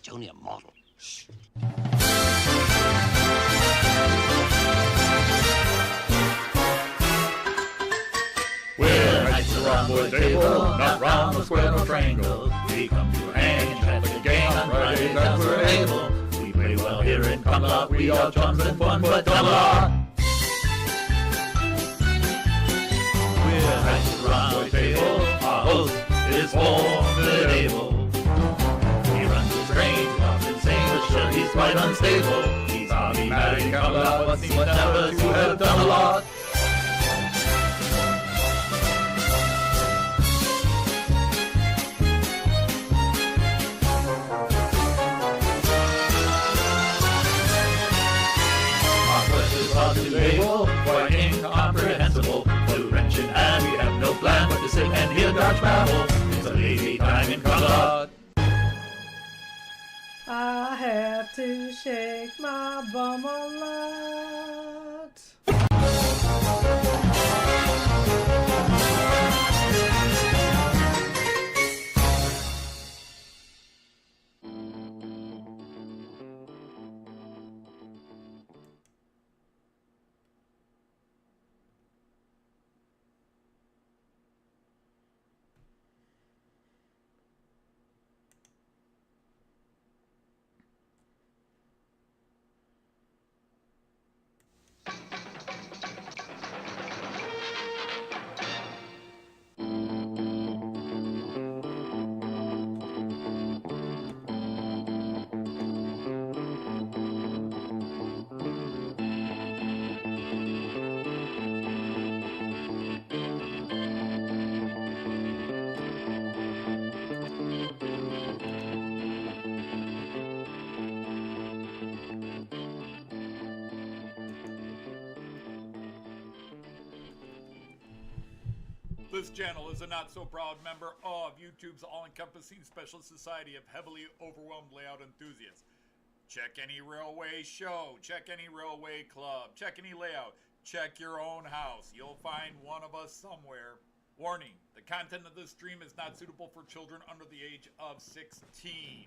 It's only a model. Shh. We're knights around the table, not round the square or triangle. We come to hang and chat the gang on Fridays as we're able. We play well here in Camelot, we are chums and fun, but Camelot. We're knights around the table, our host is formidable. He runs his strange, often insane, but sure he's quite unstable. He's hobby-matic Camelot, but seems never to have done a lot. Label, quite incomprehensible. To wrenching and we have no plan but to sit and hear Dutch babble. It's a lazy time in Camelot. I have to shake my bum a lot. This channel is a not-so-proud member of YouTube's all-encompassing special society of heavily overwhelmed layout enthusiasts. Check any railway show, check any railway club, check any layout, check your own house. You'll find one of us somewhere. Warning, the content of this stream is not suitable for children under the age of 16.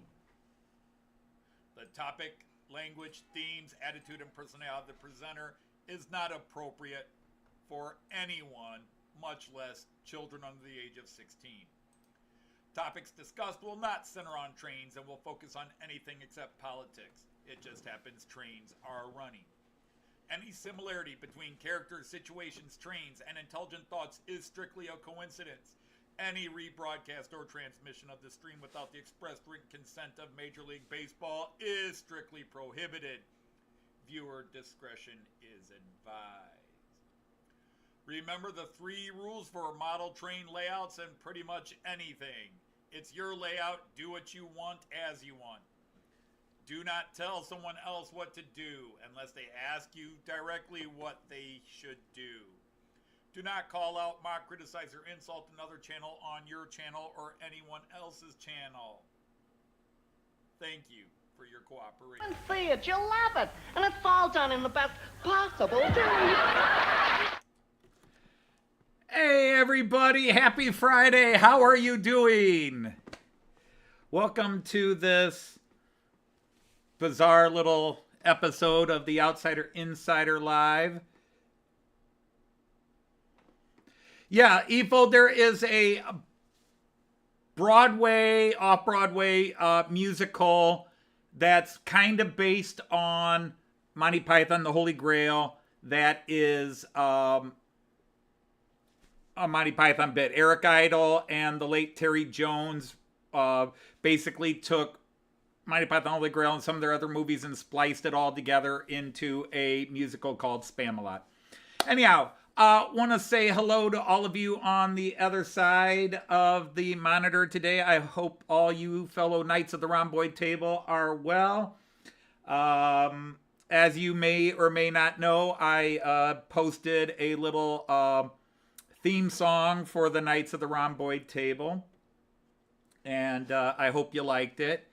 The topic, language, themes, attitude, and personality of the presenter is not appropriate for anyone, much less children under the age of 16. Topics discussed will not center on trains and will focus on anything except politics. It just happens trains are running. Any similarity between characters, situations, trains, and intelligent thoughts is strictly a coincidence. Any rebroadcast or transmission of the stream without the express written consent of Major League Baseball is strictly prohibited. Viewer discretion is advised. Remember the 3 rules for model train layouts and pretty much anything. It's your layout, do what you want as you want. Do not tell someone else what to do unless they ask you directly what they should do. Do not call out, mock, criticize, or insult another channel on your channel or anyone else's channel. Thank you for your cooperation. And see it, you'll love it. And it's all done in the best possible way. Hey everybody, happy Friday. How are you doing? Welcome to this bizarre little episode of the Outsider Insider Live. Yeah, Efo, there is a Broadway, off-Broadway musical that's kind of based on Monty Python, The Holy Grail, that is a Monty Python bit. Eric Idle and the late Terry Jones basically took Monty Python, Holy Grail and some of their other movies and spliced it all together into a musical called Spamalot. Anyhow, want to say hello to all of you on the other side of the monitor today. I hope all you fellow Knights of the Rhomboid table are well. As you may or may not know, I posted a little theme song for the Knights of the Rhomboid table, and I hope you liked it.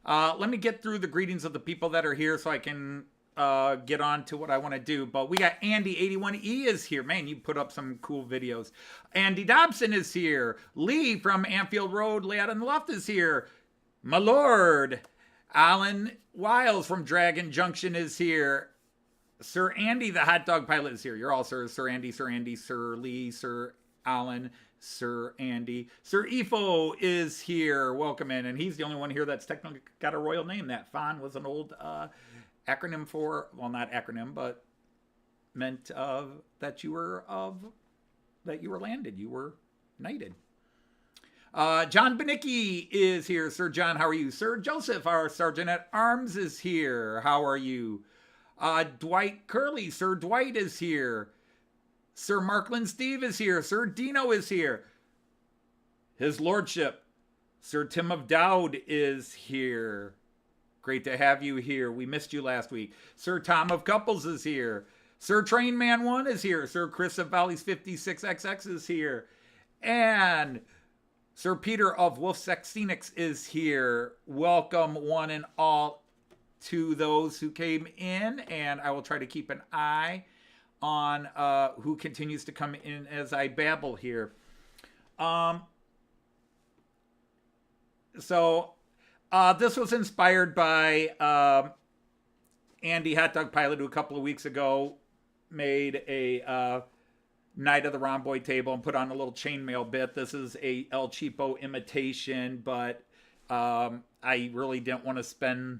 Let me get through the greetings of the people that are here so I can get on to what I want to do. But we got Andy81E is here. Man, you put up some cool videos. Andy Dobson is here. Lee from Anfield Road, Layout on the Left is here. Mallard. Alan Wiles from Dragon Junction is here. Sir Andy, the hot dog pilot, is here. You're all Sir Andy, Sir Lee, Sir Alan, Sir Andy. Sir Ifo is here. Welcome in. And he's the only one here that's technically got a royal name. That Fawn was an old acronym for, well, not acronym, but meant that you were landed. You were knighted. John Benicki is here. Sir John, how are you? Sir Joseph, our Sergeant at Arms, is here. How are you? Dwight Curley, Sir Dwight is here. Sir Märklin Steve is here. Sir Dino is here. His Lordship, Sir Tim of Dowd, is here. Great to have you here. We missed you last week. Sir Tom of Couples is here. Sir Trainman 1 is here. Sir Chris of Valleys 56XX is here. And Sir Peter of Wolf Sexenix is here. Welcome, one and all, to those who came in. And I will try to keep an eye on who continues to come in as I babble here. So this was inspired by Andy Hot Dog Pilot, who a couple of weeks ago made a Night of the Rhomboid table and put on a little chainmail bit. This is a El Cheapo imitation, but I really didn't want to spend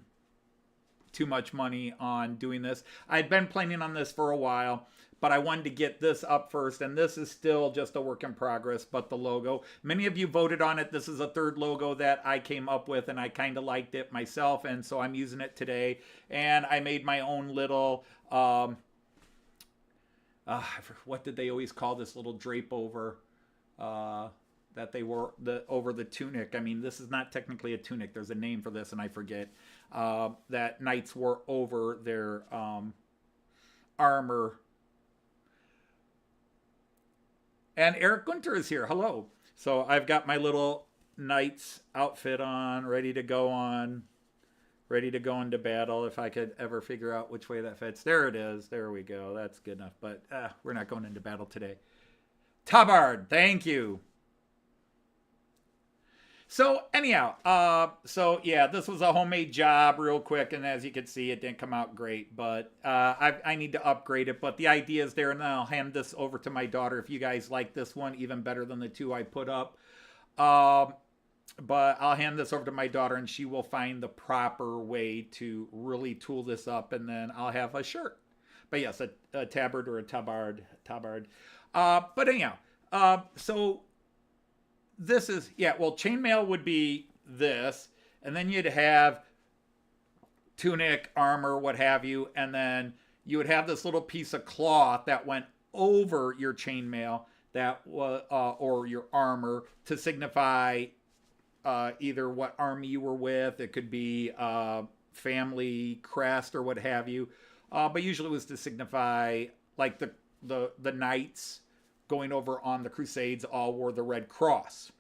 too much money on doing this. I'd been planning on this for a while, but I wanted to get this up first, and this is still just a work in progress, but the logo. Many of you voted on it. This is a third logo that I came up with, and I kind of liked it myself, and so I'm using it today. And I made my own little, what did they always call this little drape over that they wore over the tunic? I mean, this is not technically a tunic. There's a name for this, and I forget. That knights wore over their armor. And Eric Gunter is here. Hello. So I've got my little knight's outfit on, ready to go into battle. If I could ever figure out which way that fits. There it is. There we go. That's good enough. But we're not going into battle today. Tabard, thank you. So anyhow, so yeah, this was a homemade job real quick. And as you can see, it didn't come out great. But I need to upgrade it. But the idea is there. And then I'll hand this over to my daughter. If you guys like this one even better than the two I put up. But I'll hand this over to my daughter, and she will find the proper way to really tool this up, and then I'll have a shirt. But yes, a tabard or a tabard. But anyhow, so this is, well, chainmail would be this, and then you'd have tunic, armor, what have you, and then you would have this little piece of cloth that went over your chainmail that was, or your armor, to signify either what army you were with. It could be family crest or what have you. But usually it was to signify, like the knights going over on the Crusades all wore the Red Cross,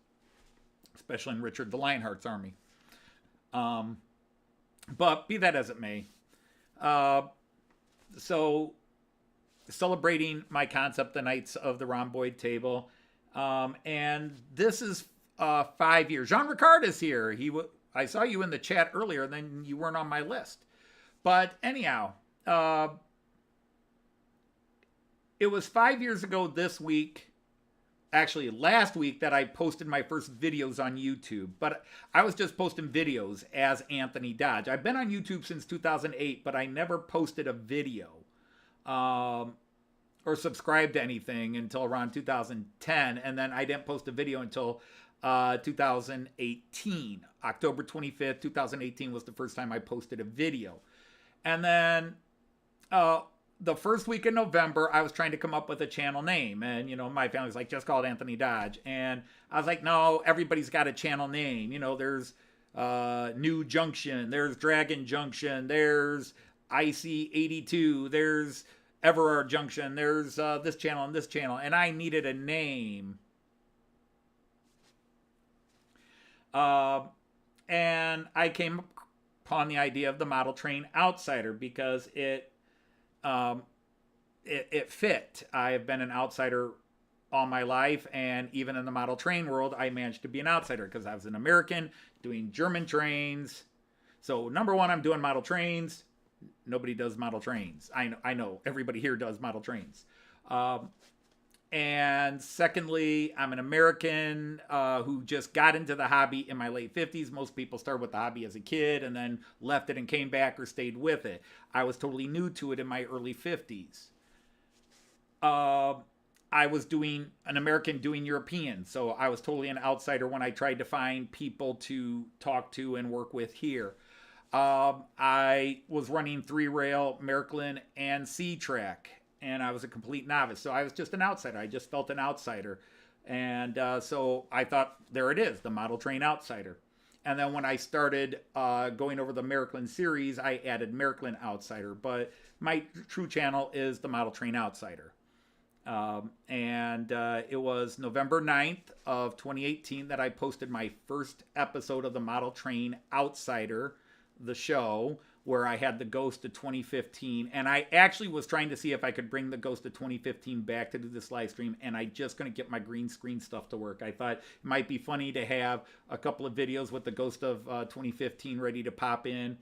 especially in Richard the Lionheart's army. But be that as it may. So celebrating my concept, the Knights of the Rhomboid table. And this is 5 years. Jean Ricard is here. I saw you in the chat earlier, and then you weren't on my list. But anyhow, it was 5 years ago this week, actually last week, that I posted my first videos on YouTube. But I was just posting videos as Anthony Dodge. I've been on YouTube since 2008, but I never posted a video or subscribed to anything until around 2010. And then I didn't post a video until 2018. October 25th, 2018 was the first time I posted a video. And then the first week in November, I was trying to come up with a channel name. And, my family's like, just call it Anthony Dodge. And I was like, no, everybody's got a channel name. There's New Junction, there's Dragon Junction, there's Icy 82, there's Everard Junction, there's this channel and this channel. And I needed a name. And I came upon the idea of the model train outsider because it fit. I have been an outsider all my life, and even in the model train world, I managed to be an outsider because I was an American doing German trains. So number one, I'm doing model trains. Nobody does model trains. I know everybody here does model trains. And secondly, I'm an American who just got into the hobby in my late 50s. Most people start with the hobby as a kid and then left it and came back or stayed with it. I was totally new to it in my early 50s. I was doing an American doing European, so I was totally an outsider when I tried to find people to talk to and work with here. I was running 3-rail, Märklin, and C-Track, and I was a complete novice, so I was just an outsider. I just felt an outsider, and so I thought, there it is, the model train outsider. And then when I started going over the Märklin series, I added Märklin Outsider, but my true channel is the Model Train Outsider. It was November 9th of 2018 that I posted my first episode of the Model Train Outsider, the show, where I had the Ghost of 2015. And I actually was trying to see if I could bring the Ghost of 2015 back to do this live stream, and I just couldn't get my green screen stuff to work. I thought it might be funny to have a couple of videos with the Ghost of 2015 ready to pop in,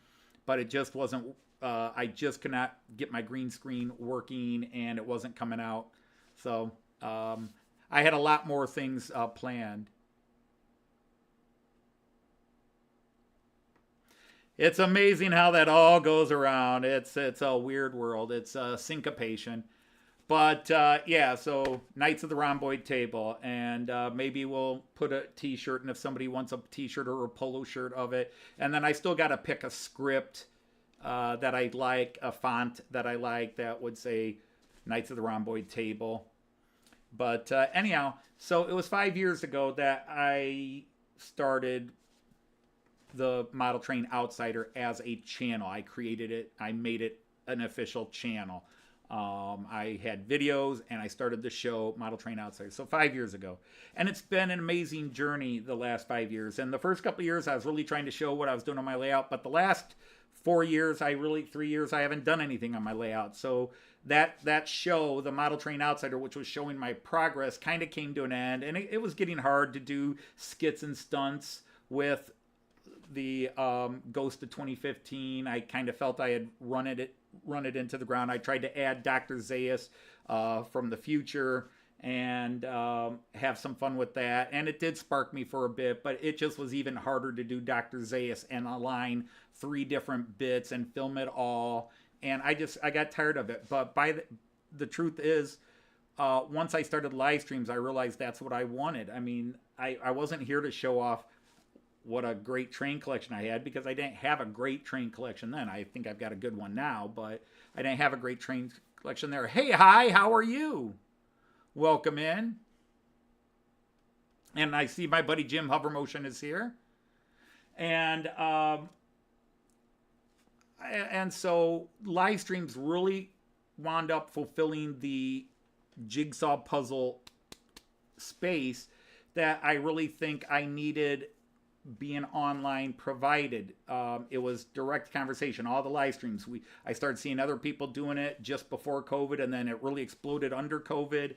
but it just wasn't, I just could not get my green screen working, and it wasn't coming out. So I had a lot more things planned. It's amazing how that all goes around. It's a weird world. It's syncopation. But yeah, so Knights of the Rhomboid Table, and maybe we'll put a t-shirt, and if somebody wants a t-shirt or a polo shirt of it. And then I still got to pick a script that I like, a font that I like that would say Knights of the Rhomboid Table. But anyhow, so it was 5 years ago that I started the Model Train Outsider as a channel. I created it. I made it an official channel. I had videos, and I started the show Model Train Outsider. So 5 years ago. And it's been an amazing journey the last 5 years. And the first couple of years, I was really trying to show what I was doing on my layout. But the last 3 years, I haven't done anything on my layout. So that show, the Model Train Outsider, which was showing my progress, kind of came to an end. And it was getting hard to do skits and stunts with the Ghost of 2015. I kind of felt I had run it into the ground. I tried to add Dr. Zaius from the future and have some fun with that. And it did spark me for a bit, but it just was even harder to do Dr. Zaius and align 3 different bits and film it all. And I got tired of it. But the truth is, once I started live streams, I realized that's what I wanted. I mean, I wasn't here to show off what a great train collection I had, because I didn't have a great train collection then. I think I've got a good one now, but I didn't have a great train collection there. Hey, hi, how are you? Welcome in. And I see my buddy Jim Hovermotion is here. And so live streams really wound up fulfilling the jigsaw puzzle space that I really think I needed being online provided. It was direct conversation, all the live streams. I started seeing other people doing it just before COVID, and then it really exploded under COVID.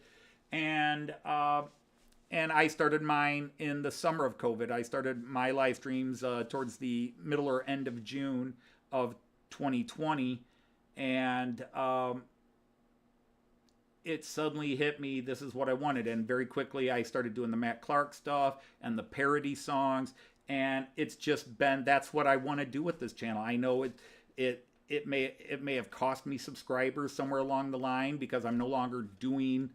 And I started mine in the summer of COVID. I started my live streams towards the middle or end of June of 2020. And it suddenly hit me, this is what I wanted. And very quickly I started doing the Matt Clark stuff and the parody songs. And it's just been, that's what I want to do with this channel. I know it may have cost me subscribers somewhere along the line, because I'm no longer doing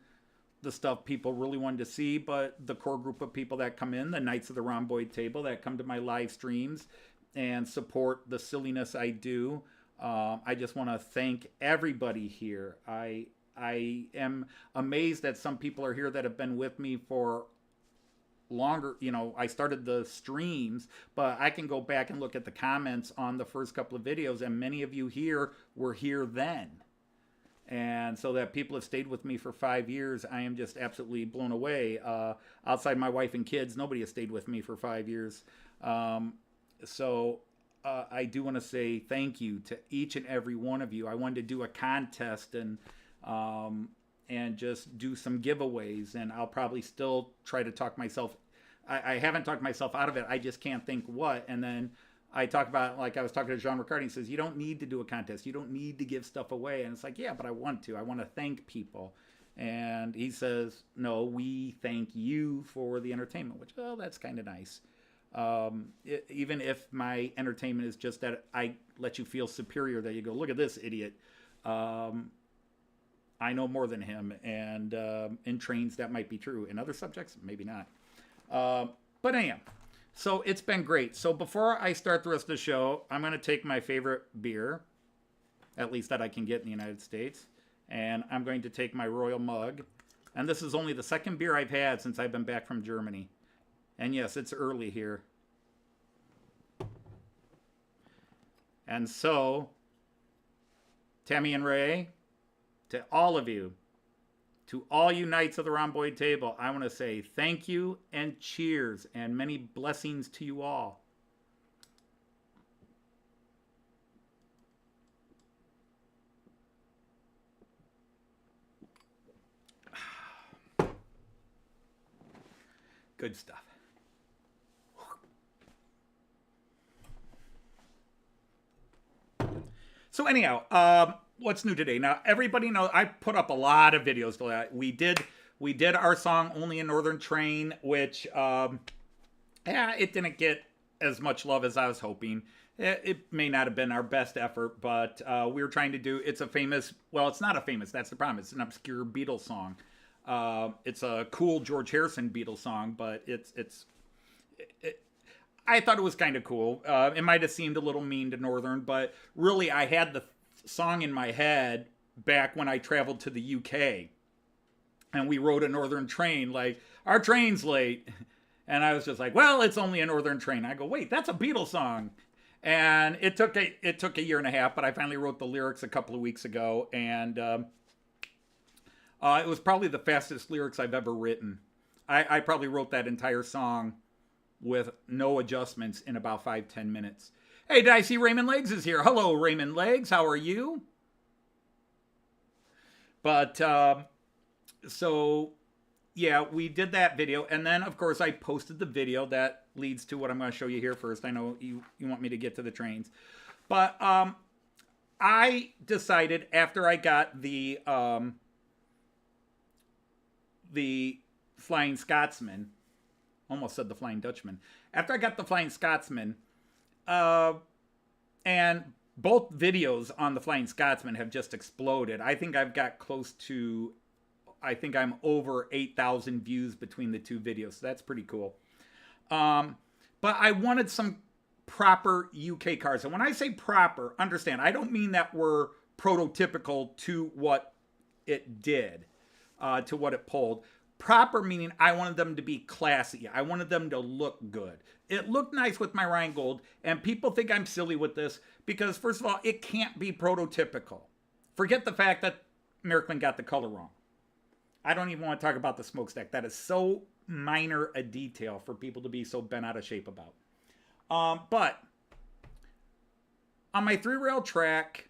the stuff people really wanted to see, but the core group of people that come in, the Knights of the Rhomboid Table, that come to my live streams and support the silliness I do, I just want to thank everybody here. I am amazed that some people are here that have been with me for longer. You know, I started the streams, but I can go back and look at the comments on the first couple of videos, and many of you here were here then. And so that people have stayed with me for 5 years, I am just absolutely blown away. Outside my wife and kids, nobody has stayed with me for 5 years. So I do want to say thank you to each and every one of you. I wanted to do a contest and just do some giveaways, and I'll probably still try to talk myself. I haven't talked myself out of it. I just can't think what. And then I talk about, like I was talking to Jean Riccardi, he says, you don't need to do a contest. You don't need to give stuff away. And it's like, yeah, but I want to. I want to thank people. And he says, no, we thank you for the entertainment, which, well, that's kind of nice. Even if my entertainment is just that I let you feel superior, that you go, look at this idiot. I know more than him, and in trains that might be true. In other subjects, maybe not. But anyhow, so it's been great. So before I start the rest of the show, I'm going to take my favorite beer, at least that I can get in the United States, and I'm going to take my Royal mug. And this is only the second beer I've had since I've been back from Germany. And yes, it's early here. And so, Tammy and Ray, to all of you, to all you Knights of the Rhomboid Table, I want to say thank you and cheers and many blessings to you all. Good stuff. So anyhow, what's new today? Now, everybody knows I put up a lot of videos for that. We did our song Only a Northern Train, which, it didn't get as much love as I was hoping. It may not have been our best effort, but we were trying to do, it's a famous, well, it's not a famous, that's the problem. It's an obscure Beatles song. It's a cool George Harrison Beatles song, but I thought it was kind of cool. It might have seemed a little mean to Northern, but really I had the song in my head back when I traveled to the UK. And we rode a Northern train, like, our train's late. And I was just like, well, it's only a Northern Train. I go, wait, that's a Beatles song. And it took a year and a half, but I finally wrote the lyrics a couple of weeks ago. And it was probably the fastest lyrics I've ever written. I probably wrote that entire song with no adjustments in about 5-10 minutes. Hey, did I see Raymond Legs is here? Hello, Raymond Legs. How are you? But, so, yeah, we did that video. And then, of course, I posted the video that leads to what I'm going to show you here first. I know you want me to get to the trains. But I decided after I got the Flying Scotsman, almost said the Flying Dutchman. After I got the Flying Scotsman, and both videos on the Flying Scotsman have just exploded. I think I've got close to, I think I'm over 8,000 views between the two videos. So that's pretty cool. But I wanted some proper UK cars. And when I say proper, understand, I don't mean that we're prototypical to what it did, to what it pulled. Proper meaning I wanted them to be classy. I wanted them to look good. It looked nice with my Rheingold, and people think I'm silly with this because, first of all, it can't be prototypical. Forget the fact that Märklin got the color wrong. I don't even want to talk about the smokestack. That is so minor a detail for people to be so bent out of shape about. But on my 3-rail track,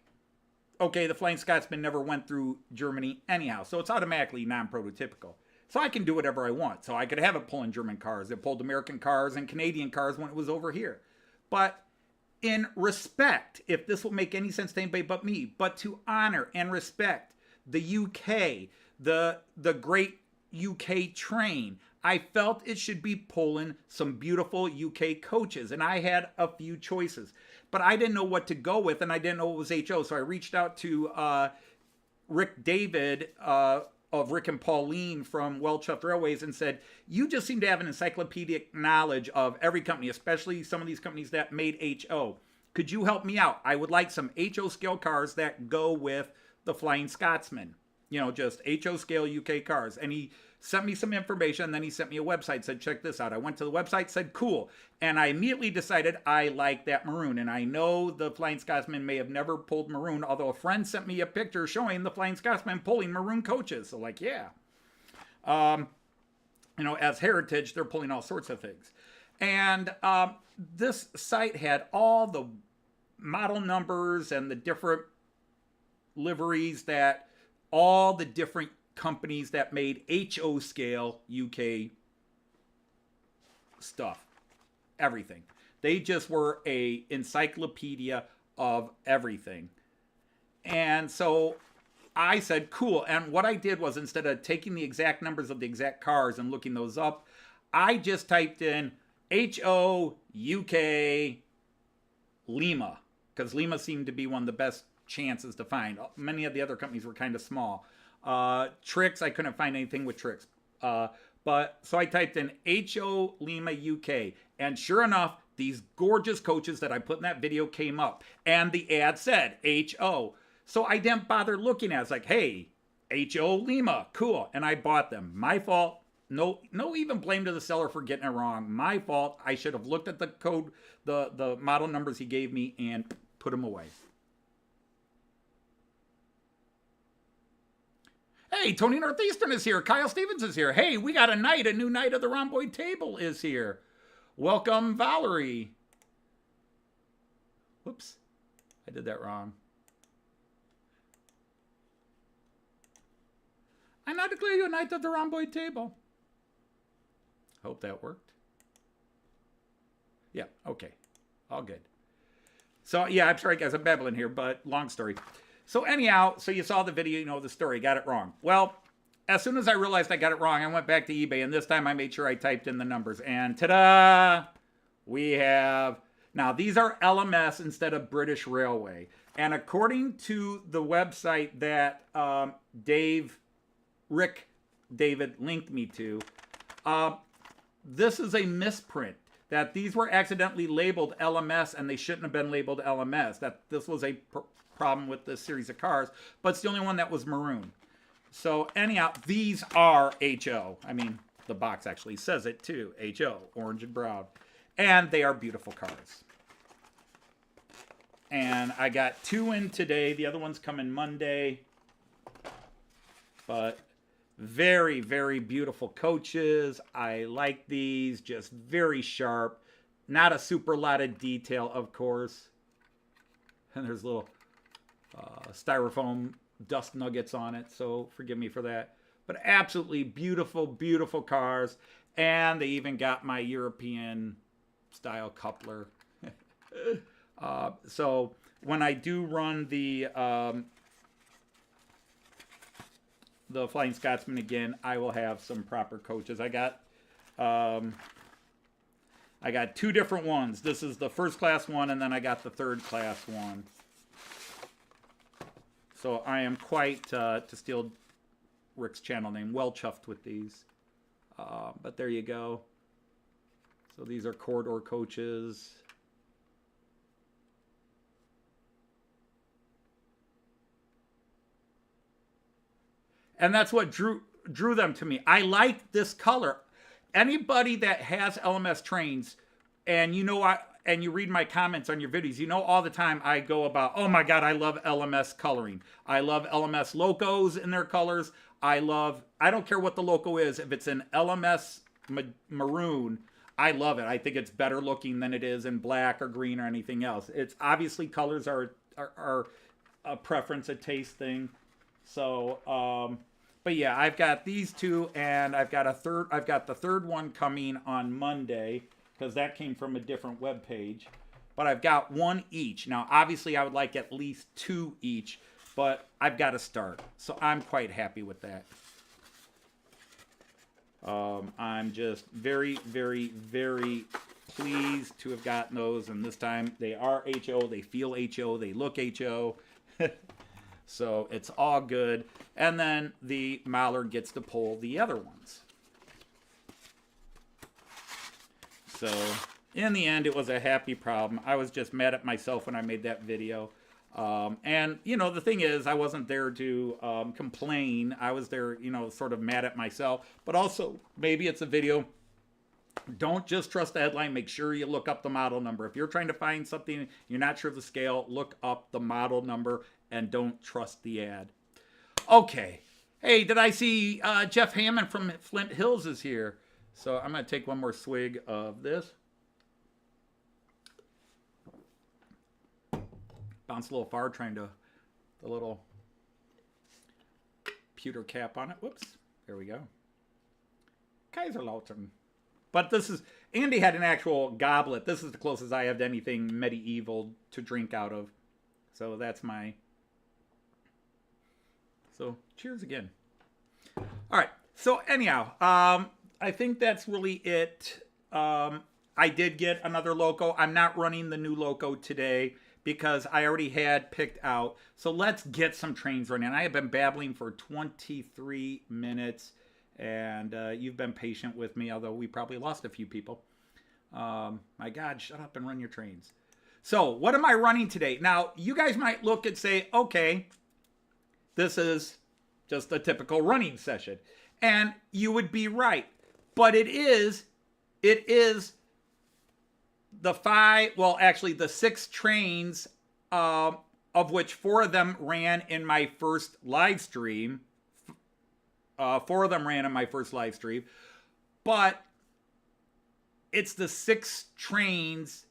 okay, the Flying Scotsman never went through Germany anyhow, so it's automatically non-prototypical. So I can do whatever I want. So I could have it pulling German cars. It pulled American cars and Canadian cars when it was over here. But in respect, if this will make any sense to anybody but me, but to honor and respect the UK, the great UK train, I felt it should be pulling some beautiful UK coaches. And I had a few choices. But I didn't know what to go with, and I didn't know it was HO. So I reached out to Rick David, of Rick and Pauline from Well Chuffed Railways, and said, you just seem to have an encyclopedic knowledge of every company, especially some of these companies that made HO. Could you help me out? I would like some HO scale cars that go with the Flying Scotsman. You know, just HO scale UK cars. And he sent me some information, and then he sent me a website, said, check this out. I went to the website, said, cool. And I immediately decided I like that Maroon. And I know the Flying Scotsman may have never pulled Maroon, although a friend sent me a picture showing the Flying Scotsman pulling Maroon coaches. So like, yeah. You know, as heritage, they're pulling all sorts of things. And this site had all the model numbers and the different liveries that all the different companies that made HO scale UK stuff. Everything. They just were a encyclopedia of everything. And so I said, cool. And what I did was, instead of taking the exact numbers of the exact cars and looking those up, I just typed in HO UK Lima, because Lima seemed to be one of the best chances to find. Many of the other companies were kind of small. Tricks, I couldn't find anything with Tricks. But so I typed in HO Lima UK, and sure enough, these gorgeous coaches that I put in that video came up, and the ad said HO. So I didn't bother looking at it. It's like, hey, HO Lima, cool. And I bought them. My fault. No even blame to the seller for getting it wrong. My fault. I should have looked at the code, the model numbers he gave me, and put them away. Hey, Tony Northeastern is here. Kyle Stevens is here. Hey, we got a new night of the Rhomboid Table is here. Welcome, Valerie. Whoops, I did that wrong. I now declare you a knight of the Rhomboid Table. Hope that worked. Yeah, okay. All good. So, yeah, I'm sorry, guys. I'm babbling here, but long story. So, anyhow, so you saw the video, you know the story. Got it wrong. Well, as soon as I realized I got it wrong, I went back to eBay, and this time I made sure I typed in the numbers. And ta-da! We have... Now, these are LMS instead of British Railway. And according to the website that David linked me to, this is a misprint. That these were accidentally labeled LMS, and they shouldn't have been labeled LMS. That this was a problem with this series of cars, but it's the only one that was maroon. So anyhow, these are HO. I mean, the box actually says it too. HO, orange and brown. And they are beautiful cars. And I got 2 in today. The other one's coming Monday. But very, very beautiful coaches. I like these. Just very sharp. Not a super lot of detail, of course. And there's little styrofoam dust nuggets on it, so forgive me for that. But absolutely beautiful, beautiful cars. And they even got my European style coupler. So when I do run the Flying Scotsman again, I will have some proper coaches. I got 2 different ones. This is the first class one, and then I got the third class one. So I am quite, to steal Rick's channel name, well chuffed with these. But there you go. So these are corridor coaches. And that's what drew them to me. I like this color. Anybody that has LMS trains, and you know and you read my comments on your videos, you know all the time I go about, oh my God, I love LMS coloring. I love LMS locos in their colors. I don't care what the loco is. If it's an LMS maroon, I love it. I think it's better looking than it is in black or green or anything else. It's obviously colors are a preference, a taste thing. So, but yeah, I've got these 2, and I've got the third one coming on Monday, because that came from a different web page. But I've got 1 each. Now, obviously, I would like at least 2 each, but I've got to start. So I'm quite happy with that. I'm just very, very, very pleased to have gotten those. And this time, they are HO. They feel HO. They look HO. So it's all good. And then the Mallard gets to pull the other ones. So in the end, it was a happy problem. I was just mad at myself when I made that video. And, you know, the thing is, I wasn't there to complain. I was there, you know, sort of mad at myself. But also, maybe it's a video. Don't just trust the headline. Make sure you look up the model number. If you're trying to find something, you're not sure of the scale, look up the model number and don't trust the ad. Okay. Hey, did I see Jeff Hammond from Flint Hills is here? So I'm going to take one more swig of this. Bounce a little far trying to, the little pewter cap on it. Whoops. There we go. Kaiserlautern. But this is, Andy had an actual goblet. This is the closest I have to anything medieval to drink out of. So that's my... So cheers again. All right. So anyhow, I think that's really it. I did get another Loco. I'm not running the new Loco today because I already had picked out. So let's get some trains running. I have been babbling for 23 minutes, and you've been patient with me, although we probably lost a few people. My God, shut up and run your trains. So what am I running today? Now, you guys might look and say, okay, this is just a typical running session. And you would be right. But it is the 6 trains, of which 4 of them ran in my first live stream. 4 of them ran in my first live stream. But it's the 6 trains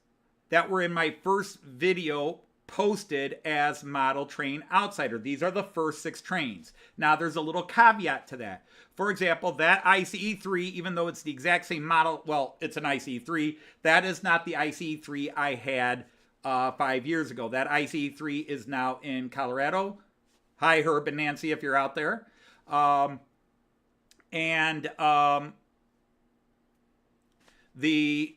that were in my first video posted as Model Train Outsider. These are the first 6 trains. Now, there's a little caveat to that. For example, that ICE-3, even though it's the exact same model, well, it's an ICE-3, that is not the ICE-3 I had 5 years ago. That ICE-3 is now in Colorado. Hi, Herb and Nancy, if you're out there. The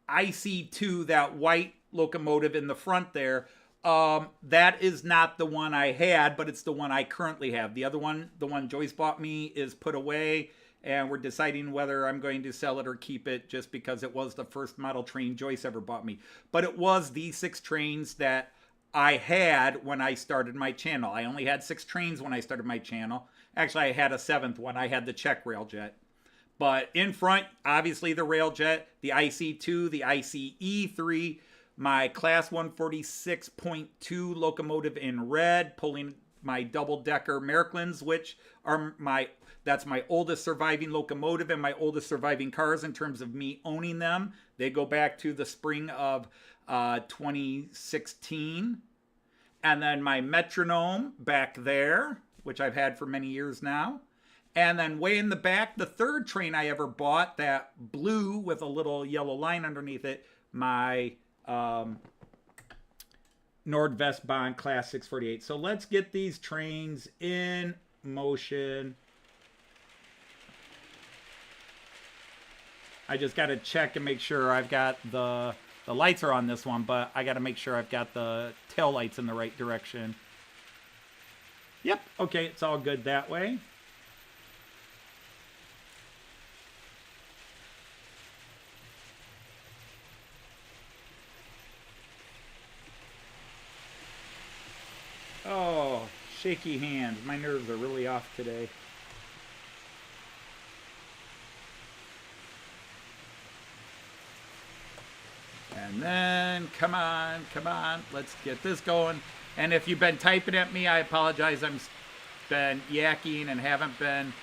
IC2, that white locomotive in the front there, that is not the one I had, but it's the one I currently have. The other one, the one Joyce bought me, is put away, and we're deciding whether I'm going to sell it or keep it, just because it was the first model train Joyce ever bought me. But it was these 6 trains that I had when I started my channel. I only had 6 trains when I started my channel. Actually, I had a 7th one. I had the Czech Railjet. But in front, obviously the Railjet, the IC2, the ICE3, my Class 146.2 locomotive in red, pulling my double-decker Märklins, which are that's my oldest surviving locomotive and my oldest surviving cars in terms of me owning them. They go back to the spring of 2016. And then my Metronome back there, which I've had for many years now. And then way in the back, the 3rd train I ever bought, that blue with a little yellow line underneath it, my Nordwestbahn Class 648. So let's get these trains in motion. I just got to check and make sure I've got the lights are on this one, but I got to make sure I've got the tail lights in the right direction. Yep, okay, it's all good that way. Oh, shaky hands. My nerves are really off today. And then, come on, let's get this going. And if you've been typing at me, I apologize. I've been yakking and haven't been.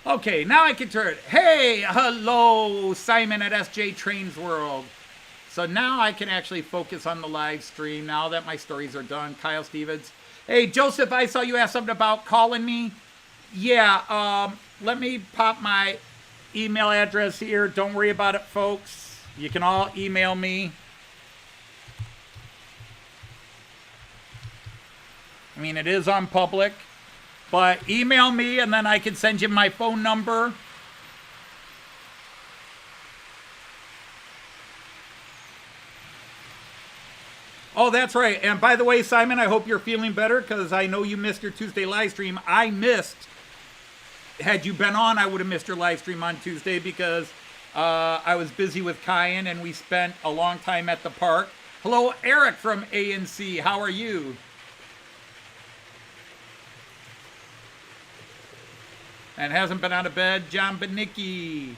Okay, now I can turn it. Hey, hello, Simon at SJ Trains World. So now I can actually focus on the live stream now that my stories are done. Kyle Stevens. Hey, Joseph, I saw you ask something about calling me. Yeah, let me pop my email address here. Don't worry about it, folks. You can all email me. I mean, it is on public. But email me, and then I can send you my phone number. Oh, that's right. And by the way, Simon, I hope you're feeling better, because I know you missed your Tuesday live stream. I missed. Had you been on, I would have missed your live stream on Tuesday, because I was busy with Kyan, and we spent a long time at the park. Hello, Eric from ANC. How are you? And hasn't been out of bed, John Benicki.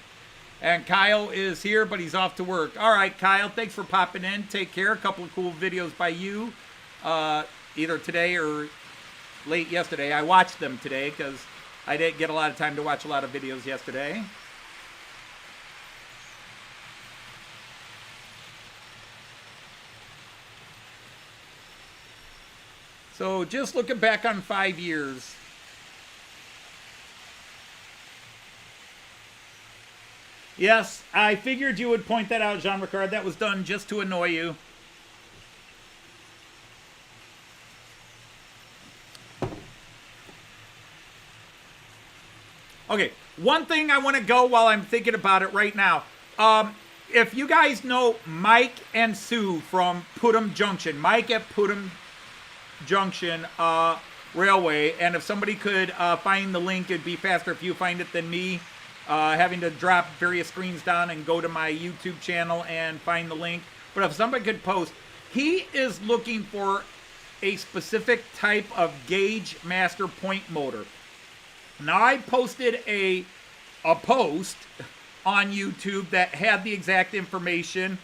And Kyle is here, but he's off to work. All right, Kyle, thanks for popping in. Take care. A couple of cool videos by you, either today or late yesterday. I watched them today because I didn't get a lot of time to watch a lot of videos yesterday. So just looking back on 5 years. Yes, I figured you would point that out, Jean-Ricard. That was done just to annoy you. Okay, one thing I want to go while I'm thinking about it right now. If you guys know Mike and Sue from Putnam Junction, Mike at Putnam Junction Railway, and if somebody could find the link, it'd be faster if you find it than me having to drop various screens down and go to my YouTube channel and find the link. But if somebody could post, he is looking for a specific type of gauge master point motor. Now, I posted a post on YouTube that had the exact information.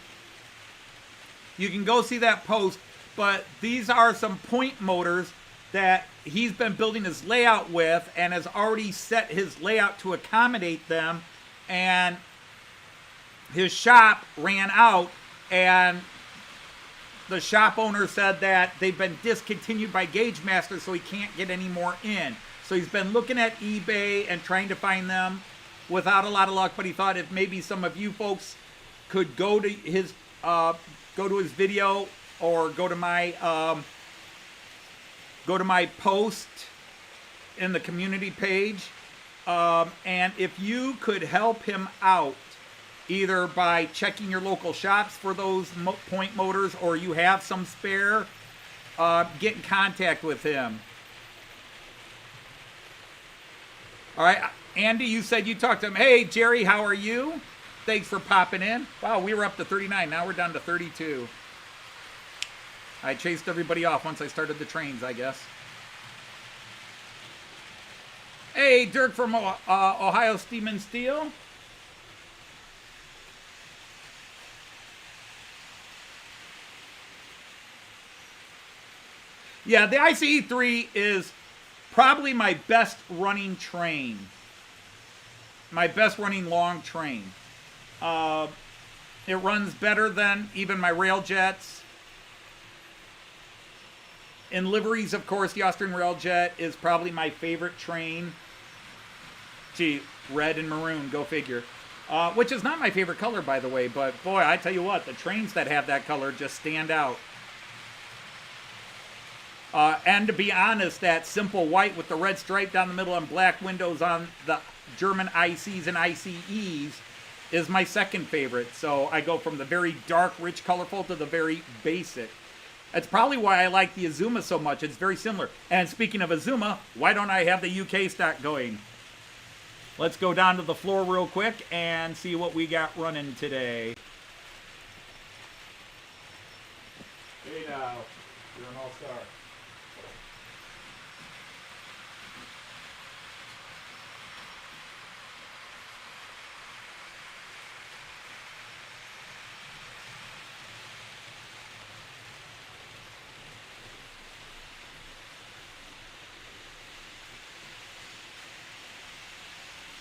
You can go see that post, but these are some point motors that he's been building his layout with and has already set his layout to accommodate them, and his shop ran out, and the shop owner said that they've been discontinued by Gauge Master, so he can't get any more in. So he's been looking at eBay and trying to find them without a lot of luck, but he thought if maybe some of you folks could go to his video or go to my post in the community page, and if you could help him out either by checking your local shops for those point motors, or you have some spare, get in contact with him. All right, Andy, you said you talked to him. Hey, Jerry, how are you? Thanks for popping in. Wow, we were up to 39. Now we're down to 32. I chased everybody off once I started the trains, I guess. Hey, Dirk from Ohio Steam and Steel. Yeah, the ICE-3 is probably my best running train. My best running long train. It runs better than even my Railjets. In liveries, of course, the Austrian Railjet is probably my favorite train. Gee, red and maroon, go figure. Which is not my favorite color, by the way, but boy, I tell you what, the trains that have that color just stand out. And to be honest, that simple white with the red stripe down the middle and black windows on the German ICs and ICEs is my second favorite. So I go from the very dark, rich, colorful to the very basic. That's probably why I like the Azuma so much. It's very similar. And speaking of Azuma, why don't I have the UK stock going? Let's go down to the floor real quick and see what we got running today. Hey now, you're an all-star.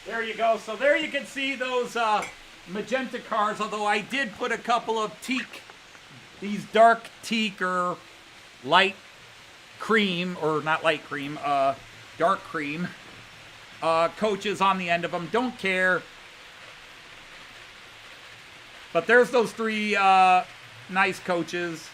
There you go. So there you can see those magenta cars, although I did put a couple of teak, these dark teak or light cream, or not light cream, dark cream coaches on the end of them. Don't care. But there's those three nice coaches.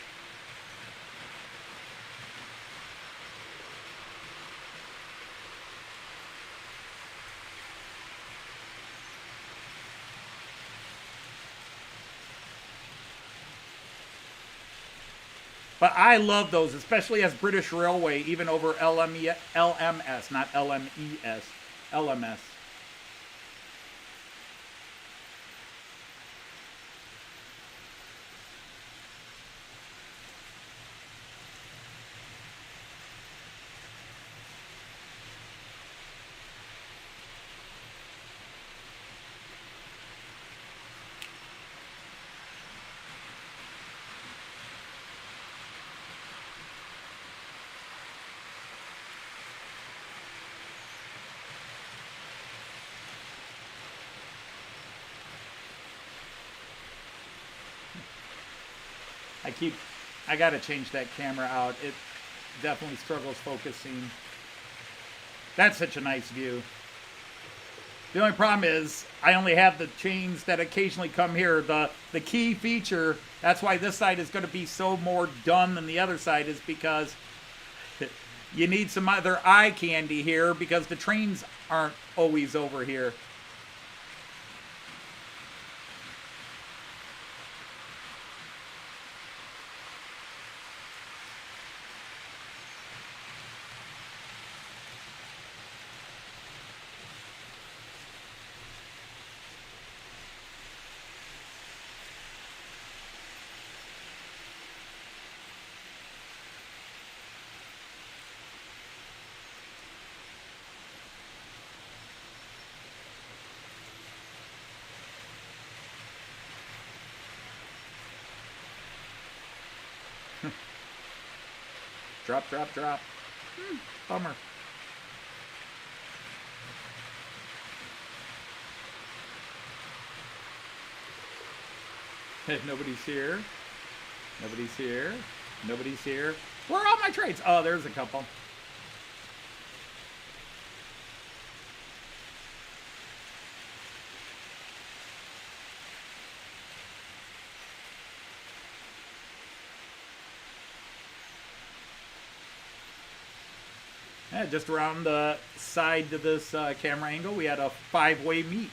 But I love those, especially as British Railway, even over LMS, not LMES, LMS. I gotta change that camera out. It definitely struggles focusing. That's such a nice view. The only problem is I only have the chains that occasionally come here. The key feature, that's why this side is going to be so more done than the other side, is because you need some other eye candy here because the trains aren't always over here. Drop, drop, drop. Bummer. Nobody's here. Nobody's here. Nobody's here. Where are all my trains? Oh, there's a couple. Yeah, just around the side to this camera angle, we had a 5-way meet.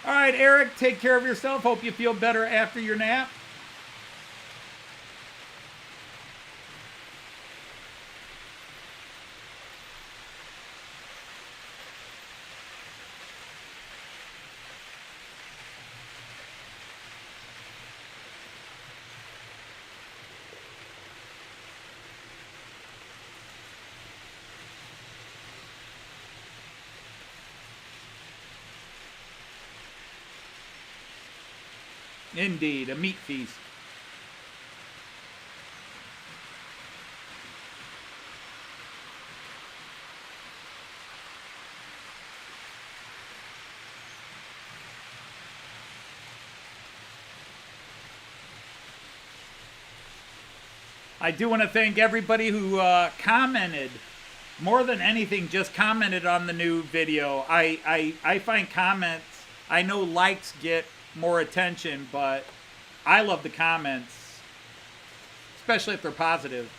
All right, Eric, take care of yourself. Hope you feel better after your nap. Indeed, a meat feast. I do want to thank everybody who commented. More than anything, just commented on the new video. I find comments, I know likes get more attention, but I love the comments, especially if they're positive.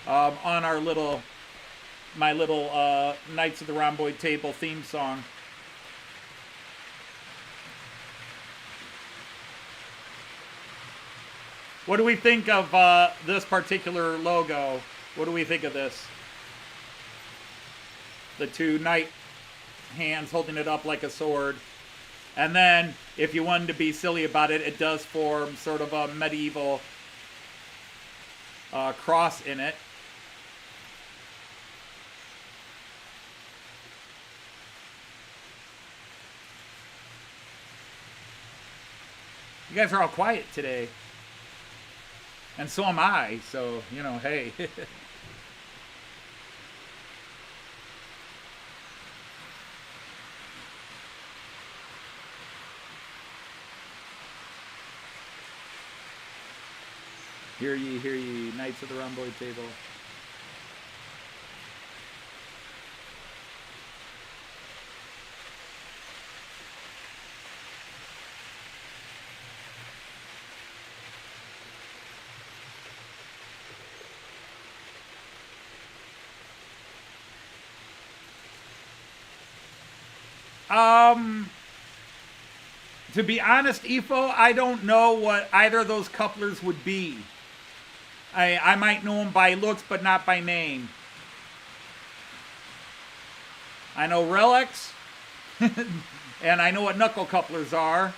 On our my little Knights of the Rhomboid Table theme song. What do we think of this particular logo? What do we think of this? The two knight hands holding it up like a sword. And then, if you wanted to be silly about it, it does form sort of a medieval cross in it. You guys are all quiet today. And so am I, so, you know, hey. Hear ye, Knights of the Rhomboid Table. To be honest, Ifo, I don't know what either of those couplers would be. I might know them by looks, but not by name. I know relics, and I know what knuckle couplers are.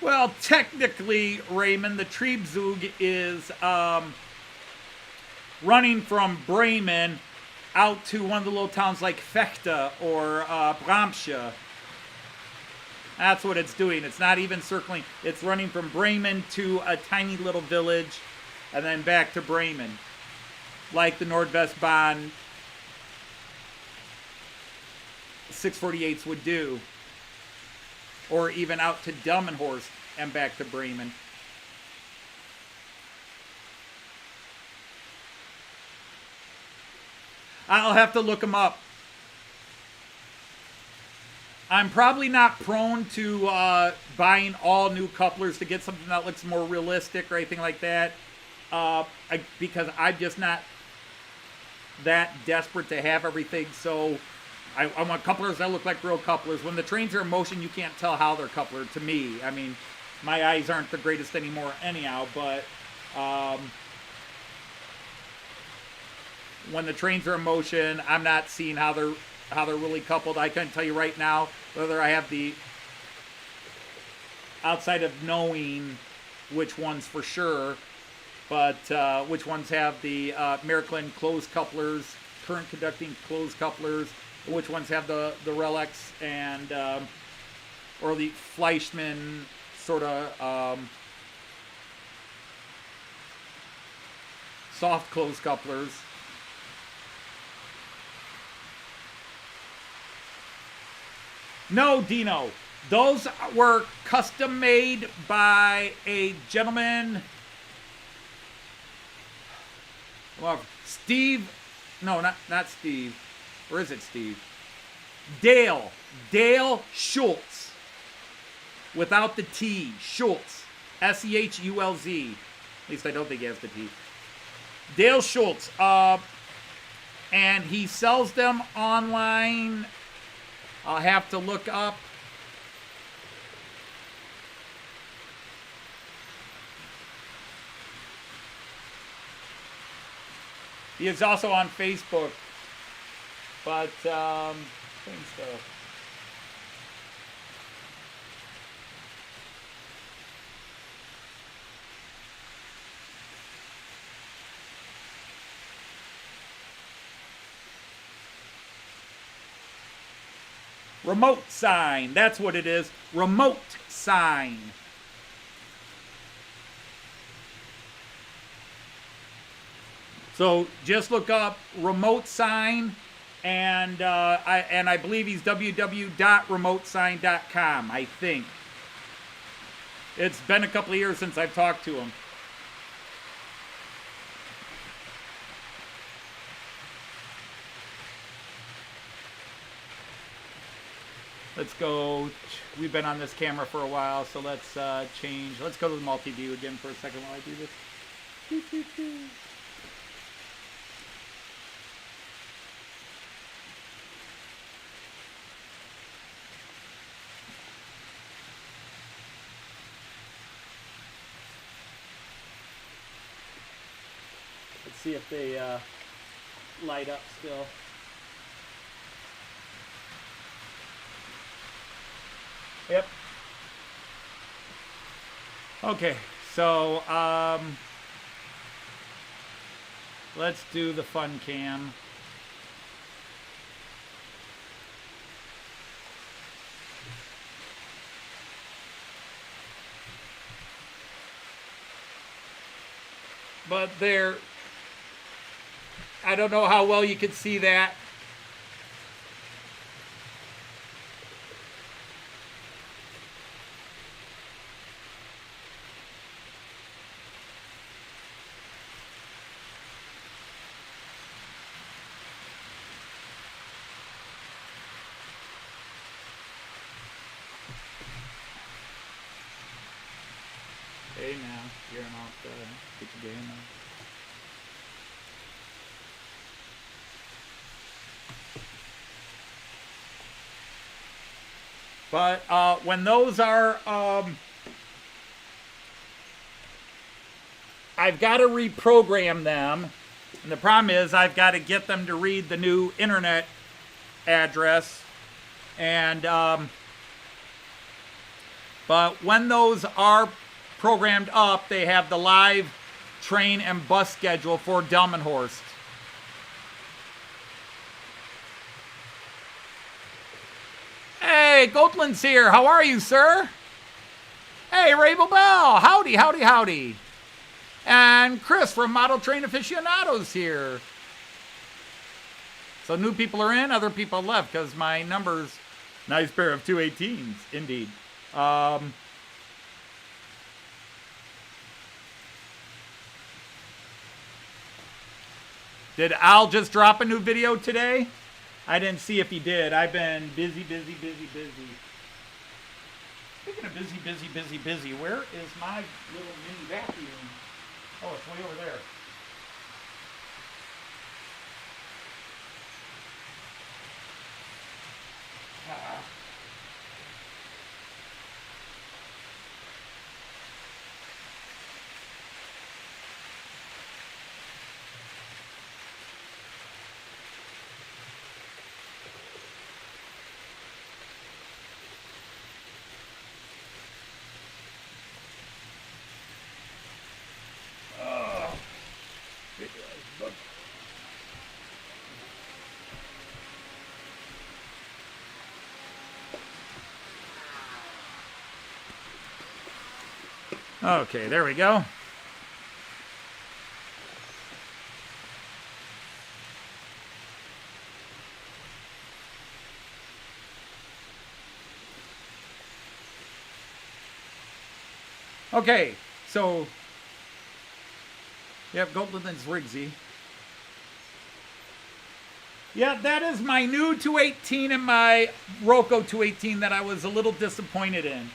Well, technically, Raymond, the Triebzug is running from Bremen out to one of the little towns like Fechte or Bramsche. That's what it's doing. It's not even circling. It's running from Bremen to a tiny little village and then back to Bremen, like the Nordwestbahn 648s would do. Or even out to Delmenhorst and back to Bremen. I'll have to look them up. I'm probably not prone to buying all new couplers to get something that looks more realistic or anything like that. Because I'm just not that desperate to have everything. So I want couplers that look like real couplers. When the trains are in motion, you can't tell how they're couplered to me. I mean, my eyes aren't the greatest anymore anyhow, but when the trains are in motion, I'm not seeing how they're really coupled. I couldn't tell you right now whether I have the, outside of knowing which ones for sure, but which ones have the Märklin closed couplers, current conducting closed couplers, which ones have the Relics and or the Fleischmann sort of soft closed couplers. No, Dino. Those were custom made by a gentleman. Well, Steve. No, not Steve. Or is it Steve? Dale Schultz. Without the T. Schultz. Schulz. At least I don't think he has the T. Dale Schultz. And he sells them online. I'll have to look up. He is also on Facebook. But, same stuff. Remote sign. That's what it is. Remote sign. So just look up remote sign, and I believe he's www.remotesign.com, I think. It's been a couple of years since I've talked to him. Let's go. We've been on this camera for a while, so let's change. Let's go to the multi-view again for a second while I do this. Let's see if they light up still. Yep. Okay, so let's do the fun cam. But there, I don't know how well you can see that. Hey now, you're off the get your game on. But when those are, I've got to reprogram them, and the problem is I've got to get them to read the new internet address, and But when those are programmed up, they have the live train and bus schedule for Delmenhorst. Hey, Gotland's here. How are you, sir? Hey, Rabel Bell. Howdy, howdy, howdy. And Chris from Model Train Aficionados here. So new people are in, other people left because my number's nice pair of 218s, indeed. Did Al just drop a new video today? I didn't see if he did. I've been busy. Speaking of busy, where is my little mini vacuum? Oh, it's way over there. Okay, there we go. Okay, so yep, Goldland's Rigsy. Yeah, that is my new 218 and my Roco 218 that I was a little disappointed in.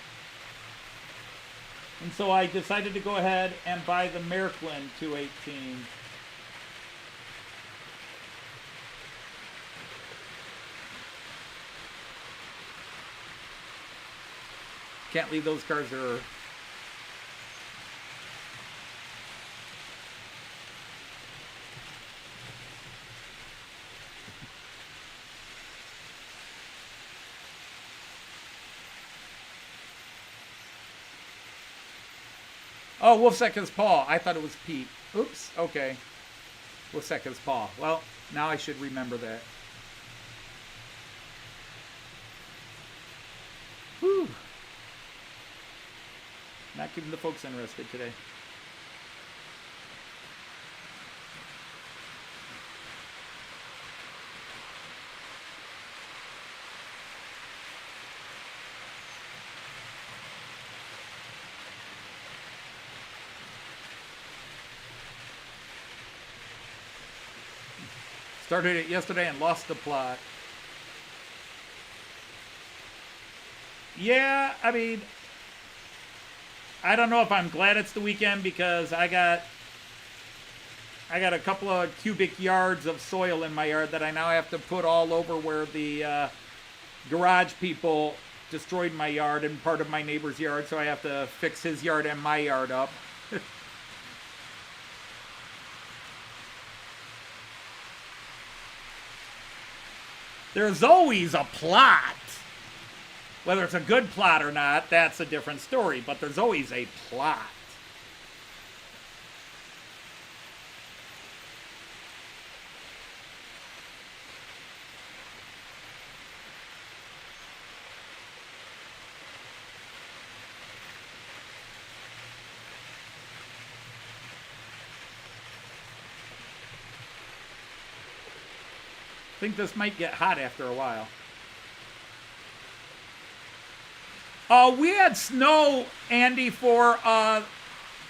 And so I decided to go ahead and buy the Märklin 218. Can't leave those cars there. Oh, Wolfsecker's Paw. I thought it was Pete. Oops. Okay. Wolfsecker's Paw. Well, now I should remember that. Whew. Not keeping the folks interested today. Started it yesterday and lost the plot. Yeah, I mean, I don't know if I'm glad it's the weekend because I got a couple of cubic yards of soil in my yard that I now have to put all over where the garage people destroyed my yard and part of my neighbor's yard, so I have to fix his yard and my yard up. There's always a plot. Whether it's a good plot or not, that's a different story, but there's always a plot. I think this might get hot after a while. We had snow, Andy, for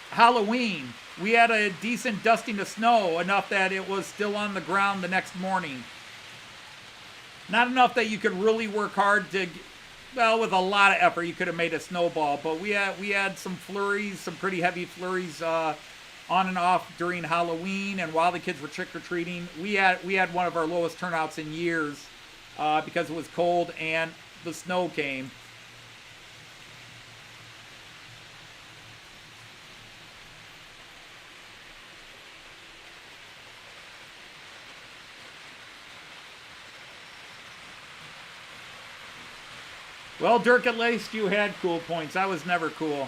Halloween. We had a decent dusting of snow, enough that it was still on the ground the next morning. Not enough that you could really work hard to, well, with a lot of effort, you could have made a snowball. But we had some flurries, some pretty heavy flurries on and off during Halloween, and while the kids were trick-or-treating. We had one of our lowest turnouts in years because it was cold and the snow came. Well, Dirk, at least you had cool points. I was never cool.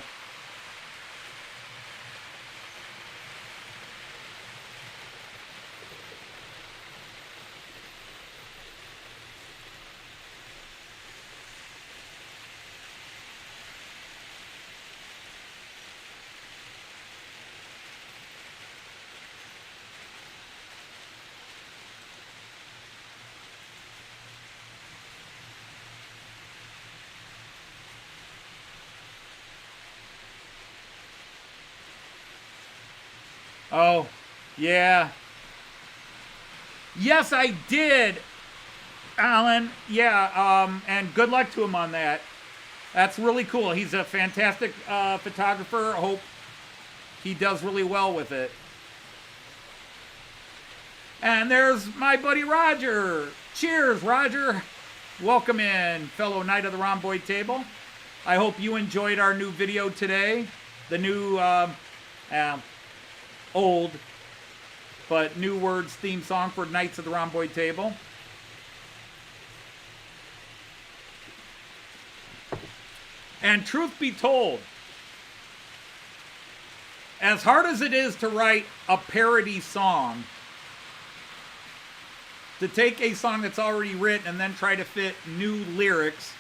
Oh, yeah. Yes, I did, Alan. Yeah, and good luck to him on that. That's really cool. He's a fantastic photographer. Hope he does really well with it. And there's my buddy Roger. Cheers, Roger. Welcome in, fellow Knight of the Rhomboid Table. I hope you enjoyed our new video today. The new, old, but new words theme song for Knights of the Rhomboid Table. And truth be told, as hard as it is to write a parody song, to take a song that's already written and then try to fit new lyrics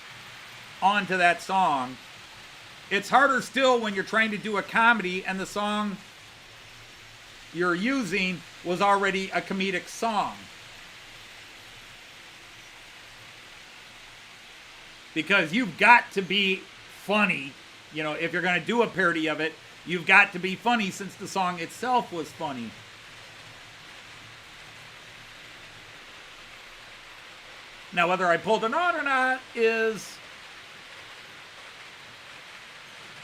onto that song, it's harder still when you're trying to do a comedy and the song you're using was already a comedic song. Because you've got to be funny. You know, if you're going to do a parody of it, you've got to be funny since the song itself was funny. Now, whether I pulled it on or not is...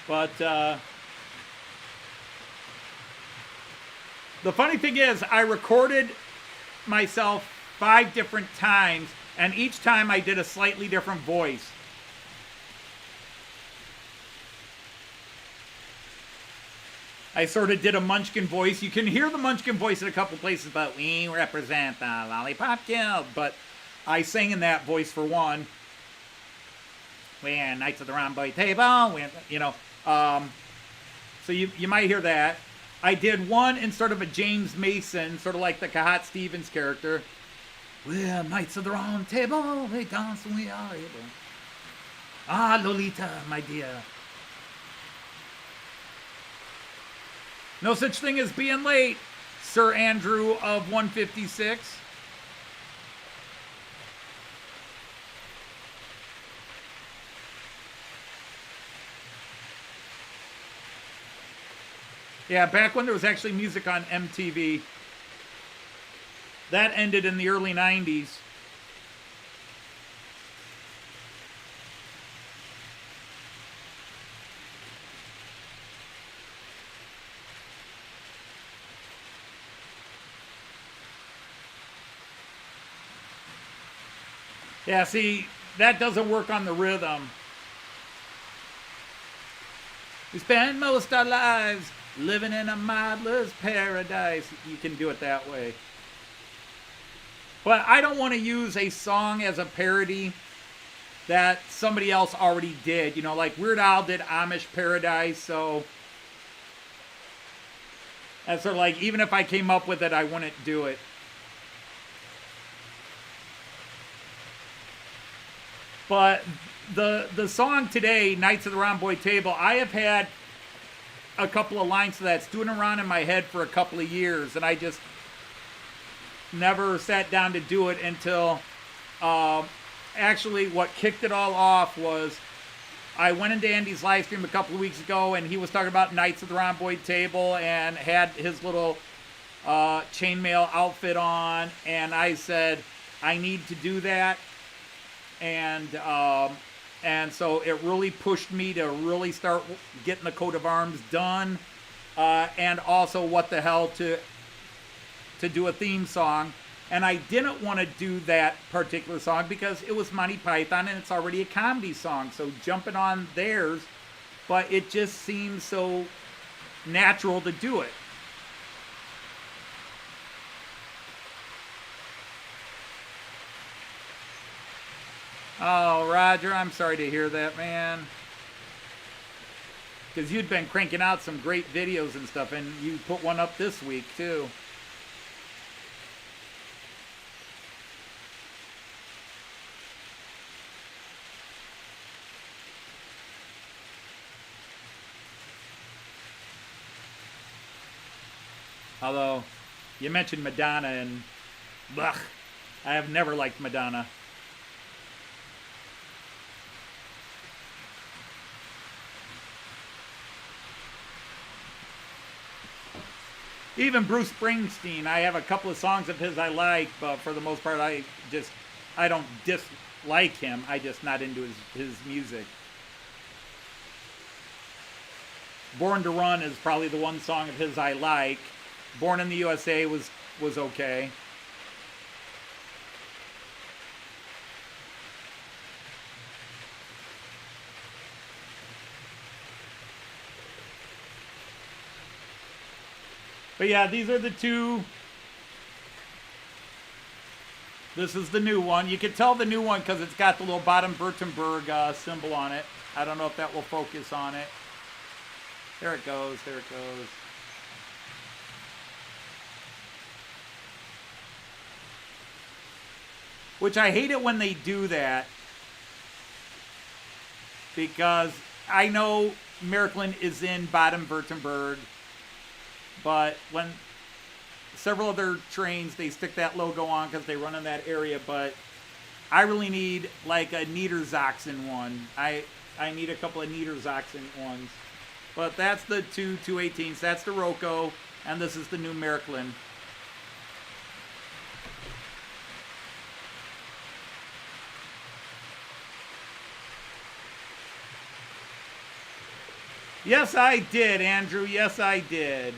But, the funny thing is, I recorded myself 5 different times, and each time I did a slightly different voice. I sort of did a Munchkin voice. You can hear the Munchkin voice in a couple places, but we represent the Lollipop Guild. But I sang in that voice for one. We're Knights of the Rhomboid Table. So you might hear that. I did one in sort of a James Mason, sort of like the Kahat Stevens character. We're Knights of the Round Table, we dance when we are able. Ah, Lolita, my dear. No such thing as being late, Sir Andrew of 156. Yeah, back when there was actually music on MTV. That ended in the early 90s. Yeah, see, that doesn't work on the rhythm. We spend most our lives living in a mindless paradise. You can do it that way. But I don't want to use a song as a parody that somebody else already did. You know, like Weird Al did Amish Paradise, so that's sort of like, even if I came up with it, I wouldn't do it. But the song today, Knights of the Rhomboid Table, I have had a couple of lines to that stewing around in my head for a couple of years, and I just never sat down to do it until actually what kicked it all off was I went into Andy's live stream a couple of weeks ago, and he was talking about Knights of the Rhomboid Table and had his little chainmail outfit on, and I said, I need to do that. And so it really pushed me to really start getting the coat of arms done, and also what the hell to do a theme song. And I didn't want to do that particular song because it was Monty Python and it's already a comedy song, so jumping on theirs, but it just seemed so natural to do it. Oh, Roger, I'm sorry to hear that, man. Because you'd been cranking out some great videos and stuff, and you put one up this week, too. Although, you mentioned Madonna, and blech, I have never liked Madonna. Even Bruce Springsteen, I have a couple of songs of his I like, but for the most part, I don't dislike him. I just not into his music. Born to Run is probably the one song of his I like. Born in the USA was okay. But yeah, these are the two. This is the new one. You can tell the new one because it's got the little Baden-Württemberg symbol on it. I don't know if that will focus on it. There it goes. There it goes. Which I hate it when they do that. Because I know Märklin is in Baden-Württemberg. But when several other trains, they stick that logo on because they run in that area. But I really need like a Niedersachsen one. I need a couple of Niedersachsen ones. But that's the two 218s. That's the Roco. And this is the new Märklin. Yes, I did, Andrew. Yes, I did.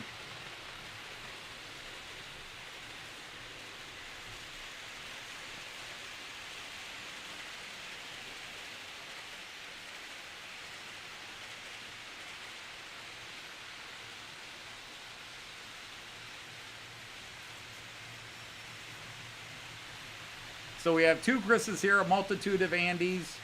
So we have two Chris's here, a multitude of Andys.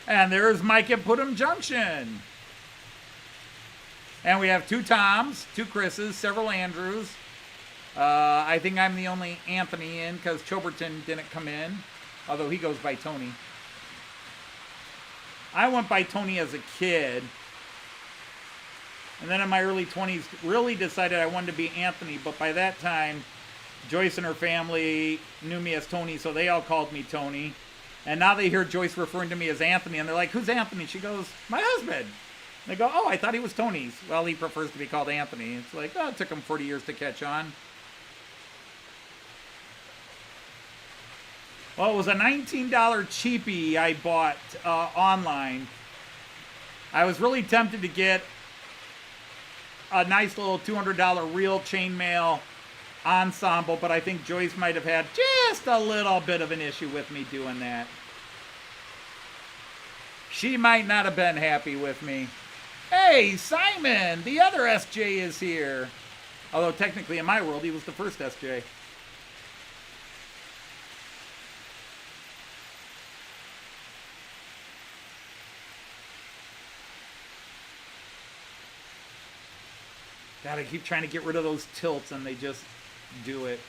And there's Mike at Putnam Junction. And we have two Toms, two Chris's, several Andrews. I think I'm the only Anthony in because Choberton didn't come in, although he goes by Tony. I went by Tony as a kid. And then in my early 20s, really decided I wanted to be Anthony. But by that time, Joyce and her family knew me as Tony, so they all called me Tony. And now they hear Joyce referring to me as Anthony, and they're like, who's Anthony? She goes, my husband. They go, oh, I thought he was Tony's. Well, he prefers to be called Anthony. It's like, oh, it took him 40 years to catch on. Well, it was a $19 cheapie I bought online. I was really tempted to get a nice little $200 real chainmail ensemble, but I think Joyce might have had just a little bit of an issue with me doing that. She might not have been happy with me. Hey, Simon, the other SJ is here. Although technically in my world, he was the first SJ. God, I keep trying to get rid of those tilts and they just do it.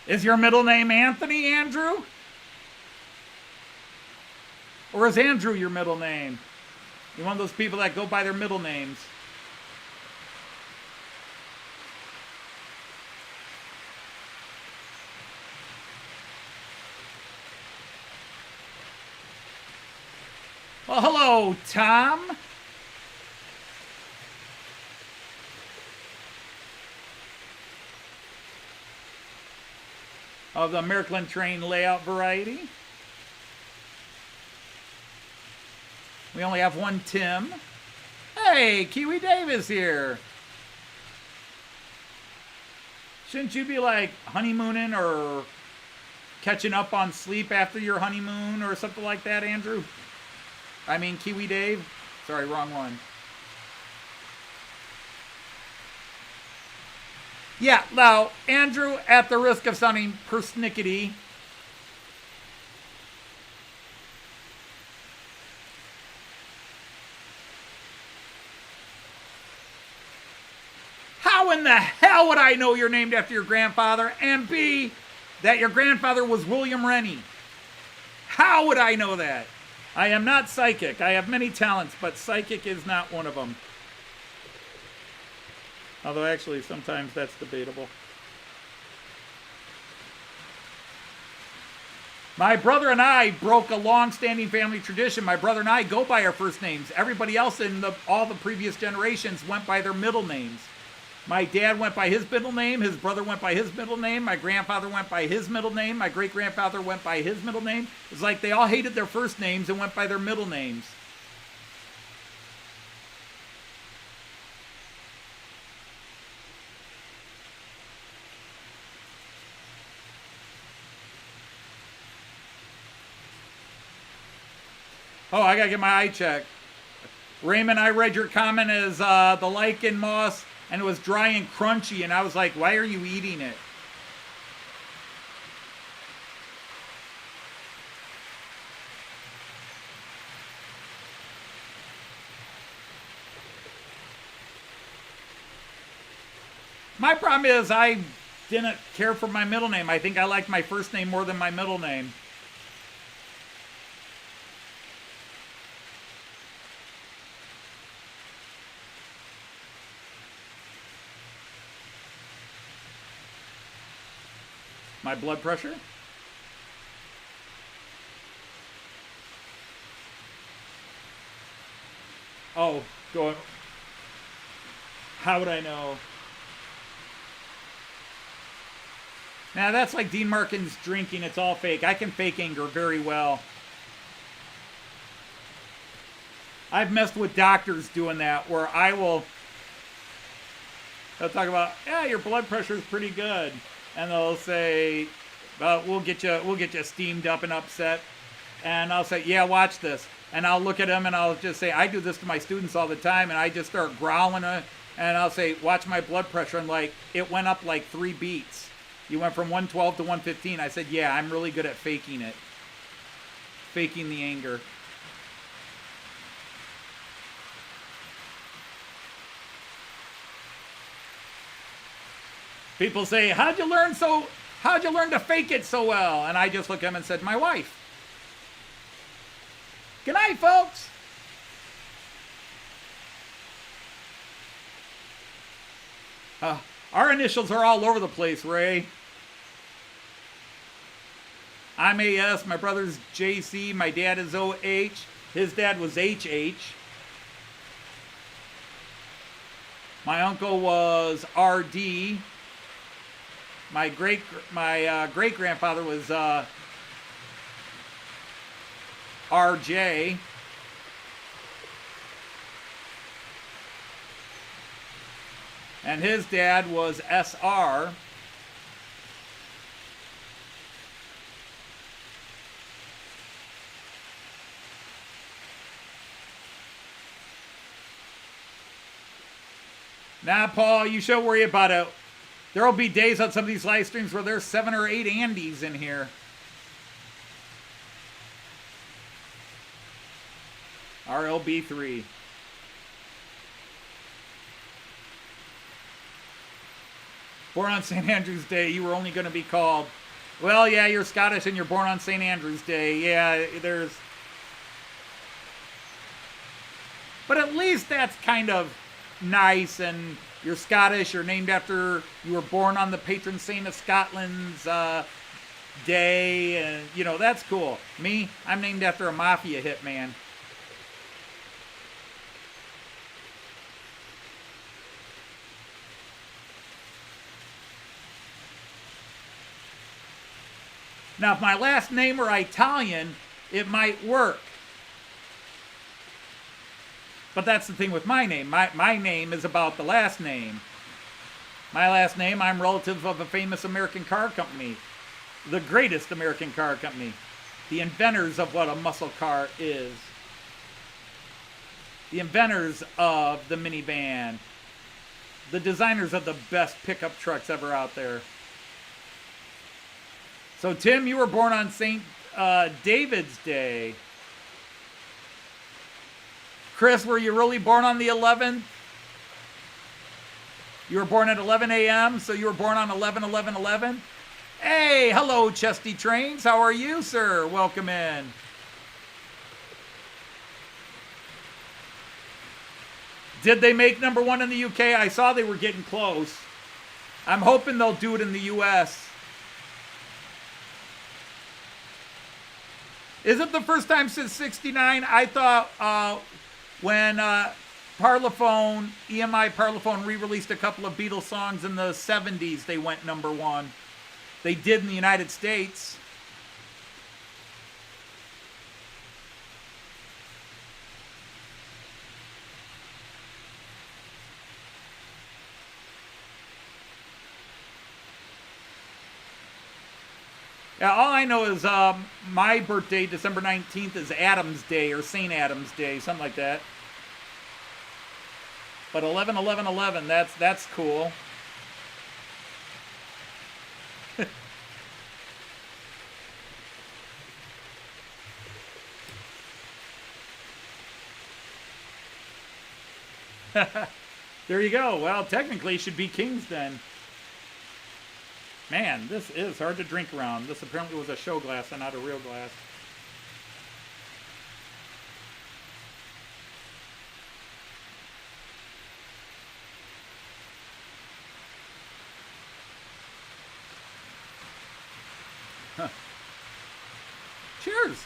Is your middle name Anthony, Andrew? Or is Andrew your middle name? You're one of those people that go by their middle names. Well, hello, Tom. of the Märklin train layout variety. We only have one Tim. Hey, Kiwi Dave is here. Shouldn't you be like honeymooning or catching up on sleep after your honeymoon or something like that, Andrew? I mean, Kiwi Dave. Sorry, wrong one. Yeah, now, Andrew, at the risk of sounding persnickety, how in the hell would I know you're named after your grandfather? And B, that your grandfather was William Rennie? How would I know that? I am not psychic. I have many talents, but psychic is not one of them. Although actually sometimes that's debatable. My brother and I broke a long-standing family tradition. My brother and I go by our first names. Everybody else in all the previous generations went by their middle names. My dad went by his middle name. His brother went by his middle name. My grandfather went by his middle name. My great-grandfather went by his middle name. It's like they all hated their first names and went by their middle names. Oh, I gotta get my eye checked. Raymond, I read your comment as the lichen moss, and it was dry and crunchy, and I was like, why are you eating it? My problem is I didn't care for my middle name. I think I liked my first name more than my middle name. My blood pressure? Oh, go on. How would I know? Now that's like Dean Markin's drinking. It's all fake. I can fake anger very well. I've messed with doctors doing that where they'll talk about, yeah, your blood pressure is pretty good. And they'll say, well, we'll get you steamed up and upset. And I'll say, yeah, watch this. And I'll look at them and I'll just say, I do this to my students all the time. And I just start growling. And I'll say, watch my blood pressure. And like, it went up like 3 beats. You went from 112 to 115. I said, yeah, I'm really good at faking it. Faking the anger. People say, how'd you learn to fake it so well? And I just looked at him and said, my wife. Good night, folks. Our initials are all over the place, Ray. I'm AS, my brother's JC, my dad is OH, his dad was HH. My uncle was RD. My great grandfather was RJ. And his dad was SR. Nah, Paul, you shouldn't worry about it. There will be days on some of these live streams where there's 7 or 8 Andys in here. RLB3. Born on St. Andrew's Day, you were only going to be called. Well, yeah, you're Scottish and you're born on St. Andrew's Day. Yeah, there's... But at least that's kind of nice, and you're Scottish, you're named after, you were born on the patron saint of Scotland's day, and, you know, that's cool. Me, I'm named after a mafia hitman. Now, if my last name were Italian, it might work. But that's the thing with my name. My name is about the last name. My last name, I'm relative of a famous American car company. The greatest American car company. The inventors of what a muscle car is. The inventors of the minivan. The designers of the best pickup trucks ever out there. So, Tim, you were born on St. David's Day. Chris, were you really born on the 11th? You were born at 11 a.m., so you were born on 11/11/11? Hey, hello, Chesty Trains. How are you, sir? Welcome in. Did they make number 1 in the UK? I saw they were getting close. I'm hoping they'll do it in the US. Is it the first time since '69? I thought when Parlophone, EMI Parlophone re-released a couple of Beatles songs in the 70s, they went number 1. They did in the United States. Yeah, all I know is my birthday, December 19th, is Adam's Day or St. Adam's Day, something like that. But 11/11/11, that's cool. There you go. Well, technically it should be Kings then. Man, this is hard to drink around. This apparently was a show glass and not a real glass. Huh. Cheers.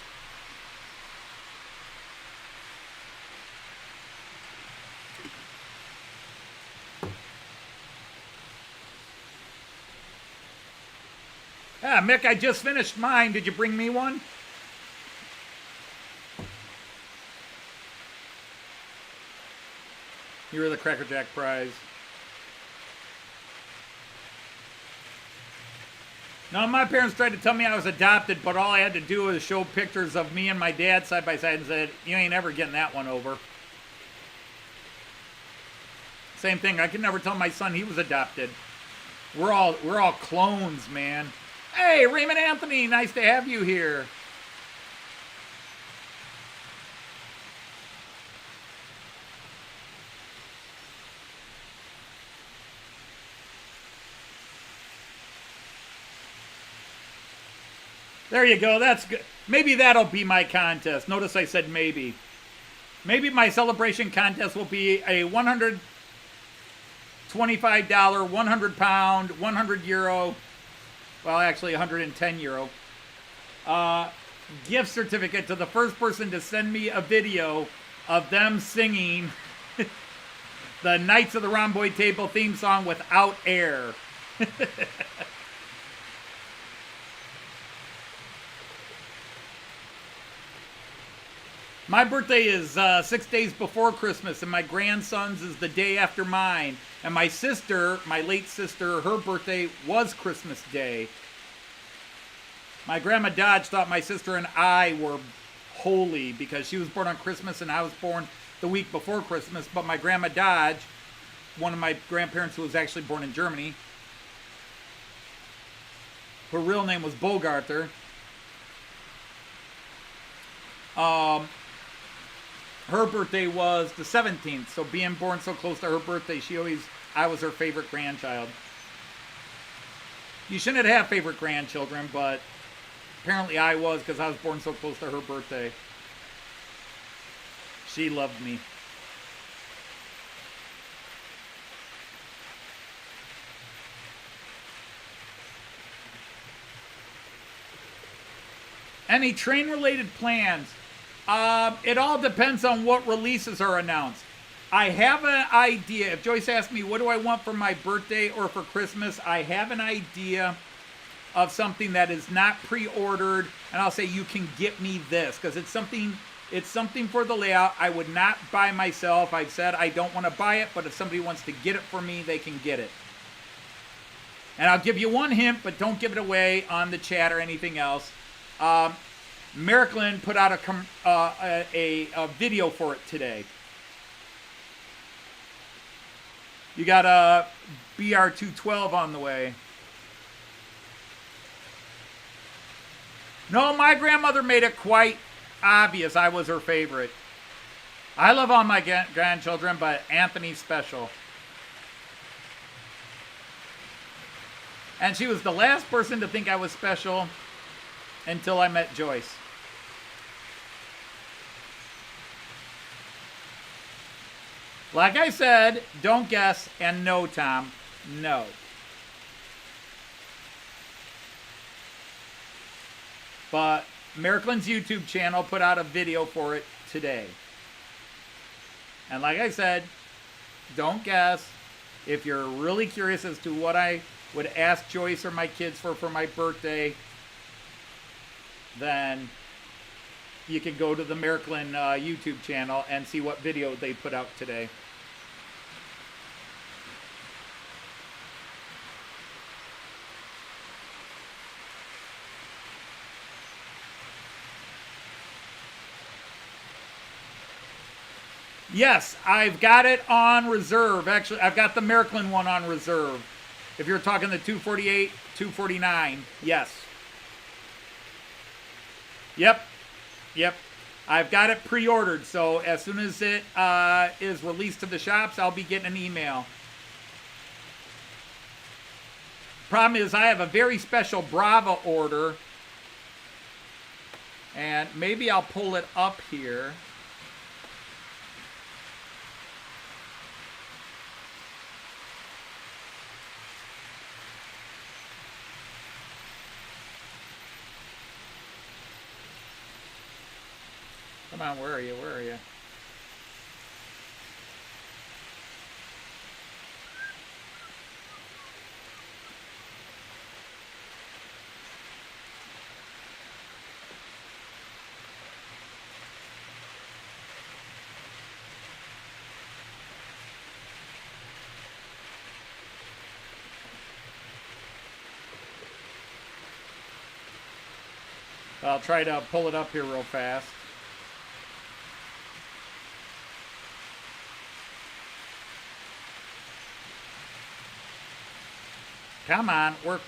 Yeah, Mick, I just finished mine. Did you bring me one? You're the Cracker Jack prize. No, my parents tried to tell me I was adopted, but all I had to do was show pictures of me and my dad side by side and said, you ain't ever getting that one over. Same thing. I could never tell my son he was adopted. We're all clones, man. Hey, Raymond Anthony, nice to have you here. There you go. That's good. Maybe that'll be my contest. Notice I said maybe. Maybe my celebration contest will be a $125, 100-pound, 100 euro. Well, actually 110 euro. Gift certificate to the first person to send me a video of them singing the Knights of the Rhomboid Table theme song without air. My birthday is 6 days before Christmas, and my grandson's is the day after mine. And my sister, my late sister, her birthday was Christmas Day. My grandma Dodge thought my sister and I were holy because she was born on Christmas and I was born the week before Christmas. But my grandma Dodge, one of my grandparents who was actually born in Germany, her real name was Bogarther. Her birthday was the 17th, so being born so close to her birthday, I was her favorite grandchild. You shouldn't have favorite grandchildren, but apparently I was because I was born so close to her birthday. She loved me. Any train-related plans? It all depends on what releases are announced. I have an idea. If Joyce asked me, what do I want for my birthday or for Christmas? I have an idea of something that is not pre-ordered, and I'll say, you can get me this, because it's something for the layout I would not buy myself. I've said I don't want to buy it, but if somebody wants to get it for me, they can get it. And I'll give you one hint, but don't give it away on the chat or anything else. Märklin put out a video for it today. You got a BR212 on the way. No, my grandmother made it quite obvious I was her favorite. I love all my grandchildren, but Anthony's special. And she was the last person to think I was special until I met Joyce. Like I said, don't guess, and no, Tom, no. But Märklin's YouTube channel put out a video for it today. And like I said, don't guess. If you're really curious as to what I would ask Joyce or my kids for my birthday, then you can go to the Märklin YouTube channel and see what video they put out today. Yes, I've got it on reserve. Actually, I've got the Märklin one on reserve. If you're talking the 248, 249, yes. Yep. I've got it pre-ordered, so as soon as it is released to the shops, I'll be getting an email. Problem is, I have a very special Brava order, and maybe I'll pull it up here. Come on, where are you? Where are you? I'll try to pull it up here real fast. Come on, work.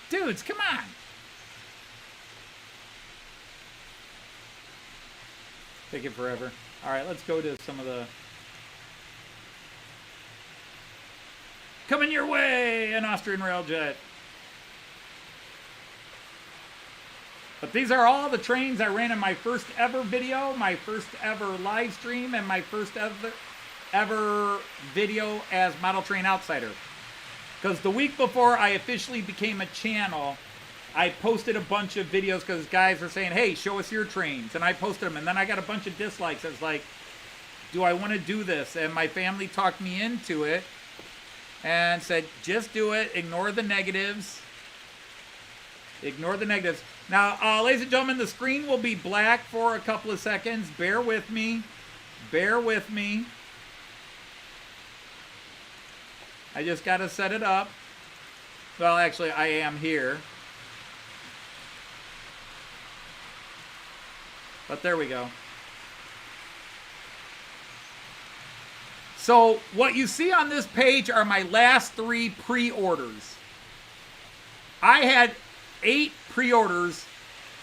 Dudes, come on. Take it forever. All right, let's go to some of the... Coming your way, an Austrian Railjet. But these are all the trains I ran in my first ever video, my first ever live stream, and my first ever video as Model Train Outsider. Because the week before I officially became a channel, I posted a bunch of videos because guys were saying, hey, show us your trains. And I posted them, and then I got a bunch of dislikes. I was like, do I want to do this? And my family talked me into it and said, just do it. Ignore the negatives. Ignore the negatives. Now, ladies and gentlemen, the screen will be black for a couple of seconds. Bear with me. Bear with me. I just got to set it up. Well, actually, I am here. But there we go. So, what you see on this page are my last 3 pre-orders. I had 8 pre-orders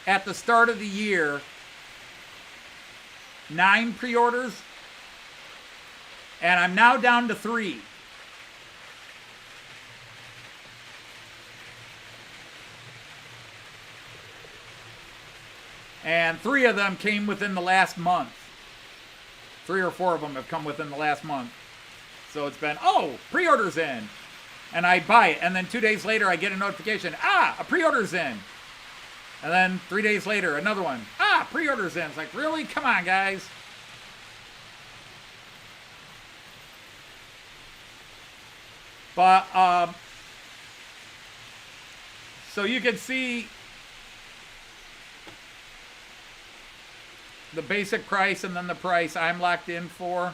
at the start of the year. 9 pre-orders. And I'm now down to 3. And 3 of them came within the last month. 3 or 4 of them have come within the last month. So it's been, oh, pre-order's in. And I buy it. And then 2 days later, I get a notification. A pre-order's in. And then 3 days later, another one. pre-orders in. It's like, really? Come on, guys. But, so you can see the basic price and then the price I'm locked in for.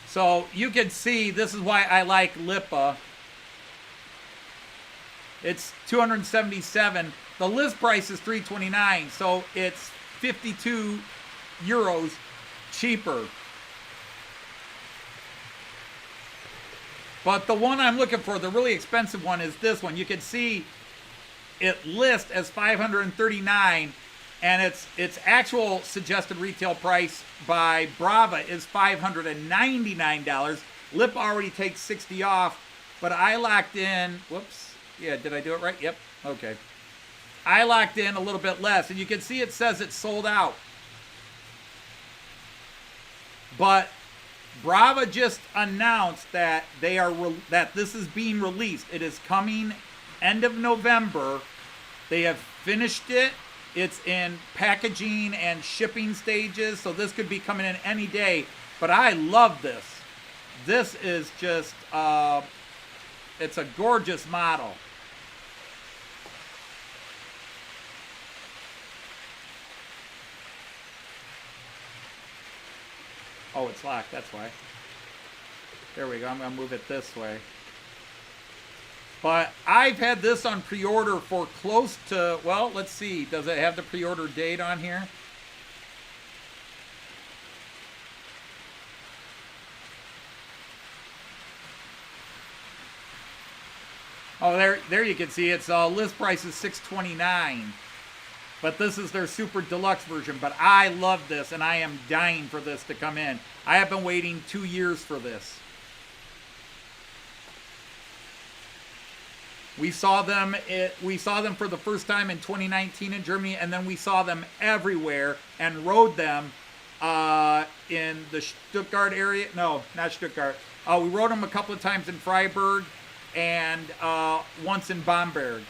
So you can see, this is why I like Lipa. It's $277. The list price is $329, so it's 52 euros cheaper. But the one I'm looking for, the really expensive one, is this one. You can see it lists as $539, and its actual suggested retail price by Brava is $599. Lip already takes $60 off, but I locked in, whoops, yeah, did I do it right? Yep, okay. I locked in a little bit less, and you can see it says it's sold out. But Brava just announced that that this is being released. It is coming end of November. They have finished it. It's in packaging and shipping stages, so this could be coming in any day. But I love this. This is just, it's a gorgeous model. Oh, it's locked, that's why. There we go, I'm gonna move it this way. But I've had this on pre-order for close to, well, let's see, does it have the pre-order date on here? Oh, there you can see it's list price is $629. But this is their super deluxe version. But I love this, and I am dying for this to come in. I have been waiting 2 years for this. We saw them for the first time in 2019 in Germany, and then we saw them everywhere and rode them in the Stuttgart area. No, not Stuttgart. We rode them a couple of times in Freiburg and once in Bamberg.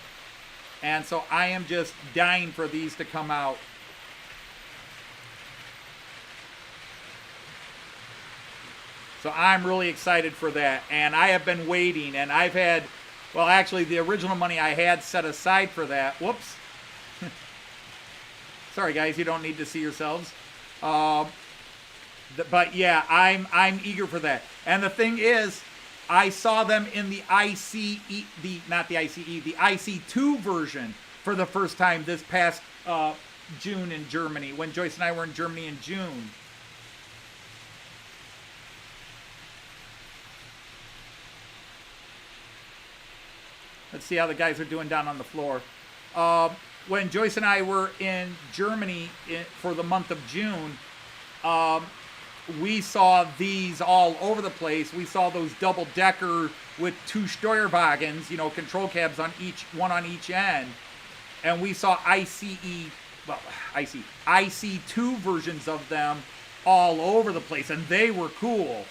And so I am just dying for these to come out. So I'm really excited for that. And I have been waiting, and I've had, well, actually the original money I had set aside for that. Whoops. Sorry guys, you don't need to see yourselves. But yeah, I'm eager for that. And the thing is, I saw them in the ICE, the IC2 version for the first time this past June in Germany, when Joyce and I were in Germany in June. Let's see how the guys are doing down on the floor. When Joyce and I were in Germany for the month of June, we saw these all over the place. We saw those double-decker with 2 Steuerwagens, you know, control cabs on one on each end. And we saw IC2 versions of them all over the place, and they were cool.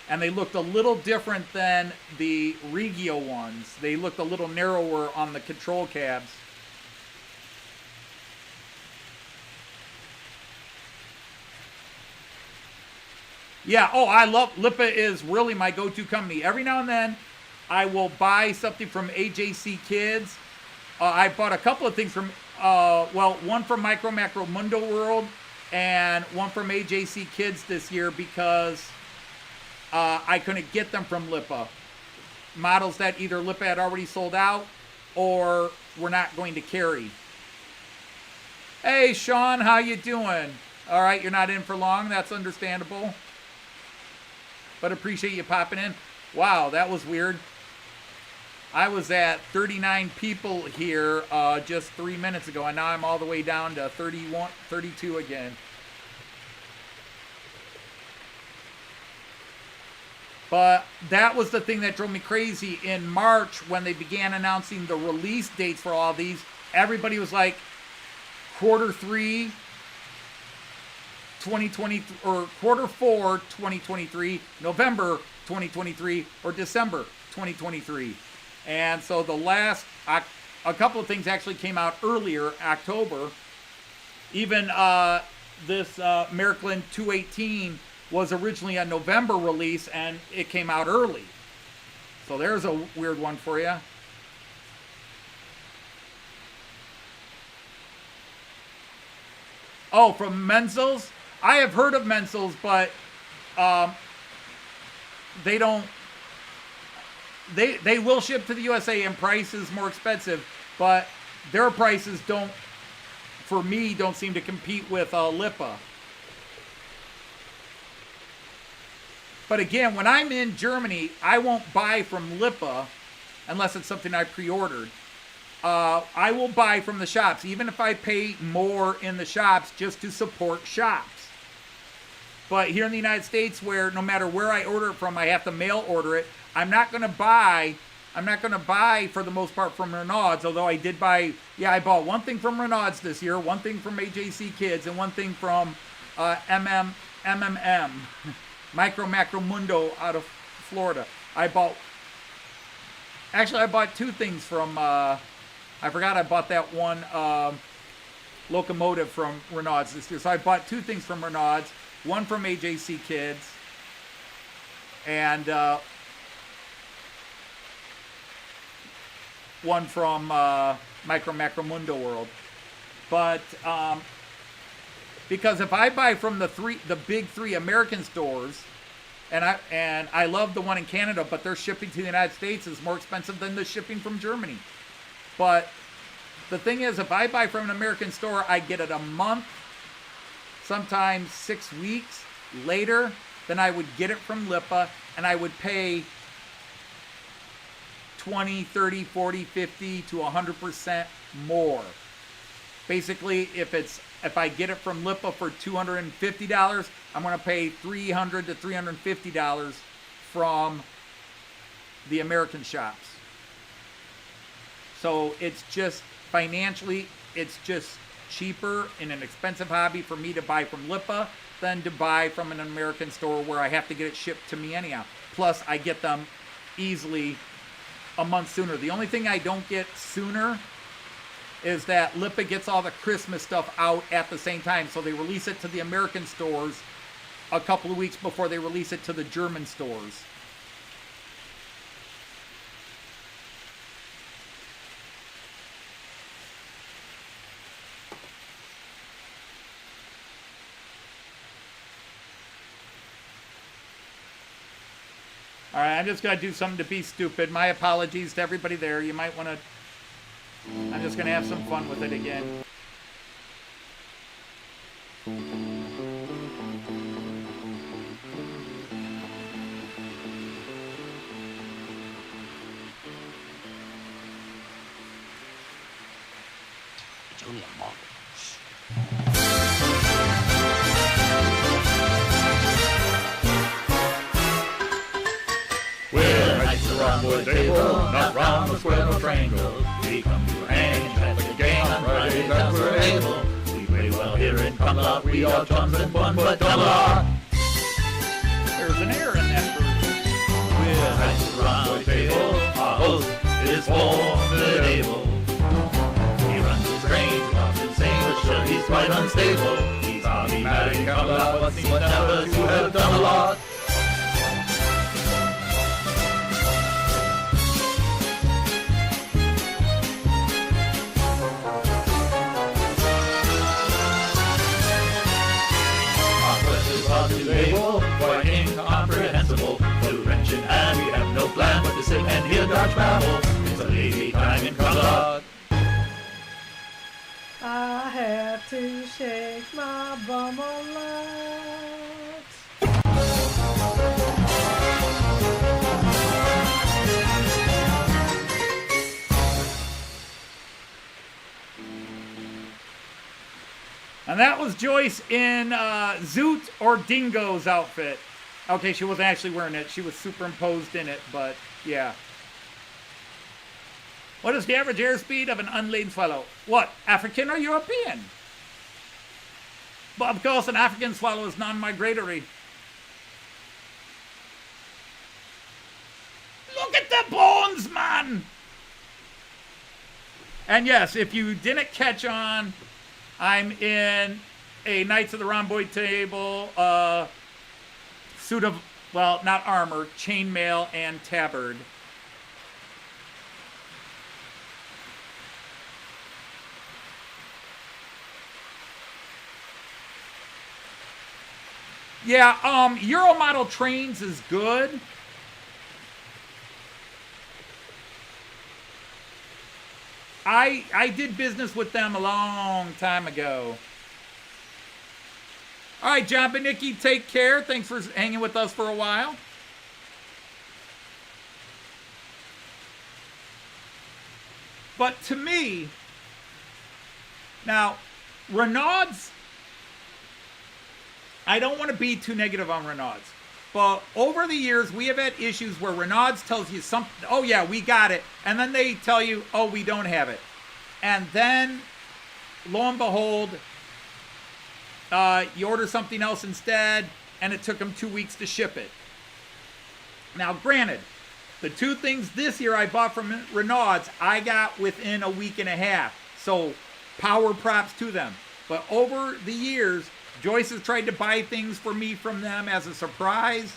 And they looked a little different than the Regio ones. They looked a little narrower on the control cabs. Yeah, oh, I love, Lipa is really my go-to company. Every now and then, I will buy something from AJC Kids. I bought a couple of things from, well, one from Micro Macro Mundo World, and one from AJC Kids this year because I couldn't get them from Lipa. Models that either Lipa had already sold out, or were not going to carry. Hey, Sean, how you doing? All right, you're not in for long. That's understandable. But appreciate you popping in. Wow, that was weird. I was at 39 people here just 3 minutes ago, and now I'm all the way down to 31, 32 again. But that was the thing that drove me crazy. In March, when they began announcing the release dates for all these, everybody was like, Q3 2020 or Q4 2023, November 2023, or December 2023. And so a couple of things actually came out earlier, October. Even this Märklin 218 was originally a November release, and it came out early. So there's a weird one for you. Oh, from Menzel's? I have heard of Menzel's, but they don't. They will ship to the USA, and price is more expensive, but their prices don't, for me, don't seem to compete with Lipa. But again, when I'm in Germany, I won't buy from Lipa unless it's something I pre-ordered. I will buy from the shops, even if I pay more in the shops, just to support shops. But here in the United States, where no matter where I order it from, I have to mail order it. I'm not going to buy for the most part from Renaud's, although I did buy, I bought one thing from Renaud's this year, one thing from AJC Kids, and one thing from MMM, Micro Macro Mundo out of Florida. I bought two things from, I forgot I bought that one Locomotive from Renaud's this year. So I bought two things from Renaud's, one from AJC Kids, and one from Micro Macro Mundo World. But because if I buy from the big three American stores, and I love the one in Canada, but their shipping to the United States is more expensive than the shipping from Germany. But the thing is, if I buy from an American store, I get it a month, sometimes 6 weeks later than I would get it from Lipa, and I would pay 20, 30, 40, 50 to 100% more. Basically, if I get it from Lipa for $250, I'm going to pay $300 to $350 from the American shops. So it's just financially, it's just cheaper in an expensive hobby for me to buy from Lipa than to buy from an American store where I have to get it shipped to me anyhow. Plus, I get them easily a month sooner. The only thing I don't get sooner is that Lipa gets all the Christmas stuff out at the same time. So they release it to the American stores a couple of weeks before they release it to the German stores. All right, I'm just going to do something to be stupid. My apologies to everybody there. You might want to... I'm just going to have some fun with it again. It's only a model. We're nice around the table, not round the square or triangle. We come to hang and have a game on Fridays as we're able. We play well here in Camelot, we are chums and fun, but Camelot. There's an error in that version. We're nice around the table, our host is formidable. He runs a strange, often insane, but sure he's quite unstable. He's hobby-mad in Camelot, but seems never to have done a lot. Quite incomprehensible. To wrench in hand, we have no plan but to sit and hear Dodge babble. It's a lazy time in Camelot. I have to shake my bum a lot. And that was Joyce in Zoot or Dingo's outfit. Okay, she wasn't actually wearing it. She was superimposed in it, but yeah. What is the average airspeed of an unladen swallow? What, African or European? But of course, an African swallow is non-migratory. Look at the bones, man! And yes, if you didn't catch on, I'm in a Knights of the Rhomboid table suit of, well, not armor, chainmail and tabard. Yeah, Euro model trains is good. I did business with them a long time ago. All right, John Benicki, take care. Thanks for hanging with us for a while. But to me, now, Renaud's, I don't want to be too negative on Renaud's, but over the years, we have had issues where Renaud's tells you something, oh yeah, we got it, and then they tell you, oh, we don't have it. And then, lo and behold, you order something else instead, and it took them 2 weeks to ship it. Now, granted, the two things this year I bought from Renaud's, I got within a week and a half. So, power props to them. But over the years, Joyce has tried to buy things for me from them as a surprise.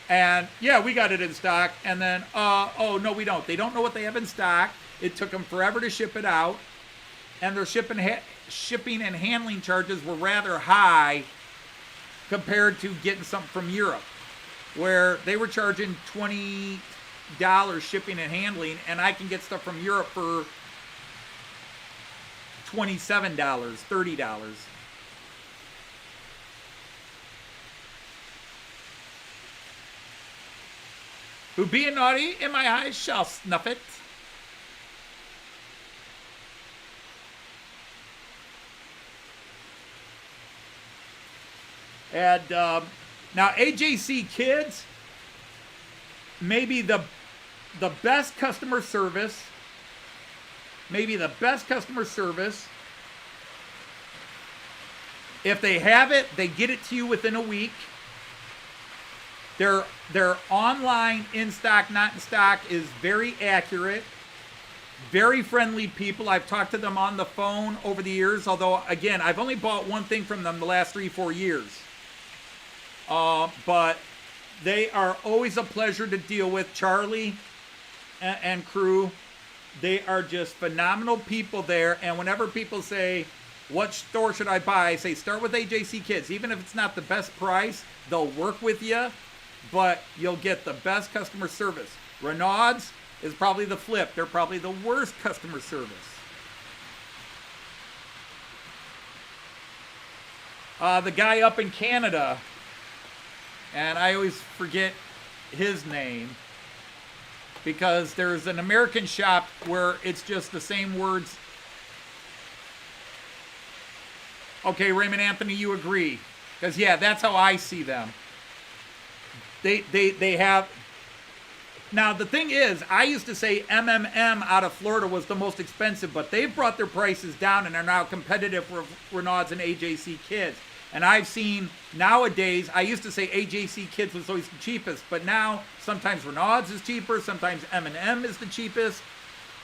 And, yeah, we got it in stock. And then, oh, no, we don't. They don't know what they have in stock. It took them forever to ship it out. And their shipping and handling charges were rather high compared to getting something from Europe, where they were charging $20 shipping and handling, and I can get stuff from Europe for $27, $30. Who being naughty in my eyes shall snuff it. And now AJC Kids, maybe the best customer service. Maybe the best customer service. If they have it, they get it to you within a week. Their online in stock, not in stock is very accurate. Very friendly people. I've talked to them on the phone over the years, although, again, I've only bought one thing from them the last 3-4 years. But they are always a pleasure to deal with. Charlie and crew, they are just phenomenal people there. And whenever people say, what store should I buy? I say, start with AJC Kids. Even if it's not the best price, they'll work with you, but you'll get the best customer service. Renaud's is probably the flip. They're probably the worst customer service. The guy up in Canada, and I always forget his name, because there's an American shop where it's just the same words. Okay, Raymond Anthony, you agree. Because, yeah, that's how I see them. They have... Now, the thing is, I used to say MMM out of Florida was the most expensive, but they've brought their prices down and are now competitive with Renaud's and AJC Kids. And I've seen nowadays, I used to say AJC Kids was always the cheapest, but now sometimes Renaud's is cheaper, sometimes M&M is the cheapest.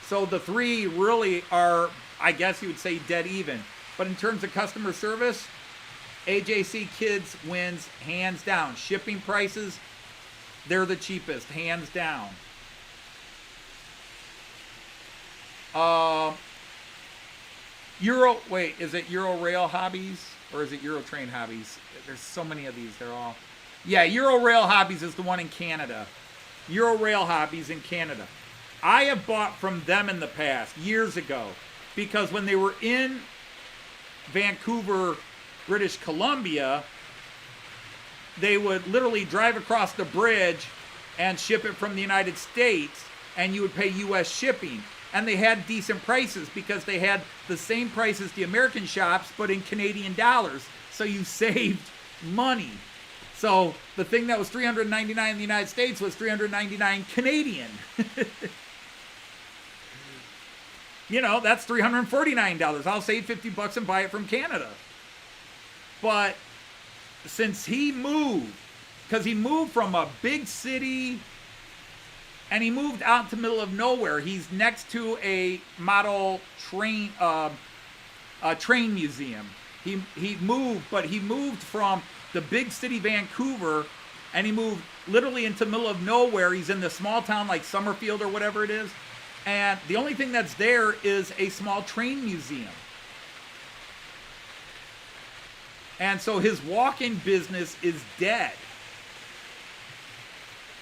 So the three really are, I guess you would say, dead even. But in terms of customer service, AJC Kids wins hands down. Shipping prices, they're the cheapest, hands down. Is it Euro Rail Hobbies? Or is it Euro Train Hobbies? There's so many of these. They're all... Yeah, Euro Rail Hobbies is the one in Canada. Euro Rail Hobbies in Canada. I have bought from them in the past, years ago, because when they were in Vancouver, British Columbia, they would literally drive across the bridge and ship it from the United States, and you would pay U.S. shipping. And they had decent prices because they had the same price as the American shops, but in Canadian dollars. So you saved money. So the thing that was $399 in the United States was $399 Canadian. You know, that's $349. I'll save $50 and buy it from Canada. But since he moved, because he moved from a big city and he moved out to the middle of nowhere. He's next to a model train, train museum. He moved, but he moved from the big city Vancouver, and he moved literally into the middle of nowhere. He's in the small town like Summerfield or whatever it is, and the only thing that's there is a small train museum. And so his walk-in business is dead.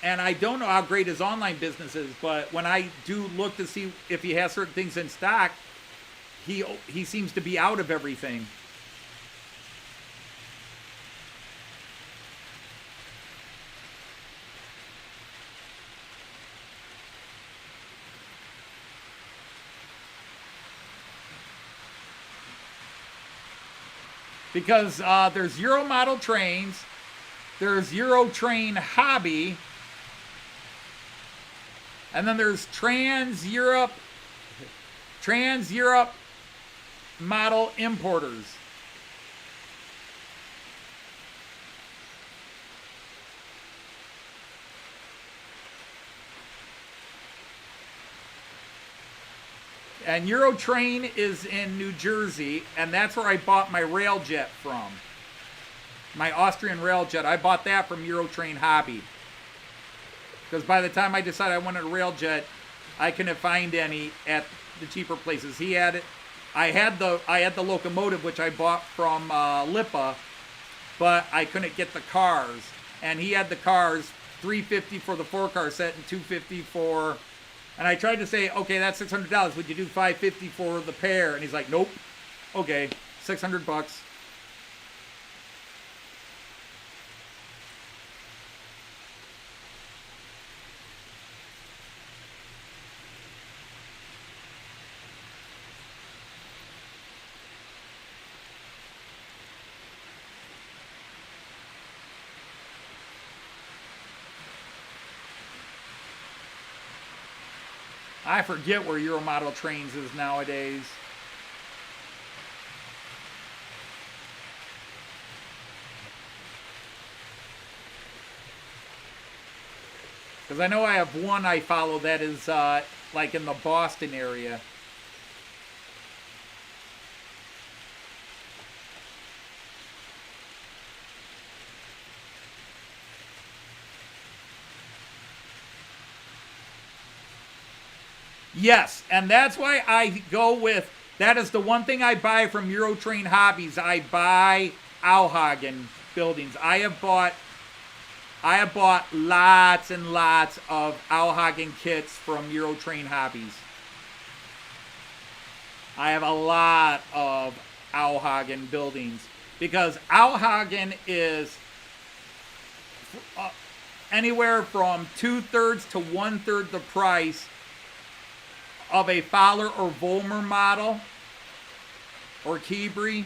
And I don't know how great his online business is, but when I do look to see if he has certain things in stock, he seems to be out of everything. Because there's Euro model trains, there's Euro train hobby, and then there's Trans-Europe model importers. And Eurotrain is in New Jersey, and that's where I bought my Railjet from. My Austrian Railjet. I bought that from Eurotrain Hobby. Because by the time I decided I wanted a Railjet, I couldn't find any at the cheaper places. He had it. I had the Locomotive, which I bought from Lipa, but I couldn't get the cars. And he had the cars, $350 for the 4-car set and $250 for. And I tried to say, okay, that's $600. Would you do $550 for the pair? And he's like, nope. Okay, $600. I forget where Euro Model Trains is nowadays. Because I know I have one I follow that is like in the Boston area. Yes, and that's why I go with, that is the one thing I buy from Eurotrain Hobbies. I buy Auhagen buildings. I have bought lots and lots of Auhagen kits from Eurotrain Hobbies. I have a lot of Auhagen buildings because Auhagen is anywhere from 2/3 to 1/3 the price of a Fowler or Vollmer model or Keebry.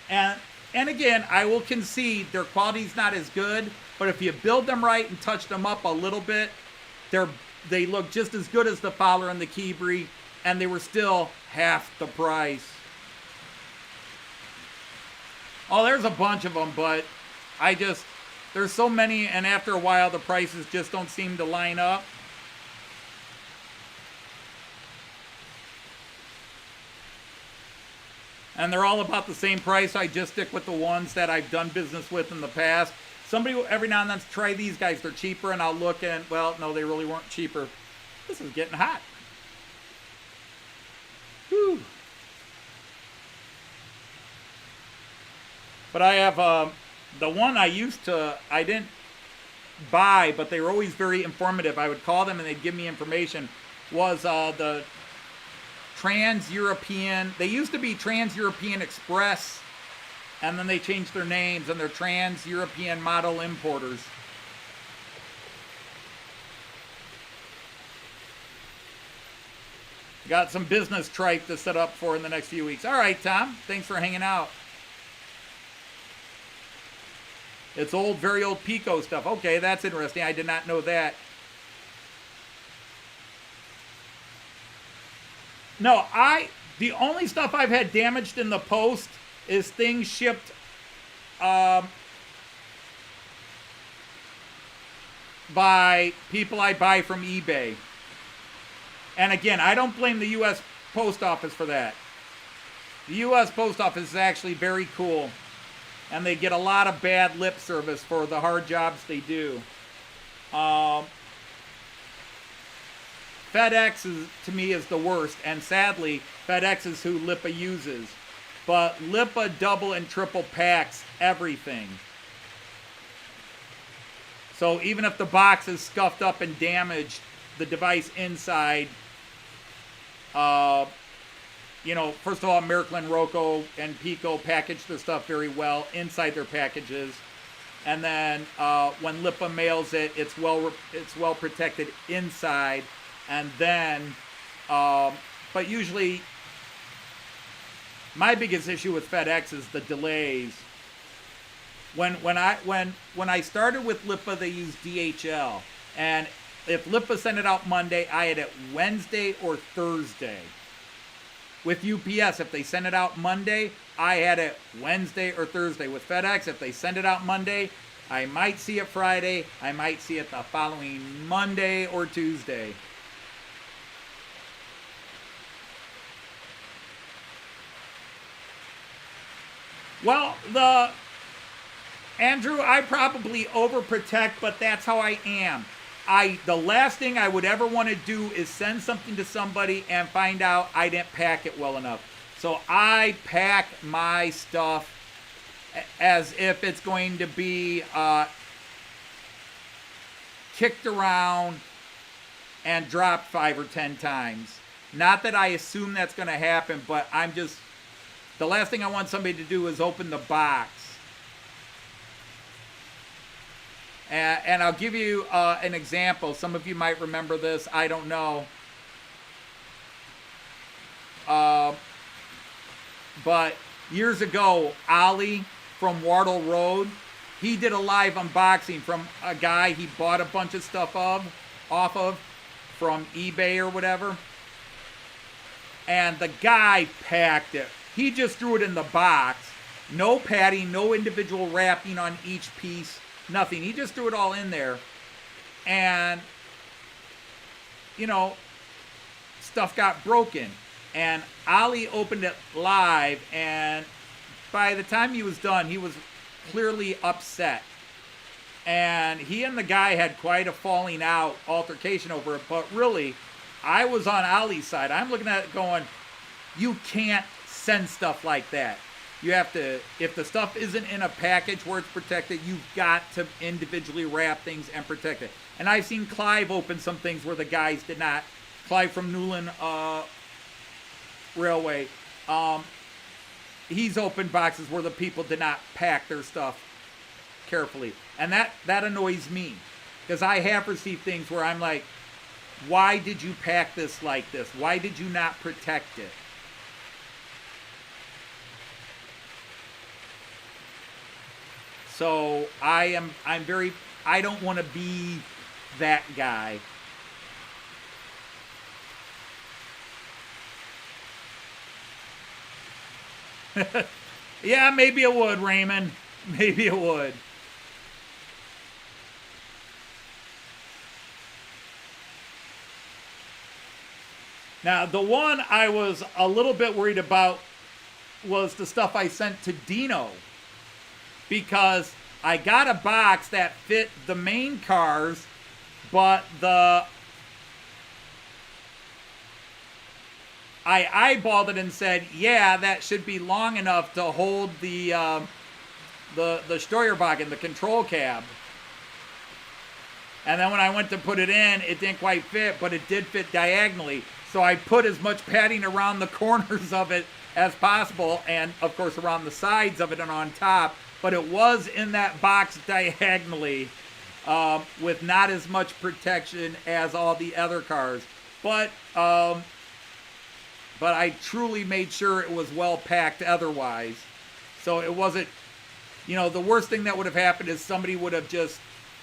And again, I will concede their quality's not as good, but if you build them right and touch them up a little bit, they look just as good as the Fowler and the Keebry, and they were still half the price. Oh, there's a bunch of them, but there's so many, and after a while the prices just don't seem to line up. And they're all about the same price. I just stick with the ones that I've done business with in the past. Somebody will every now and then try these guys. They're cheaper, and I'll look and, well, no, they really weren't cheaper. This is getting hot. Whew. But I have the one I didn't buy, but they were always very informative. I would call them and they'd give me information, was the Trans-European. They used to be Trans-European Express, and then they changed their names, and they're Trans-European Model Importers. Got some business tripe to set up for in the next few weeks. All right, Tom. Thanks for hanging out. It's old, very old Pico stuff. Okay, that's interesting. I did not know that. No, the only stuff I've had damaged in the post is things shipped by people I buy from eBay. And again, I don't blame the U.S. Post Office for that. The U.S. Post Office is actually very cool. And they get a lot of bad lip service for the hard jobs they do. FedEx, to me, is the worst. And sadly, FedEx is who Lipa uses. But Lipa double and triple packs everything. So even if the box is scuffed up and damaged, the device inside, you know, first of all, Märklin, Roco, and Pico package their stuff very well inside their packages. And then when Lipa mails it, it's well protected inside. And then, but usually, my biggest issue with FedEx is the delays. When I started with Lipa, they used DHL, and if Lipa sent it out Monday, I had it Wednesday or Thursday. With UPS, if they sent it out Monday, I had it Wednesday or Thursday. With FedEx, if they send it out Monday, I might see it Friday, I might see it the following Monday or Tuesday. Well, Andrew, I probably overprotect, but that's how I am. The last thing I would ever want to do is send something to somebody and find out I didn't pack it well enough. So I pack my stuff as if it's going to be kicked around and dropped 5 or 10 times. Not that I assume that's going to happen, but the last thing I want somebody to do is open the box. And I'll give you an example. Some of you might remember this. I don't know. But years ago, Ollie from Wardle Road, he did a live unboxing from a guy he bought a bunch of stuff off of from eBay or whatever. And the guy packed it. He just threw it in the box. No padding, no individual wrapping on each piece. Nothing. He just threw it all in there. And, you know, stuff got broken. And Ollie opened it live, and by the time he was done, he was clearly upset. And he and the guy had quite a falling out, altercation over it. But really, I was on Ollie's side. I'm looking at it going, you can't send stuff like that. You have to, if the stuff isn't in a package where it's protected, you've got to individually wrap things and protect it. And I've seen Clive open some things where the guys did not. Clive from Newland Railway. He's opened boxes where the people did not pack their stuff carefully. And that annoys me. Because I have received things where I'm like, why did you pack this like this? Why did you not protect it? So I don't want to be that guy. Yeah, maybe it would, Raymond. Maybe it would. Now, the one I was a little bit worried about was the stuff I sent to Dino. Because I got a box that fit the main cars, but I eyeballed it and said, yeah, that should be long enough to hold the Steuerbach, the control cab. And then when I went to put it in, it didn't quite fit, but it did fit diagonally. So I put as much padding around the corners of it as possible, and of course around the sides of it and on top. But it was in that box diagonally with not as much protection as all the other cars. But I truly made sure it was well packed otherwise. So it wasn't, you know, the worst thing that would have happened is somebody would have just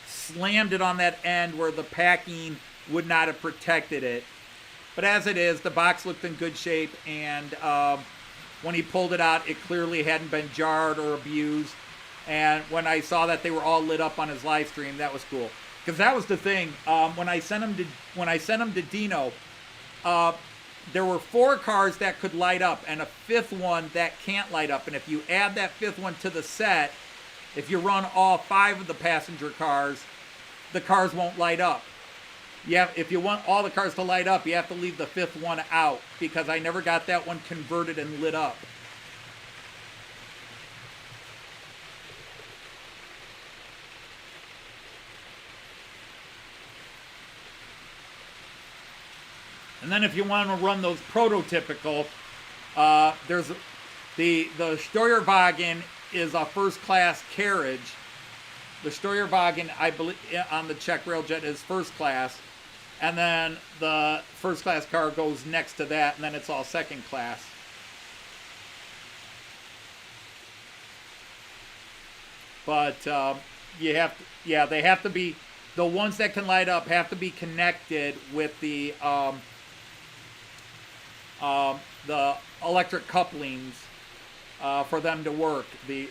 slammed it on that end where the packing would not have protected it. But as it is, the box looked in good shape, and when he pulled it out, it clearly hadn't been jarred or abused. And when I saw that they were all lit up on his live stream, that was cool. because that was the thing. When I sent him to Dino, there were 4 cars that could light up and a 5th one that can't light up. And if you add that 5th one to the set, if you run all 5 of the passenger cars, the cars won't light up. If you want all the cars to light up, you have to leave the 5th one out, because I never got that one converted and lit up. And then if you want to run those prototypical, there's the Steuerwagen is a first class carriage. The Steuerwagen, I believe, on the Czech Railjet is first class. And then the first class car goes next to that, and then it's all second class. But they have to be, the ones that can light up have to be connected with the electric couplings for them to work. The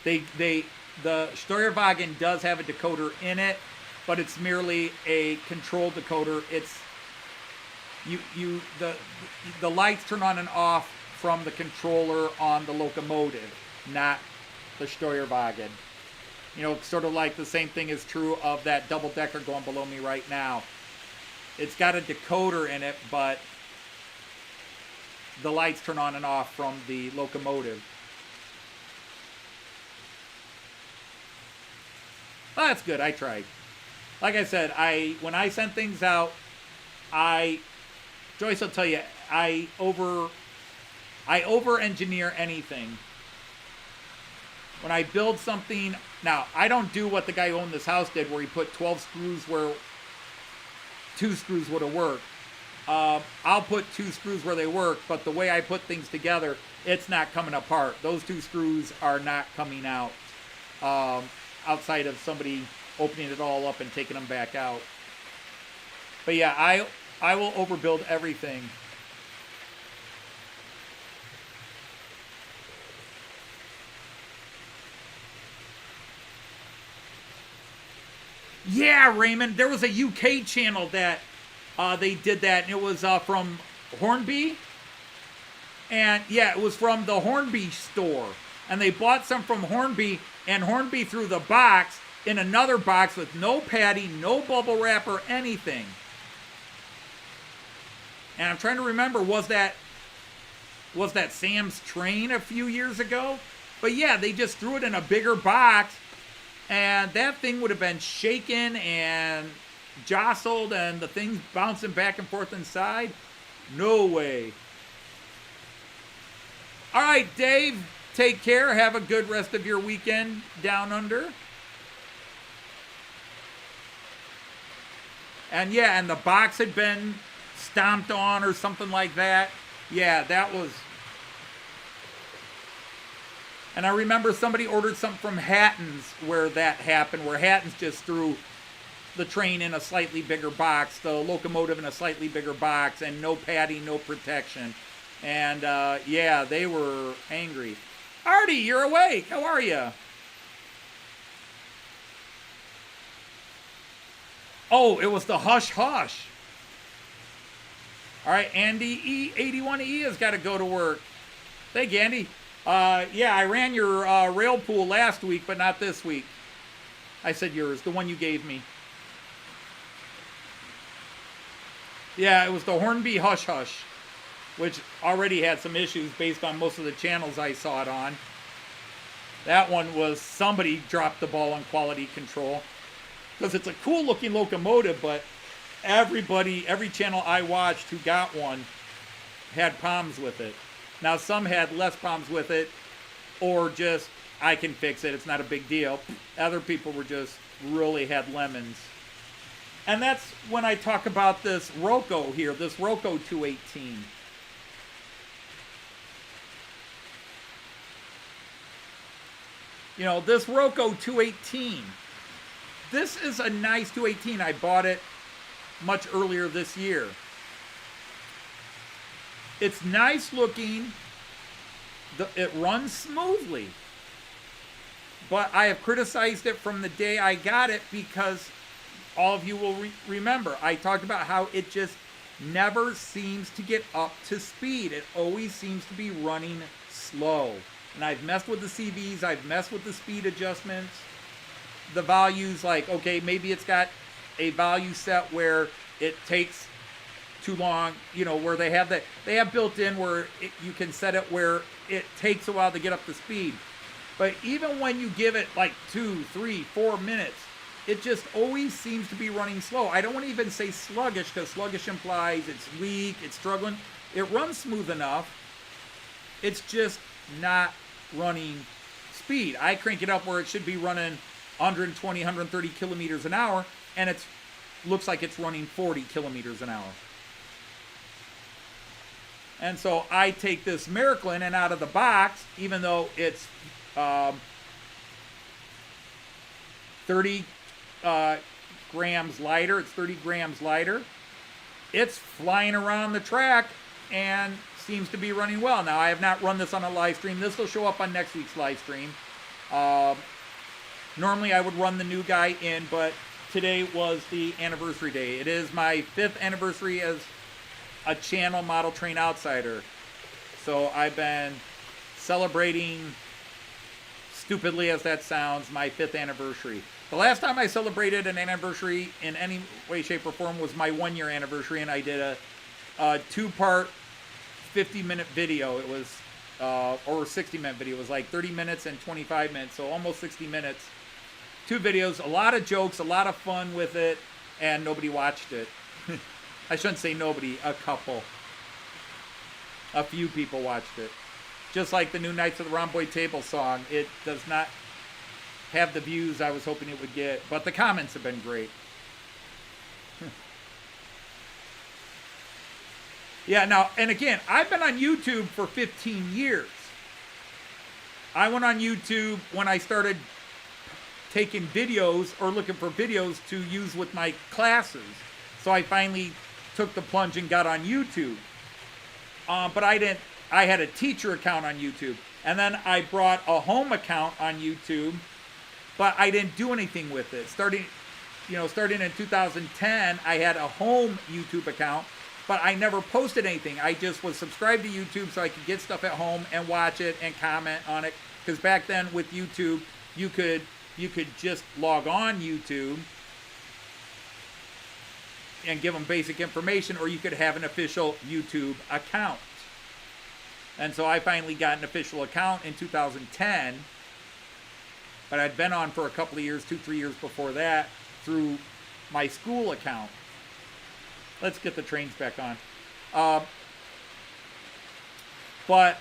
Steuerwagen does have a decoder in it, but it's merely a control decoder. It's the lights turn on and off from the controller on the locomotive, not the Steuerwagen. You know, sort of like the same thing is true of that double-decker going below me right now. It's got a decoder in it, but the lights turn on and off from the locomotive. Well, that's good. I tried. Like I said, when I send things out, Joyce will tell you, I over-engineer anything. When I build something, now, I don't do what the guy who owned this house did, where he put 12 screws where 2 screws would have worked. I'll put 2 screws where they work, but the way I put things together, it's not coming apart. Those 2 screws are not coming out outside of somebody opening it all up and taking them back out. But yeah, I will overbuild everything. Yeah, Raymond, there was a UK channel that they did that, and it was from Hornby. And yeah, it was from the Hornby store. And they bought some from Hornby, and Hornby threw the box in another box with no padding, no bubble wrap or anything. And I'm trying to remember, was that Sam's Train a few years ago? But yeah, they just threw it in a bigger box, and that thing would have been shaken and jostled, and the thing's bouncing back and forth inside. No way. All right, Dave, take care. Have a good rest of your weekend down under. And yeah, and the box had been stomped on or something like that. Yeah, that was... And I remember somebody ordered something from Hatton's where that happened, where Hatton's just threw the train in a slightly bigger box, the locomotive in a slightly bigger box, and no padding, no protection. And yeah, they were angry. Artie, you're awake. How are you? Oh, it was the Hush Hush. All right, Andy E81E has got to go to work. Thank you, Andy. Yeah, I ran your rail pool last week, but not this week. I said yours, the one you gave me. Yeah, it was the Hornby Hush Hush, which already had some issues based on most of the channels I saw it on. That one was somebody dropped the ball on quality control. Because it's a cool looking locomotive, but every channel I watched who got one had problems with it. Now, some had less problems with it, or just, I can fix it, it's not a big deal. Other people were just really had lemons. And that's when I talk about this Roco here, this Roco 218. You know, this Roco 218. This is a nice 218. I bought it much earlier this year. It's nice looking. It runs smoothly. But I have criticized it from the day I got it because all of you will remember. I talked about how it just never seems to get up to speed. It always seems to be running slow. And I've messed with the CVs. I've messed with the speed adjustments. The values, like, okay, maybe it's got a value set where it takes too long, you know, where they have built in where you can set it where it takes a while to get up to speed. But even when you give it like 2, 3, 4 minutes, it just always seems to be running slow. I don't want to even say sluggish, because sluggish implies it's weak, it's struggling. It runs smooth enough. It's just not running speed. I crank it up where it should be running 120, 130 kilometers an hour, and it looks like it's running 40 kilometers an hour. And so I take this Märklin, and out of the box, even though it's 30 grams lighter, it's 30 grams lighter, it's flying around the track and seems to be running well. Now, I have not run this on a live stream. This will show up on next week's live stream. Normally, I would run the new guy in, but today was the anniversary day. It is my 5th anniversary as a channel model train outsider. So I've been celebrating, stupidly as that sounds, my 5th anniversary. The last time I celebrated an anniversary in any way, shape, or form was my 1-year anniversary, and I did a 2-part 50-minute video. It was, or 60-minute video. It was like 30 minutes and 25 minutes, so almost 60 minutes. 2 videos, a lot of jokes, a lot of fun with it, and nobody watched it. I shouldn't say nobody, a couple. A few people watched it. Just like the new Knights of the Round Boy Table song, it does not have the views I was hoping it would get, but the comments have been great. Yeah, now, and again, I've been on YouTube for 15 years. I went on YouTube when I started taking videos or looking for videos to use with my classes. So I finally took the plunge and got on YouTube. But I had a teacher account on YouTube. And then I brought a home account on YouTube, but I didn't do anything with it. Starting in 2010, I had a home YouTube account, but I never posted anything. I just was subscribed to YouTube so I could get stuff at home and watch it and comment on it. Because back then with YouTube, you could just log on YouTube and give them basic information, or you could have an official YouTube account. And so I finally got an official account in 2010, but I'd been on for a couple of years, 2-3 years before that, through my school account. Let's get the trains back on. But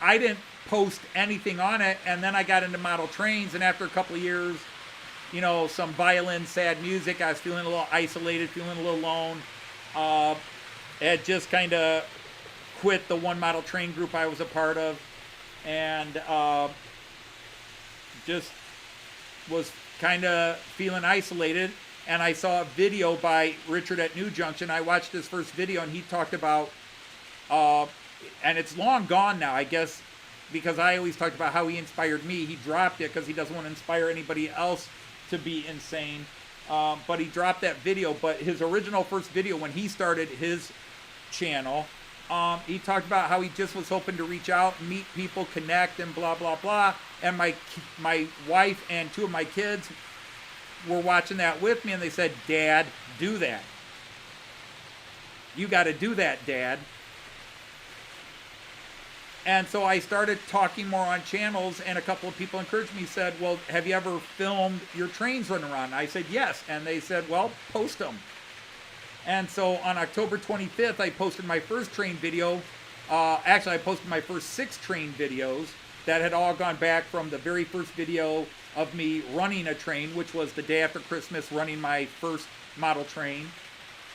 I didn't post anything on it, and then I got into model trains, and after a couple of years, you know, some violin, sad music, I was feeling a little isolated, feeling a little alone. I had just kind of quit the one model train group I was a part of, and just was kind of feeling isolated. And I saw a video by Richard at New Junction. I watched his first video, and he talked about, and it's long gone now, I guess, because I always talked about how he inspired me. He dropped it because he doesn't want to inspire anybody else to be insane. But he dropped that video. But his original first video, when he started his channel, he talked about how he just was hoping to reach out, meet people, connect, and blah, blah, blah. And my wife and 2 of my kids were watching that with me, and they said, "Dad, do that. You got to do that, Dad." And so I started talking more on channels, and a couple of people encouraged me, said, "Well, have you ever filmed your trains running around?" And I said, "Yes." And they said, "Well, post them." And so on October 25th, I posted my first train video. Actually, I posted my first 6 train videos that had all gone back from the very first video of me running a train, which was the day after Christmas, running my first model train.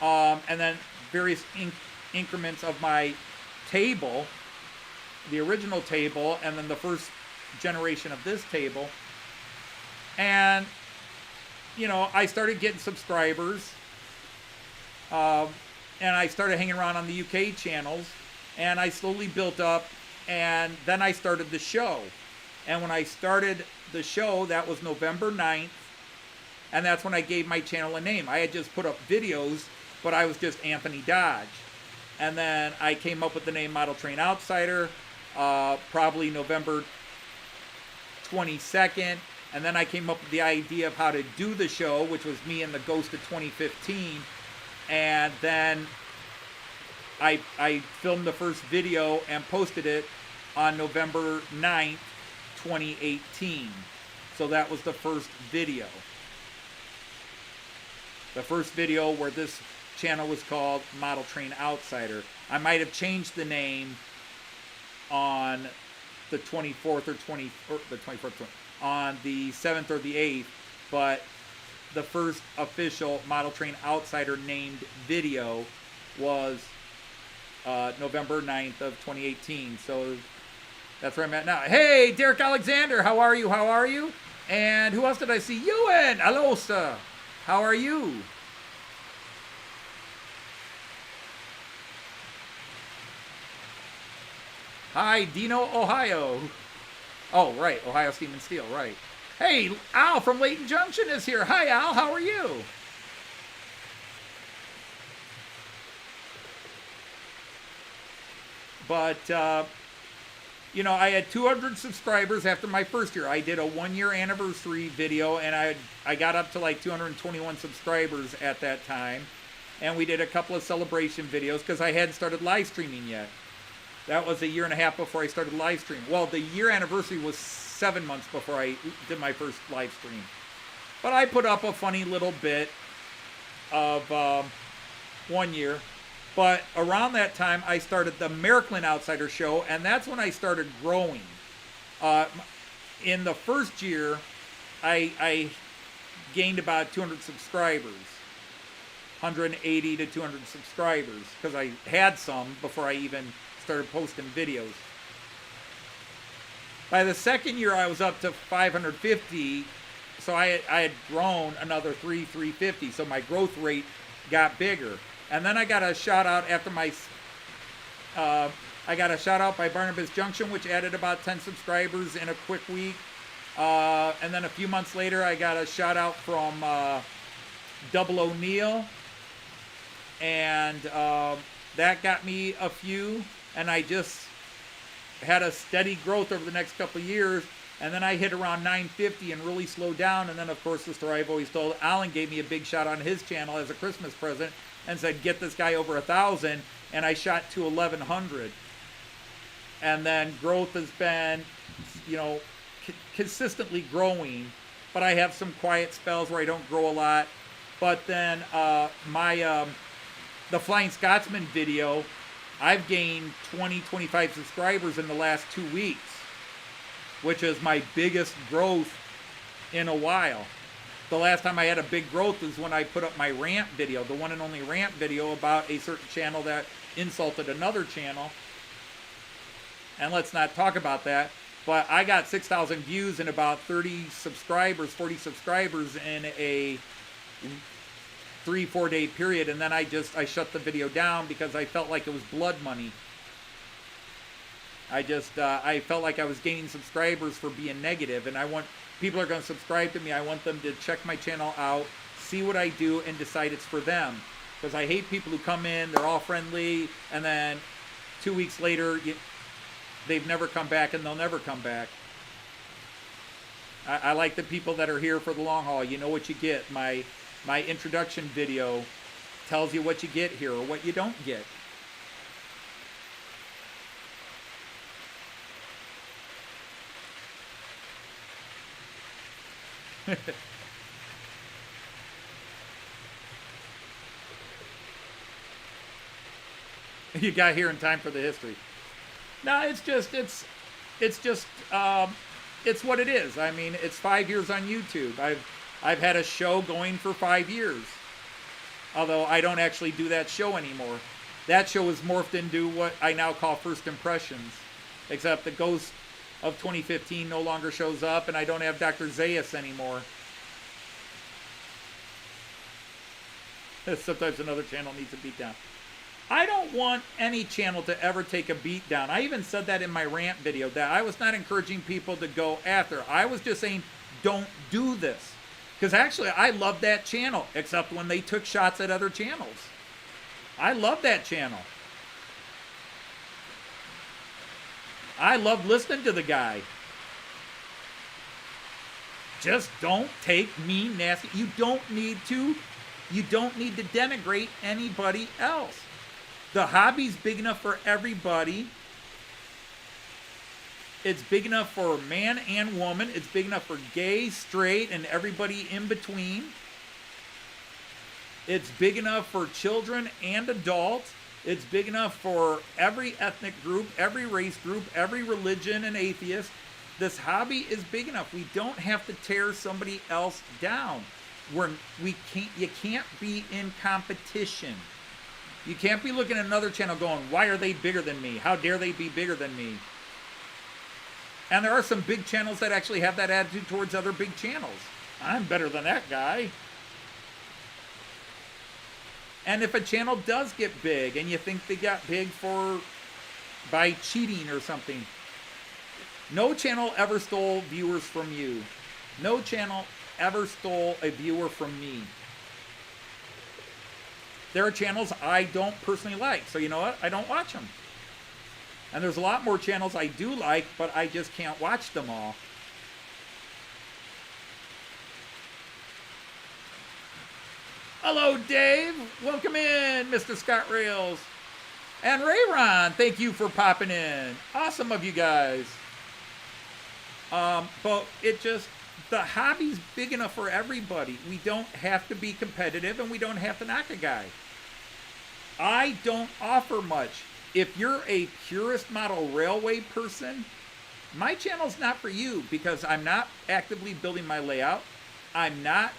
And then various increments of my table, the original table, and then the first generation of this table. And, you know, I started getting subscribers. And I started hanging around on the UK channels, and I slowly built up, and then I started the show. And when I started the show, that was November 9th. And that's when I gave my channel a name. I had just put up videos, but I was just Anthony Dodge. And then I came up with the name Model Train Outsider, probably November 22nd. And then I came up with the idea of how to do the show, which was me and the Ghost of 2015. And then I filmed the first video and posted it on November 9th, 2018. So that was the first video. The first video where this channel was called Model Train Outsider. I might have changed the name on the 24th or the 24th, on the 7th or the 8th, but the first official Model Train Outsider named video was November 9th of 2018. So that's where I'm at now. Hey, Derek Alexander, how are you? How are you? And who else did I see? Ewan, hello, sir. How are you? Hi, Dino, Ohio. Oh, right, Ohio Steam and Steel, right. Hey, Al from Layton Junction is here. Hi, Al, how are you? But, you know, I had 200 subscribers after my first year. I did a 1-year anniversary video, and I got up to like 221 subscribers at that time. And we did a couple of celebration videos because I hadn't started live streaming yet. That was a year and a half before I started live streaming. Well, the year anniversary was 7 months before I did my first live stream. But I put up a funny little bit of 1 year. But around that time, I started the Märklin Outsider Show, and that's when I started growing. In the first year, I gained about 200 subscribers. 180 to 200 subscribers, because I had some before I even started posting videos. By the second year, I was up to 550, so I had grown another 350, so my growth rate got bigger. And then I got a shout out after my, I got a shout out by Barnabas Junction, which added about 10 subscribers in a quick week. And then a few months later, I got a shout out from Double O'Neill, and that got me a few. And I just had a steady growth over the next couple of years. And then I hit around 950 and really slowed down. And then, of course, the story I've always told, Alan gave me a big shout on his channel as a Christmas present and said, get this guy over 1,000. And I shot to 1,100. And then growth has been, you know, consistently growing. But I have some quiet spells where I don't grow a lot. But then the Flying Scotsman video, I've gained 25 subscribers in the last 2 weeks, which is my biggest growth in a while. The last time I had a big growth was when I put up my rant video, the one and only rant video about a certain channel that insulted another channel. And let's not talk about that. But I got 6,000 views and about 30 subscribers, 40 subscribers in a 3-4 day period. And then I shut the video down because I felt like it was blood money. I felt like I was gaining subscribers for being negative, and people are going to subscribe to me. I want them to check my channel out, see what I do, and decide it's for them. Because I hate people who come in, they're all friendly, and then 2 weeks later, they've never come back, and they'll never come back. I like the people that are here for the long haul. You know what you get. My introduction video tells you what you get here or what you don't get. You got here in time for the history. No, it's what it is. I mean, it's 5 years on YouTube. I've had a show going for 5 years. Although I don't actually do that show anymore. That show is morphed into what I now call First Impressions. Except the Ghost of 2015 no longer shows up, and I don't have Dr. Zayas anymore. Sometimes another channel needs a beat down. I don't want any channel to ever take a beat down. I even said that in my rant video, that I was not encouraging people to go after. I was just saying, don't do this. Because actually, I love that channel, except when they took shots at other channels. I love that channel. I love listening to the guy. Just don't take me nasty. You don't need to denigrate anybody else. The hobby's big enough for everybody. It's big enough for man and woman. It's big enough for gay, straight, and everybody in between. It's big enough for children and adults. It's big enough for every ethnic group, every race group, every religion and atheist. This hobby is big enough. We don't have to tear somebody else down. You can't be in competition. You can't be looking at another channel going, why are they bigger than me? How dare they be bigger than me? And there are some big channels that actually have that attitude towards other big channels. I'm better than that guy. And if a channel does get big and you think they got big by cheating or something, no channel ever stole viewers from you. No channel ever stole a viewer from me. There are channels I don't personally like, so you know what? I don't watch them. And there's a lot more channels I do like, but I just can't watch them all. Hello, Dave. Welcome in, Mr. Scott Rails. And Rayron, thank you for popping in. Awesome of you guys. But the hobby's big enough for everybody. We don't have to be competitive, and we don't have to knock a guy. I don't offer much. If you're a purist model railway person, my channel's not for you, because I'm not actively building my layout. I'm not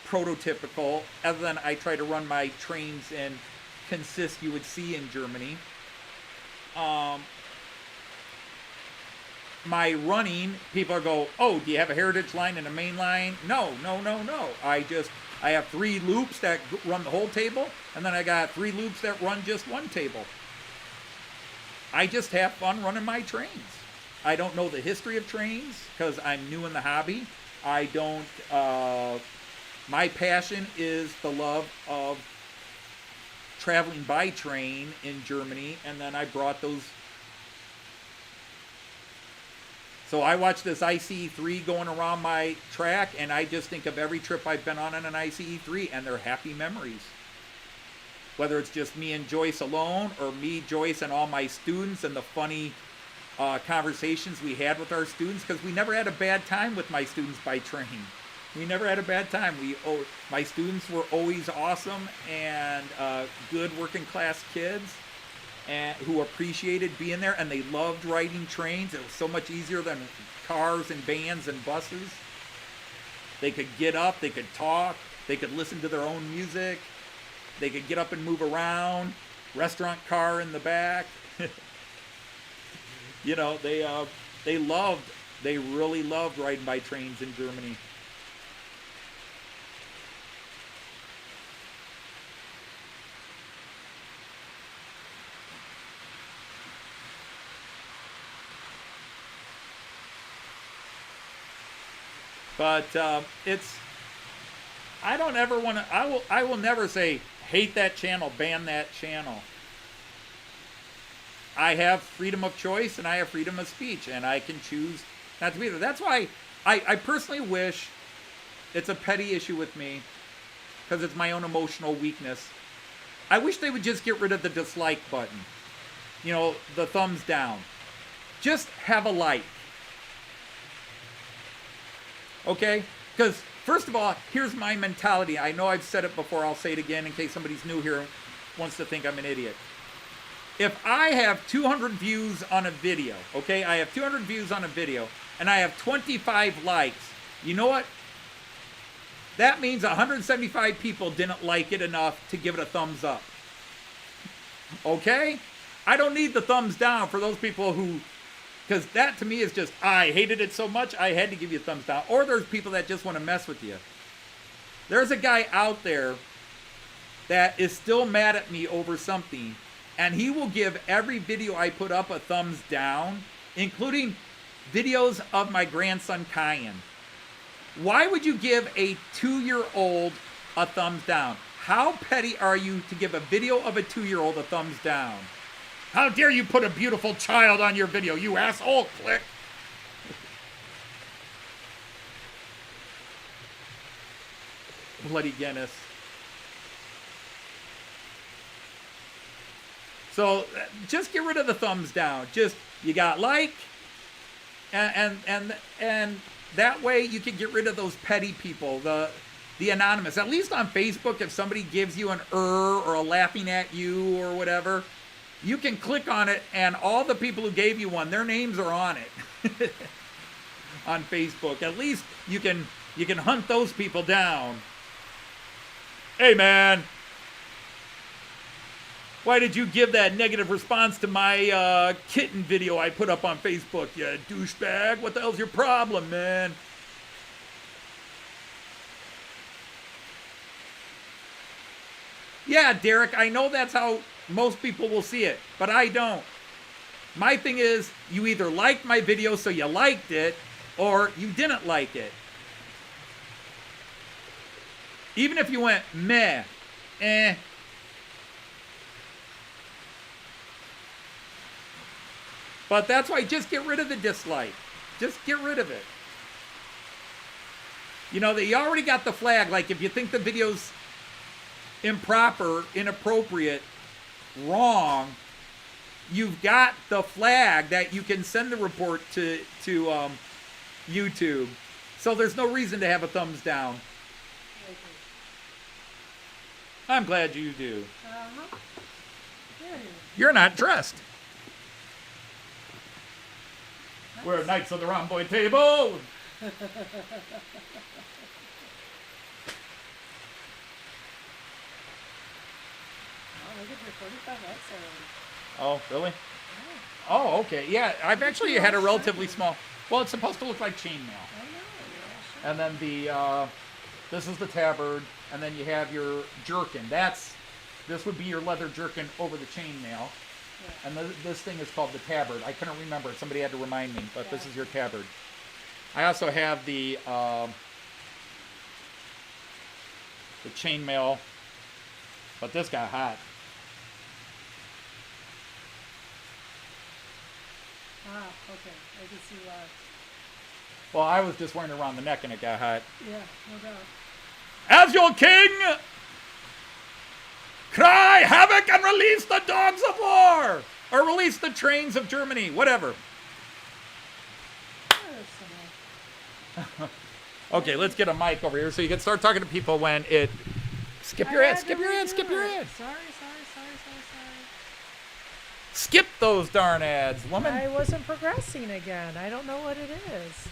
prototypical, other than I try to run my trains in consist you would see in Germany. My running, people go, oh, do you have a heritage line and a main line? No. I have 3 loops that run the whole table, and then I got 3 loops that run just one table. I just have fun running my trains. I don't know the history of trains because I'm new in the hobby. My passion is the love of traveling by train in Germany, and then I brought those. So I watch this ICE3 going around my track, and I just think of every trip I've been on an ICE3, and they're happy memories. Whether it's just me and Joyce alone, or me, Joyce, and all my students, and the funny conversations we had with our students, because we never had a bad time with my students by train. We never had a bad time. My students were always awesome and good working class kids, and who appreciated being there, and they loved riding trains. It was so much easier than cars and vans and buses. They could get up, they could talk, they could listen to their own music, they could get up and move around, restaurant car in the back. You know, they really loved riding by trains in Germany. But I don't ever want to, I will never say, hate that channel, ban that channel. I have freedom of choice, and I have freedom of speech, and I can choose not to be there. That's why I personally wish, it's a petty issue with me, because it's my own emotional weakness. I wish they would just get rid of the dislike button. You know, the thumbs down. Just have a like. Okay? Because, first of all, here's my mentality. I know I've said it before. I'll say it again in case somebody's new here and wants to think I'm an idiot. If I have 200 views on a video, okay? I have 200 views on a video, and I have 25 likes. You know what? That means 175 people didn't like it enough to give it a thumbs up. Okay? I don't need the thumbs down for those people who... Because that, to me, is just, I hated it so much, I had to give you a thumbs down. Or there's people that just want to mess with you. There's a guy out there that is still mad at me over something, and he will give every video I put up a thumbs down, including videos of my grandson Kyan. Why would you give a 2-year-old a thumbs down? How petty are you to give a video of a 2-year-old a thumbs down? How dare you put a beautiful child on your video, you asshole! Click. Bloody Guinness. So just get rid of the thumbs down. Just, you got like, and that way you can get rid of those petty people, the anonymous. At least on Facebook, if somebody gives you an or a laughing at you or whatever, you can click on it, and all the people who gave you one, their names are on it. On Facebook. At least you can hunt those people down. Hey man, why did you give that negative response to my kitten video I put up on Facebook, you douchebag? What the hell's your problem, man? Yeah, Derek, I know that's how most people will see it, but I don't. My thing is, you either liked my video so you liked it, or you didn't like it. Even if you went meh, eh. But that's why, just get rid of the dislike. Just get rid of it. You know, you already got the flag. Like, if you think the video's improper, inappropriate, wrong, you've got the flag that you can send the report to YouTube. So there's no reason to have a thumbs down. I'm glad you do. Uh-huh. You're not dressed. We're knights of the round boy table. Oh, look at your 45 X already. Oh, really? Oh, okay. Yeah, I've actually had a relatively small. Well, it's supposed to look like chainmail. I know. Yeah, sure. And then this is the tabard, and then you have your jerkin. This would be your leather jerkin over the chainmail. Yeah. And this thing is called the tabard. I couldn't remember it. Somebody had to remind me, but this is your tabard. I also have the chainmail, but this got hot. Ah, okay. I can see why. Well, I was just wearing it around the neck and it got hot. Yeah, no doubt. As your king, cry havoc and release the dogs of war! Or release the trains of Germany, whatever. Okay, let's get a mic over here so you can start talking to people when it... Skip your ad, skip your ad, skip your ad. Sorry. Skip those darn ads, woman. I wasn't progressing again. I don't know what it is.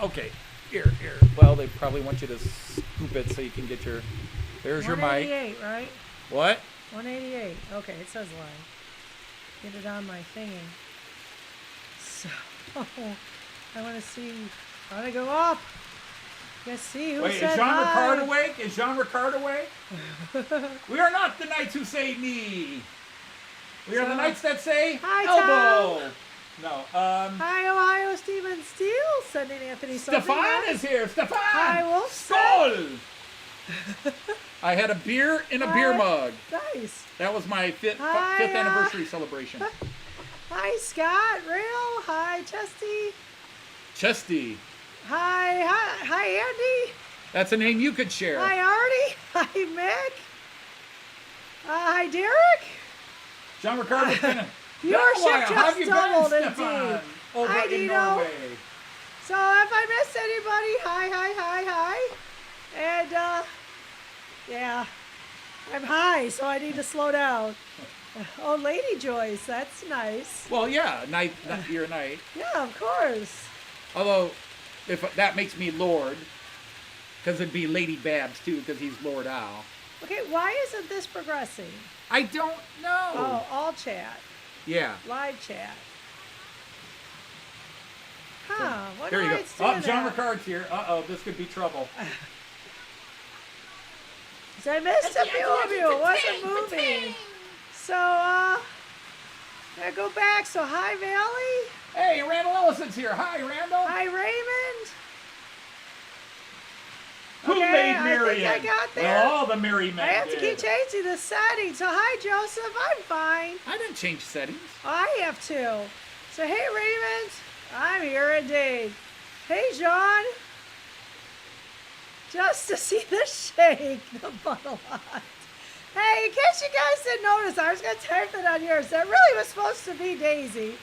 Okay, here. Well, they probably want you to scoop it so you can get your... There's your mic. 188, right? What? 188. Okay, it says line. Get it on my thingy. So, I want to see. I want to go up. Let's see who Wait, said is Jean hi. Ricard awake? Is Jean Ricard awake? We are not the knights who say knee. We are the knights that say Hi, elbow. Tom. No. Hi, Ohio Stephen Steele, sending Anthony something. Stefan is here. Stefan. Hi, Wolf. Skål. I had a beer in a beer mug. Nice. That was my fifth Hi, anniversary celebration. Hi, Scott. Rail. Hi, Chesty. Chesty. Hi, Andy. That's a name you could share. Hi, Artie. Hi, Mick. Hi, Derek. Jean Ricard was gonna. Your How ship have just you doubled, been, Stefan, indeed. over Hi, in Dino. Norway? So if I missed anybody, hi. And, yeah, I'm high, so I need to slow down. Oh, Lady Joyce, that's nice. Well, yeah, you're a knight. Yeah, of course. Although, if that makes me Lord, because it'd be Lady Babs too, because he's Lord Owl. Okay, why isn't this progressing? I don't know. Oh, all chat. Yeah. Live chat. Huh, what There you go. night's doing Oh, Jean that? Ricard's here. Uh-oh, this could be trouble. So I missed a few of you. It wasn't moving. So, I go back. So, hi, Valley. Hey, Randall Ellison's here. Hi, Randall. Hi, Raymond. Who made Miriam? I think I got there. Well, all the Merry Men I have to did. keep changing the settings. So, hi, Joseph. I'm fine. I didn't change settings. I have to. So, hey, Raymond. I'm here indeed. Hey, John. Just to see the shake, the butt a lot. Hey, in case you guys didn't notice, I was going to type it on yours. That really was supposed to be Daisy.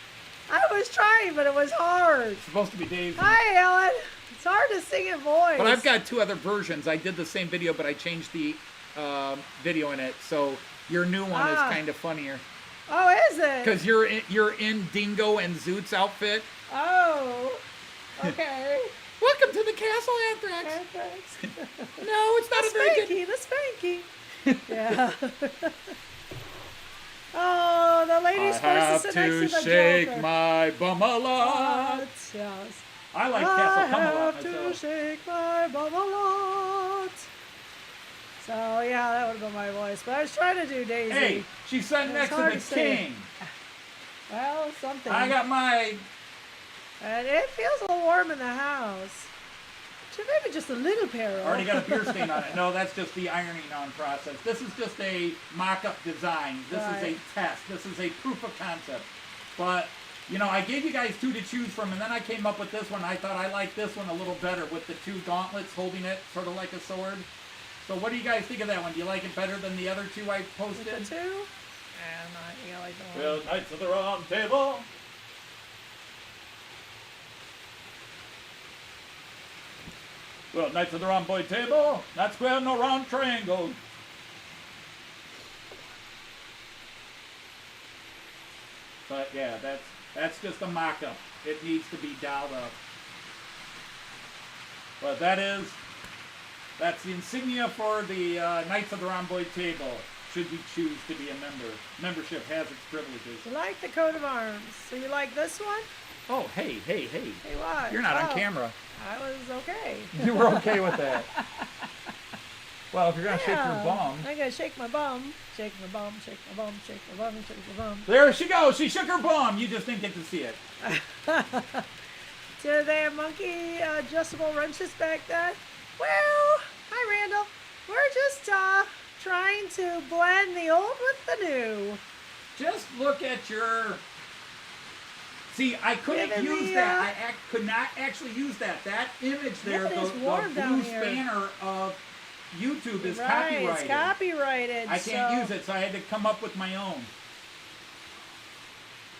I was trying, but it was hard. It's supposed to be Daisy. Hi, Ellen. It's hard to sing in voice. But I've got 2 other versions. I did the same video, but I changed the video in it. So your new one is kind of funnier. Oh, is it? Because you're in Dingo and Zoot's outfit. Oh, okay. Welcome to the Castle Anthrax. No, it's not The a very good... Spanky, the Spanky. Yeah. Oh, the lady's supposed to sit next to the shake Joker. my bum a lot. Yes. I like Castle Camelot I have to myself. shake my bum a lot. So, yeah, that would have been my voice. But I was trying to do Daisy. Hey, she's sitting It's next to hard the to say. king. Well, something. I got my... And it feels a little warm in the house. Maybe just a little pair. Already got a beer stain on it. No, that's just the ironing on process. This is just a mock-up design. This is a test. This is a proof of concept. But, you know, I gave you guys 2 to choose from, and then I came up with this one. I thought I liked this one a little better with the 2 gauntlets holding it sort of like a sword. So what do you guys think of that one? Do you like it better than the other 2 I posted? The 2? And I like the one. Well, Knights of the Round Table. Well, Knights of the Round Boy Table. Not square, no round triangle. But yeah, that's just a mock-up. It needs to be dialed up. But that's the insignia for the Knights of the Rhomboid Table. Should you choose to be a member, membership has its privileges. You like the coat of arms. So you like this one? Oh, hey. Hey, what? You're not on camera. I was okay. You were okay with that. Well, if you're gonna shake your bum. I'm gonna shake my bum. Shake my bum, shake my bum, shake my bum, shake my bum. There she goes. She shook her bum. You just didn't get to see it. Did they have monkey adjustable wrenches back then? Well, hi Randall. We're just trying to blend the old with the new. Just look at your... See, I couldn't Given use the, that. I could not actually use that. That image there, Yeah, it's the warm down blue here. spanner of YouTube is Right, copyrighted. it's copyrighted. I can't so use it, so I had to come up with my own.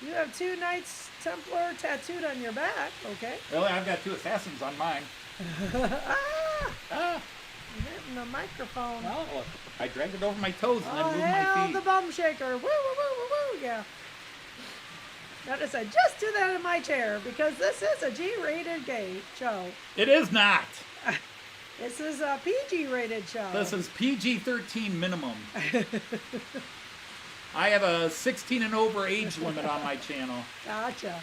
You have 2 Knights Templar tattooed on your back, okay? Really, I've got 2 assassins on mine. You're hitting the microphone. Well, I dragged it over my toes and Oh, then moved hell, my feet. the bum shaker. Woo, woo, woo, woo, woo, yeah. Notice I just do that in my chair because this is a G-rated gay show. It is not. This is a PG-rated show. This is PG-13 minimum. I have a 16 and over age limit on my channel. Gotcha.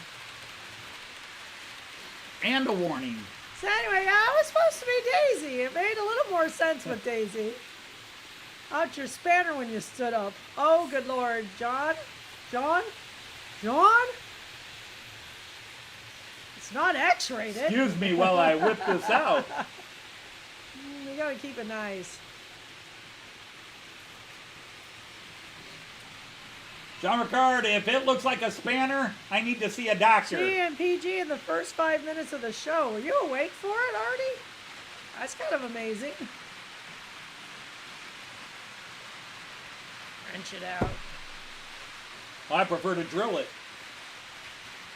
And a warning. So anyway, I was supposed to be Daisy. It made a little more sense with Daisy. Out your spanner when you stood up. Oh, good Lord. John? It's not X-rated. Excuse me while I whip this out. You gotta keep it nice. John Ricard, if it looks like a spanner, I need to see a doctor. G and PG in the first 5 minutes of the show. Were you awake for it, Artie? That's kind of amazing. Wrench it out. I prefer to drill it.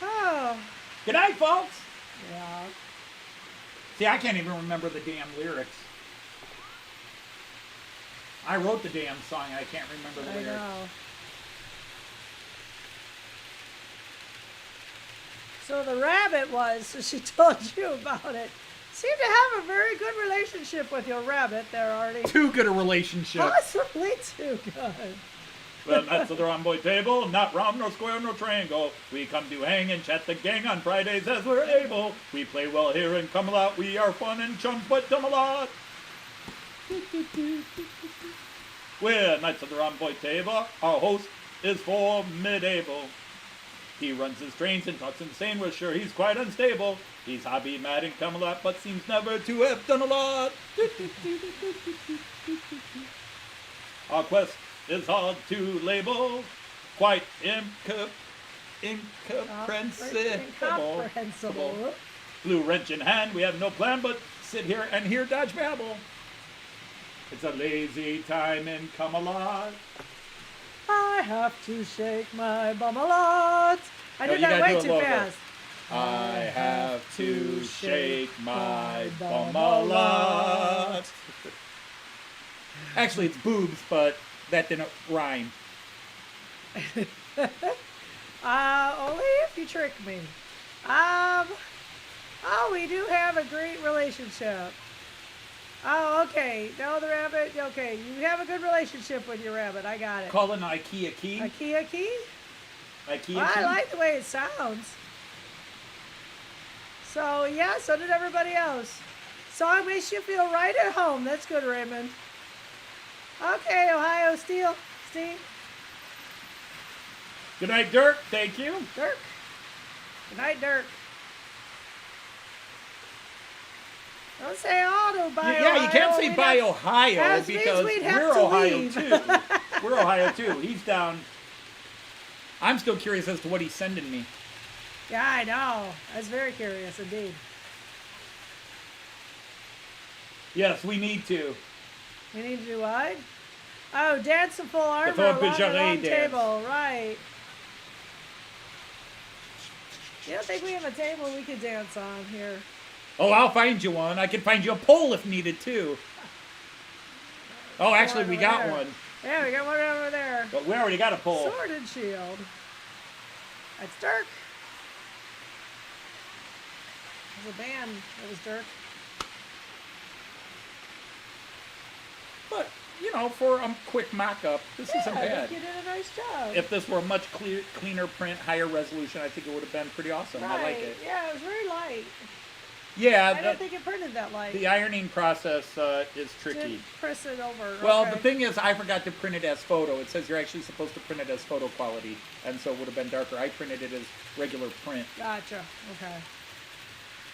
Oh, Good night, folks. yeah. See, I can't even remember the damn lyrics. I wrote the damn song and I can't remember the I lyrics. know. So the rabbit so she told you about it. Seem to have a very good relationship with your rabbit there, Artie. Too good a relationship. Possibly too good. Well, Knights of the Round Boy Table. Not round, nor square, nor triangle. We come to hang and chat the gang on Fridays as we're able. We play well here in Camelot. We are fun and chums, but dumb a lot. We're Knights of the Round Boy Table. Our host is formidable. He runs his trains and talks insane. We're sure he's quite unstable. He's hobby mad and come a lot, but seems never to have done a lot. Our quest is hard to label. Quite incomprehensible. Blue wrench in hand, we have no plan but sit here and hear Dodge babble. It's a lazy time in Camelot. I have to shake my bum a lot. I did that way too fast. I have to shake my bum a lot. Actually, it's boobs, but that didn't rhyme. Only if you trick me. Oh, we do have a great relationship. Oh, okay. No, the rabbit. Okay, you have a good relationship with your rabbit. I got it. Call it an IKEA key. IKEA key? IKEA Well, key. I like the way it sounds. So, yeah, so did everybody else. Song makes you feel right at home. That's good, Raymond. Okay, Ohio Steve. Good night, Dirk. Thank you. Dirk. Good night, Dirk. Don't say auto by Ohio. Yeah, you can't say by Ohio that because means we'd have we're to Ohio leave. too. We're Ohio too. He's down. I'm still curious as to what he's sending me. Yeah, I know. I was very curious indeed. Yes, we need to. We need to do what? Oh, dance in full armor Fort along the Bergeret long dance. table. Right. You don't think we have a table we could dance on here? Oh, I'll find you one. I can find you a pole if needed too. Oh, actually, we got there. one. Yeah, we got one over there. But we already got a pole. Sword and shield. That's Dirk. There's a band. That was Dirk. But, you know, for a quick mock-up, this isn't I bad. think you did a nice job. If this were a much cleaner print, higher resolution, I think it would have been pretty awesome. right. I like it. Yeah, it was very light. Yeah, I don't think it printed that light. the ironing process is tricky. Didn't press it over. Well, okay. the thing is, I forgot to print it as photo. It says you're actually supposed to print it as photo quality, and so it would have been darker. I printed it as regular print. Gotcha. Okay.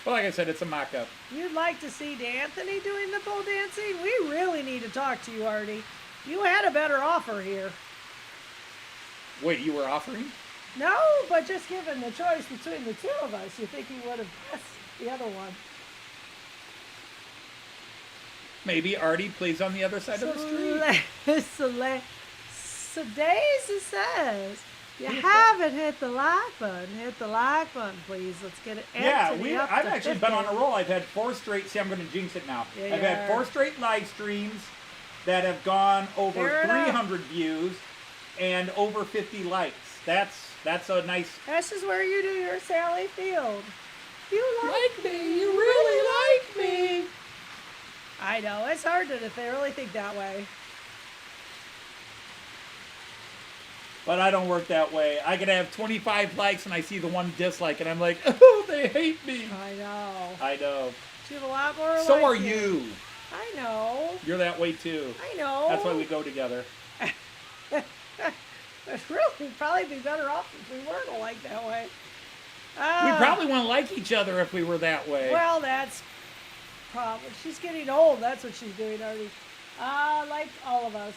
But like I said, it's a mock-up. You'd like to see D'Anthony doing the pole dancing? We really need to talk to you, Artie. You had a better offer here. Wait, you were offering? No, but just given the choice between the two of us, you think he would have guessed the other one. Maybe Artie plays on the other side of the street. So Daisy says, you haven't hit the like button. Hit the like button, please. Let's get it. Yeah, Anthony up I've to actually 50. been on a roll. I've had 4 straight. See, I'm going to jinx it now. Yeah, I've had 4 straight live streams that have gone over Fair enough. 300 views and over 50 likes. That's a nice. This is where you do your Sally Field. You Like me, you really like me. I know, it's hard to if they really think that way. But I don't work that way. I could have 25 likes and I see the 1 dislike and I'm like, oh, they hate me. I know. I know. You have a lot more So like are you. I know. You're that way too. I know. That's why we go together. It'd really probably be better off if we weren't alike that way. We probably wouldn't like each other if we were that way. Well, that's probably. She's getting old. That's what she's doing, Artie. Like all of us.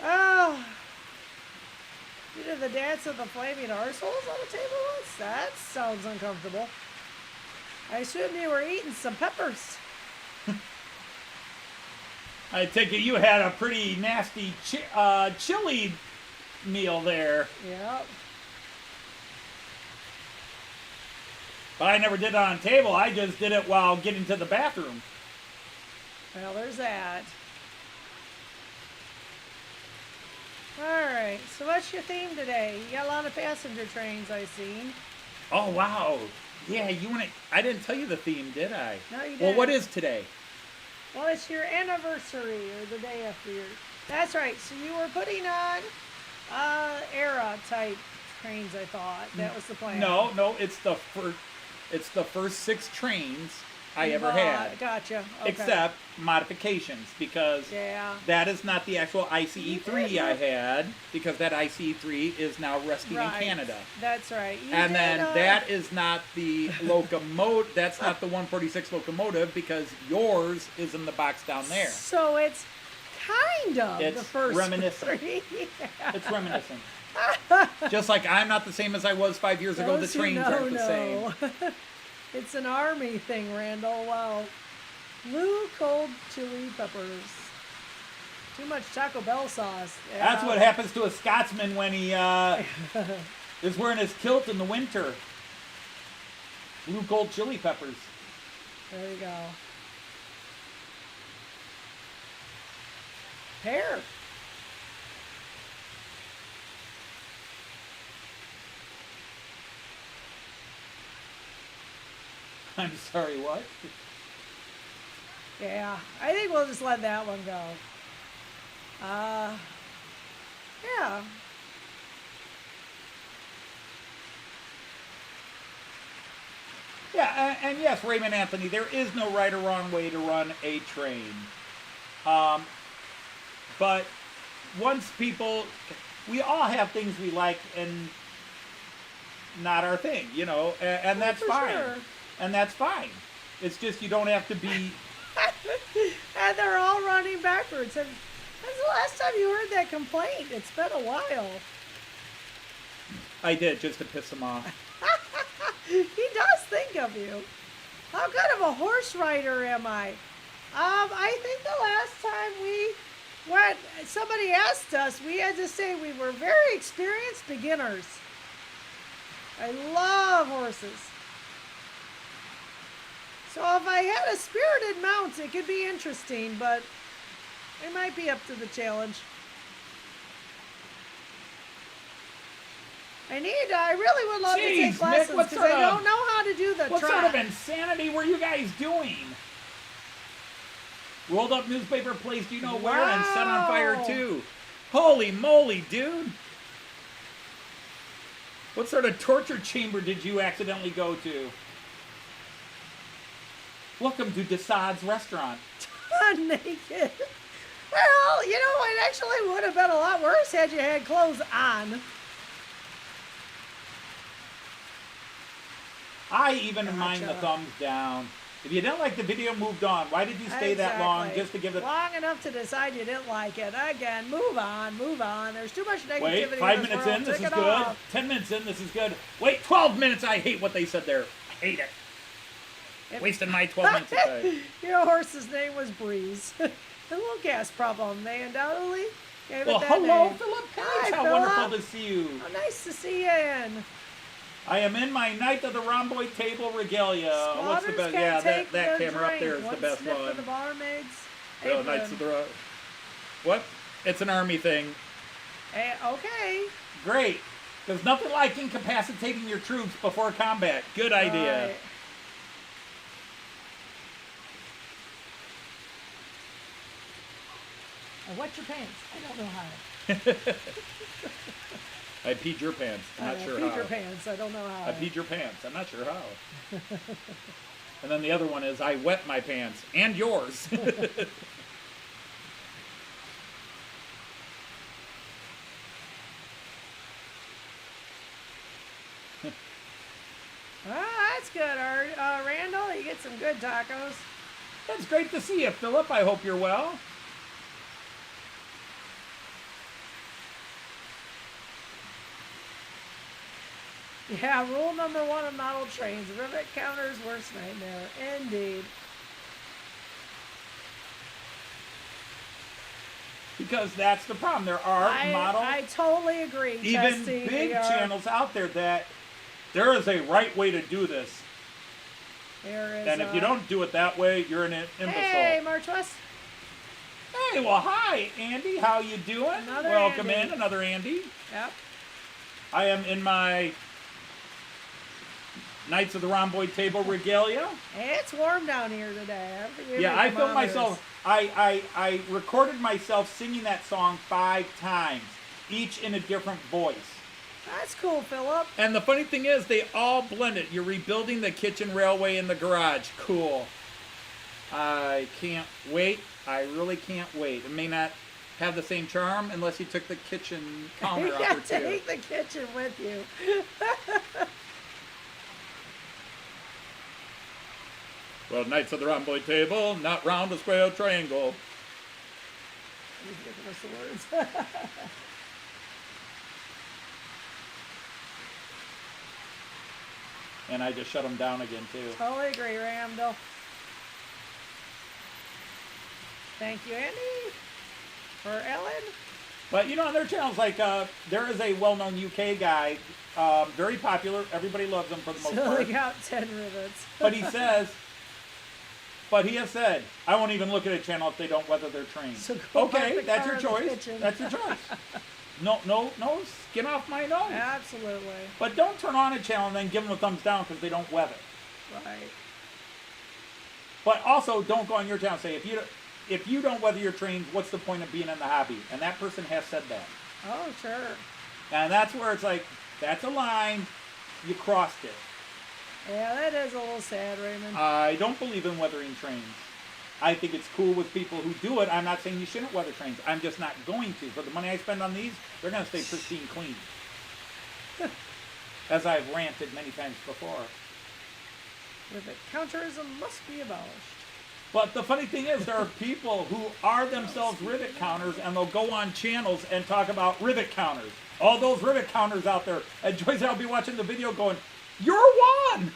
Oh. You did the dance of the flaming arseholes on the table once? That sounds uncomfortable. I assume you were eating some peppers. I take it you had a pretty nasty chili meal there. Yep. But I never did it on table. I just did it while getting to the bathroom. Well, there's that. Alright, so what's your theme today? You got a lot of passenger trains I've seen. Oh, wow. Yeah, I didn't tell you the theme, did I? No, you didn't. Well, what is today? Well, it's your anniversary, or the day after your... That's right, so you were putting on era-type trains, I thought. That was the plan. No, it's the first 6 trains I ever had. Gotcha. Okay. Except modifications, because that is not the actual ICE-3 I had, because that ICE-3 is now resting in Canada. That's right. And then that is not the locomotive, that's not the 146 locomotive, because yours is in the box down there. So it's kind of It's the first reminiscent. three. It's reminiscent. Just like I'm not the same as I was 5 years ago, the Those who trains aren't the same. It's an army thing, Randall. Wow. Blue cold chili peppers. Too much Taco Bell sauce. Yeah. That's what happens to a Scotsman when he is wearing his kilt in the winter. Blue cold chili peppers. There you go. Pear. I'm sorry, what? Yeah, I think we'll just let that one go. Yeah. Yeah, and yes, Raymond Anthony, there is no right or wrong way to run a train. But once people, we all have things we like and not our thing, you know, and that's fine. Sure. And that's fine. It's just you don't have to be. And they're all running backwards. And when's the last time you heard that complaint? It's been a while. I did, just to piss him off. He does think of you. How good of a horse rider am I? I think the last time somebody asked us, we had to say we were very experienced beginners. I love horses. So if I had a spirited mount, it could be interesting, but it might be up to the challenge. I really would love to take Jeez, lessons Nick, because I don't know how to do the What trot. sort of insanity were you guys doing? Rolled up newspaper placed you know where and set on fire too. Holy moly, dude. What sort of torture chamber did you accidentally go to? Welcome to Desaad's restaurant. Naked. Well, you know, it actually would have been a lot worse had you had clothes on. I even mind the thumbs down. If you didn't like the video, moved on. Why did you stay that long just to give it? Long enough to decide you didn't like it. Again, move on, move on. There's too much negativity. Wait, 5 minutes in, this is good. 10 minutes in, this is good. Wait, 12 minutes, I hate what they said there. I hate it. Wasting my 12 minutes of time. Your horse's name was Breeze. A little gas problem. They undoubtedly gave it that hello, name. Philip Page. Hi, How Philip. wonderful to see you. Oh, nice to see you in. I am in my Night of the Rhomboid Table regalia. What's the best? Yeah, that camera up there is the best one. The barmaid's Oh, Knights of the What? It's an army thing. Okay. Great. There's nothing like incapacitating your troops before combat. Good idea. Right. I wet your pants. I don't know how. I peed your pants. I'm not sure how. I peed your pants. I don't know how. I peed your pants. I'm not sure how. And then the other one is I wet my pants. And yours. That's good, Randall. You get some good tacos. That's great to see you, Philip. I hope you're well. Yeah, rule number 1 of model trains. Rivet counter's worst nightmare. Indeed. Because that's the problem. There are I totally agree. even Chesty, big channels out there that there is a right way to do this. There is, And if you don't do it that way, you're an imbecile. Hey, March West. Hey, well, hi, Andy. How you doing? Another Welcome Andy. in, another Andy. Yep. I am in my Knights of the Rhomboid Table regalia. It's warm down here today. I filmed myself. I recorded myself singing that song 5 times, each in a different voice. That's cool, Philip. And the funny thing is, they all blended. You're rebuilding the kitchen railway in the garage. Cool. I can't wait. I really can't wait. It may not have the same charm unless you took the kitchen counter You out got there to too. take the kitchen with you. Well, Knights of the Rhomboid Table, not round a square triangle. He's giving us the words. And I just shut them down again too. Totally agree, Randall. Thank you, Andy. For Ellen. But you know, on their channels, like there is a well-known UK guy, very popular. Everybody loves him for the most So part. they got 10 rivets. But he has said, I won't even look at a channel if they don't weather their train. So go park Okay, the that's car your in the choice. kitchen. That's your choice. No, skin off my nose. Absolutely. But don't turn on a channel and then give them a thumbs down because they don't weather. Right. But also, don't go on your channel and say, if you don't weather your trains, what's the point of being in the hobby? And that person has said that. Oh, sure. And that's where it's like, that's a line, you crossed it. Yeah, that is a little sad, Raymond. I don't believe in weathering trains. I think it's cool with people who do it. I'm not saying you shouldn't weather trains. I'm just not going to. For the money I spend on these, they're going to stay pristine clean. As I've ranted many times before. Rivet counterism must be abolished. But the funny thing is, there are people who are themselves rivet counters, and they'll go on channels and talk about rivet counters. All those rivet counters out there. And Joyce and I'll be watching the video going, you're one!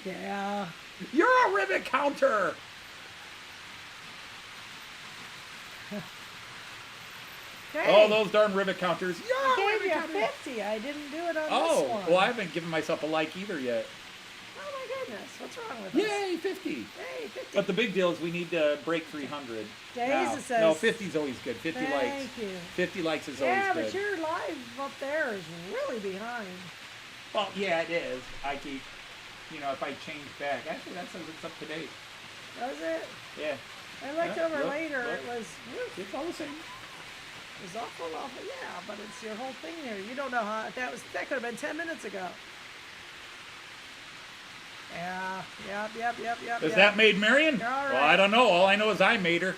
Yeah. You're a rivet counter! Okay. Oh, those darn rivet counters. You're a I rivet gave you counter! 50. I didn't do it on this Oh, one. well, I haven't given myself a like either yet. Oh my goodness. What's wrong with us? Yay, 50. Yay, 50. But the big deal is we need to break 300. Days, now. it says. No, 50 is always good. 50 Thank likes. you. 50 likes is Yeah, always but good. your live up there is really behind. Well, yeah, it is. I keep, if I change back. Actually, that says it's up to date. Was it? Yeah. I looked Yeah, over look, later. look. It was. It's all the same. It was awful. Yeah, but it's your whole thing there. You don't know how that could have been 10 minutes ago. Yeah. Yep. Is that Maid Marian? You're all Well, right. I don't know. All I know is I made her.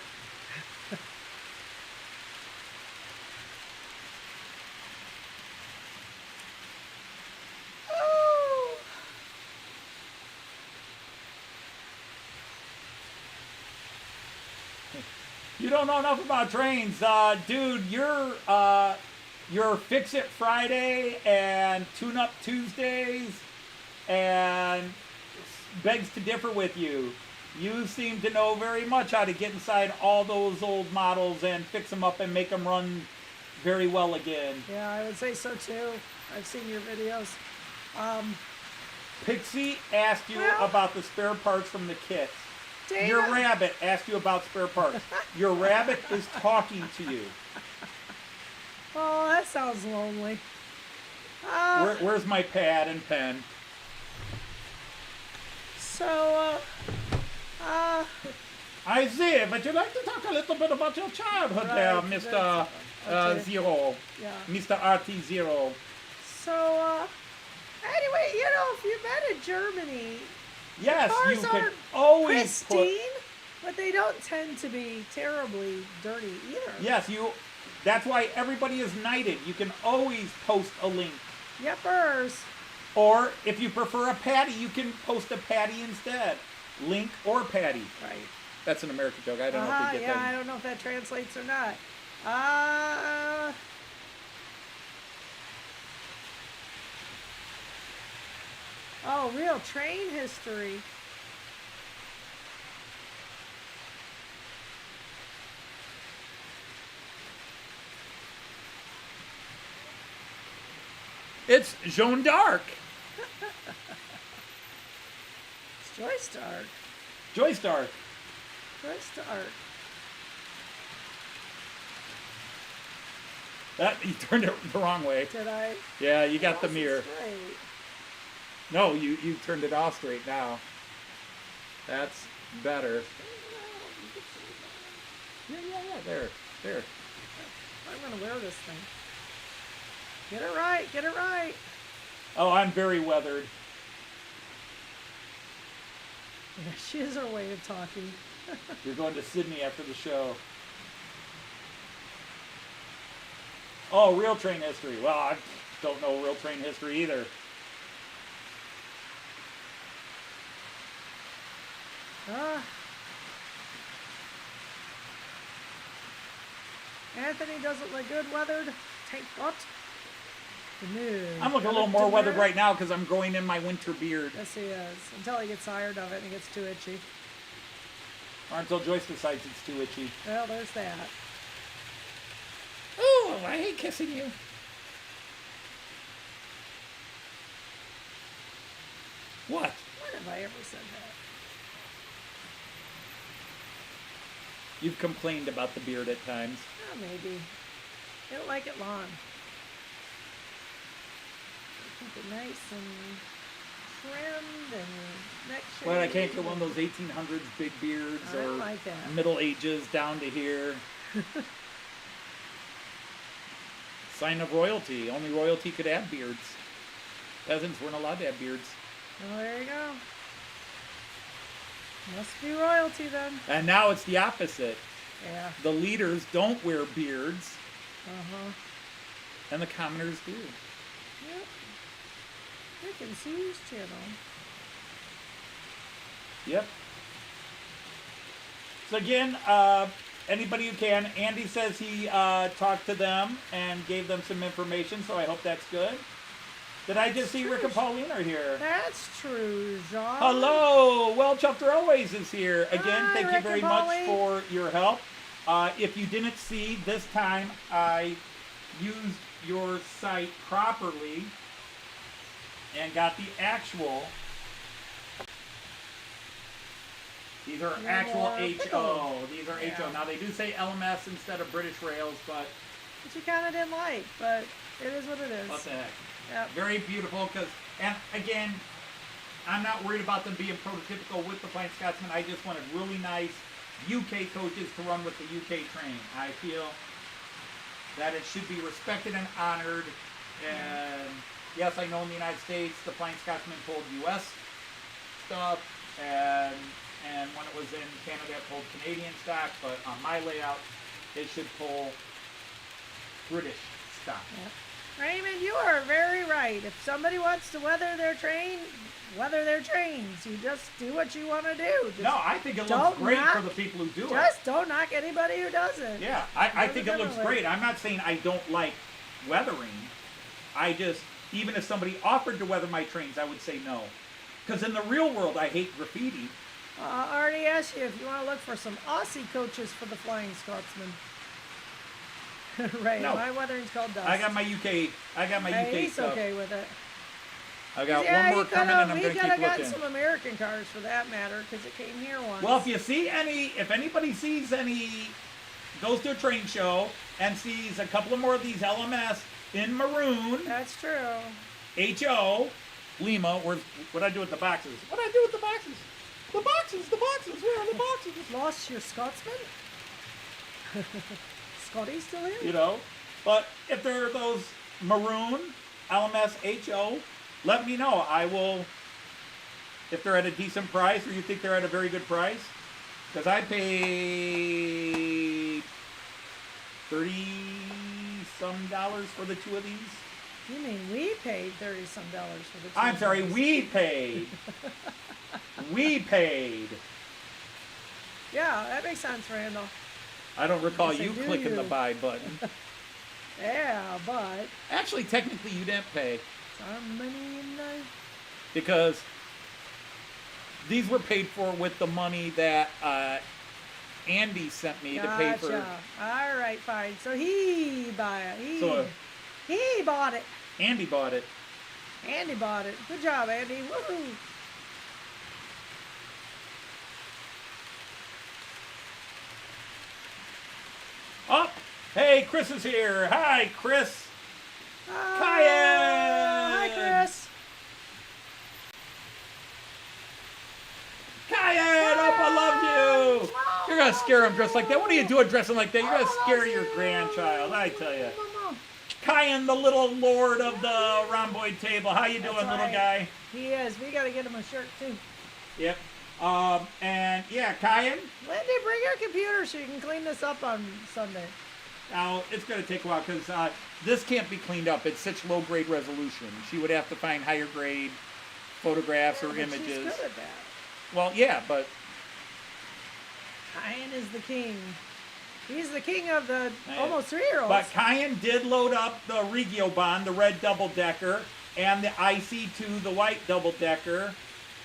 Oh. You don't know enough about trains, dude. Your Fix It Friday and Tune Up Tuesdays and begs to differ with you. You seem to know very much how to get inside all those old models and fix them up and make them run very well again. Yeah, I would say so too. I've seen your videos. Pixie asked you Well- about the spare parts from the kits. Dana, Your rabbit asked you about spare parts. Your rabbit is talking to you. Oh, that sounds lonely. Where's my pad and pen? So, I see, but you'd like to talk a little bit about your childhood there, Right, Mr. that's- okay. Zero. yeah. Mr. RT0. So, anyway, if you've been in Germany, Yes, cars you can aren't always put... pristine, but they don't tend to be terribly dirty either. Yes, that's why everybody is knighted. You can always post a link. Yepers. Or, if you prefer a patty, you can post a patty instead. Link or patty. Right. That's an American joke. I don't know if they get Yeah, that. I don't know if that translates or not. Oh, real train history. It's Jeanne d'Arc. It's Joyce Stark. Joyce d'Arc. Joyce Stark. You turned it the wrong way. Did I? Yeah, you got the That's mirror. straight. No, you turned it off straight now. That's better. Yeah, there. I'm gonna wear this thing. Get it right. Get it right. Oh, I'm very weathered. Yeah, she has her way of talking. You're going to Sydney after the show. Oh, real train history. Well, I don't know real train history either. Anthony doesn't look good weathered. Take what? No. I'm looking a little more weathered right now because I'm growing in my winter beard. Yes, he is. Until he gets tired of it and it gets too itchy. Or until Joyce decides it's too itchy. Well, there's that. Oh, I hate kissing you. What? When have I ever said that? You've complained about the beard at times. Oh, maybe. I don't like it long. Keep it nice and trimmed and neck shape. Well, I can't get one of those 1800s big beards I don't or like that. Middle Ages down to here. Sign of royalty. Only royalty could have beards. Peasants weren't allowed to have beards. Oh, there you go. Must be royalty then. And now it's the opposite. Yeah. The leaders don't wear beards, Uh-huh. and the commoners do. Yep. I can see his channel. Yep. So again, anybody who can. Andy says he talked to them and gave them some information, so I hope that's good. Did I just see Rick and Pauline are here? That's true, Jean. Hello! Well, Chuff Railways is here. Again, Hi, thank you Rick very and much Pauline. for your help. If you didn't see, this time I used your site properly and got the actual. These are actual HO. These are HO. Now, they do say LMS instead of British Rails, but Which you kind of didn't like, but it is what it is. what the heck. Yep. Very beautiful, and again, I'm not worried about them being prototypical with the Flying Scotsman. I just wanted really nice UK coaches to run with the UK train. I feel that it should be respected and honored. And yes, I know in the United States, the Flying Scotsman pulled US stuff, and when it was in Canada, it pulled Canadian stock, but on my layout, it should pull British stock. Yep. Raymond, you are very right. If somebody wants to weather their train, weather their trains. You just do what you want to do. Just No, I think it looks don't great knock- for the people who do it. Just don't knock anybody who doesn't. Yeah, I Does think it it looks differently. great. I'm not saying I don't like weathering. I just, even if somebody offered to weather my trains, I would say no. Because in the real world, I hate graffiti. I already asked you if you want to look for some Aussie coaches for the Flying Scotsman. Right, No. my weathering's called Dust. I got my UK Hey, he's stuff. okay with it. I got Yeah, one more he coming, coulda- and I'm we going to coulda keep got looking. some American cars for that matter, because it came here once. Well, if anybody goes to a train show and sees a couple of more of these LMS in Maroon, That's true. HO, Lima, where'd I do with the boxes? What'd I do with the boxes? The boxes, where are the boxes? Lost your Scotsman? Scotty still here? You know, but if there are those Maroon, LMS, HO, let me know. I will, if they're at a decent price or you think they're at a very good price, because I paid $30-some for the two of these. You mean we paid $30-some for the two I'm of sorry, these. we paid. We paid. Yeah, that makes sense, Randall. I don't recall Yes, I you do, clicking the you. buy button. Yeah, but Actually, technically, you didn't pay it's our money and because these were paid for with the money that Andy sent me to pay for. Gotcha. All right, fine. So he bought it. He bought it. Andy bought it. Andy bought it. Good job, Andy. Woohoo! Oh, hey, Chris is here. Hi, Chris. Hi, Chris. Kyan, up, I love you. You're gonna scare him dressed like that. What are you doing dressing like that? You're gonna scare your grandchild, I tell you. Kyan, the little lord of the rhomboid table. How you doing, That's little right. guy? He is. We got to get him a shirt, too. Yep. And yeah, Kyan. Lindy, bring your computer so you can clean this up on Sunday. Now, it's going to take a while because this can't be cleaned up. It's such low-grade resolution. She would have to find higher-grade photographs or But images. she's good at that. Well, yeah, but Kyan is the king. He's the king of the Yeah. almost 3-year-olds. but Kyan did load up the Regio Bond, the red double-decker, and the IC2, the white double-decker.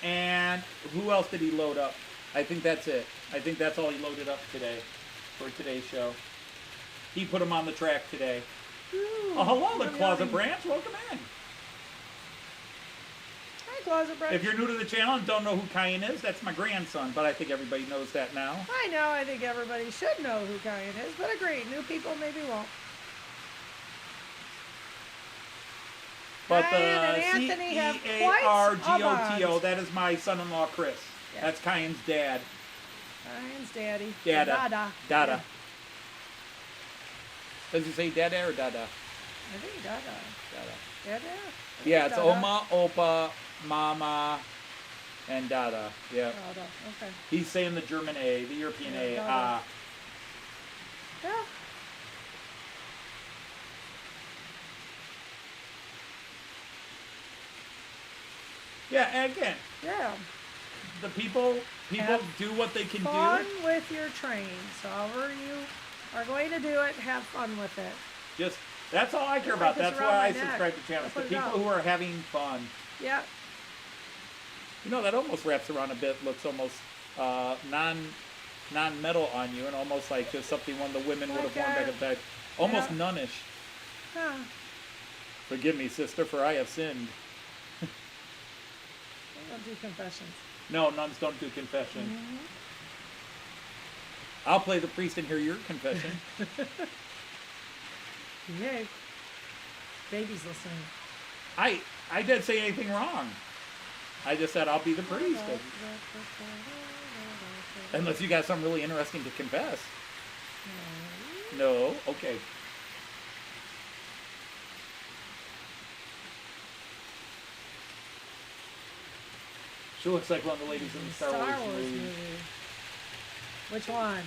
And who else did he load up? I think that's it. I think that's all he loaded up today for today's show. He put them on the track today. Ooh, Oh, hello, the yummy, Closet yummy. Branch. Welcome in. Hi, Closet Branch. If you're new to the channel and don't know who Kyan is, that's my grandson, but I think everybody knows that now. I know, I think everybody should know who Kyan is, but agree, new people maybe won't. But Kyan the and Anthony have quite a C-A-R-G-O-T-O, bond. that is my son-in-law, Chris. Yeah. That's Kyan's dad. Kyan's daddy. Dada. Dada. Dada. Yeah, Does he say Dada or Dada? I think Dada. Dada. Dada? I think Yeah, it's Dada. Oma, Opa, Mama, and Dada. Yeah. Dada, okay. He's saying the German A, the European A. Dada. Ah. Yeah. Yeah, and again, Yeah. the people Have do what they can Fun do. with your trains. However you are going to do it, have fun with it. Just that's all I care Like about. this That's around why my I neck. subscribe to channels. The Put it people out. who are having fun. Yeah. You know, that almost wraps around a bit. Looks almost non-metal on you, and almost like just something one of the women would have worn back in the day. Almost Yeah. nunnish. Huh. Forgive me, sister, for I have sinned. I don't do confessions. No, nuns don't do confession. Mm-hmm. I'll play the priest and hear your confession. Yay. Baby's listening. I didn't say anything wrong. I just said I'll be the priest. Unless you got something really interesting to confess. No? Okay. She looks like one of the ladies in the Star Wars movie. Which one?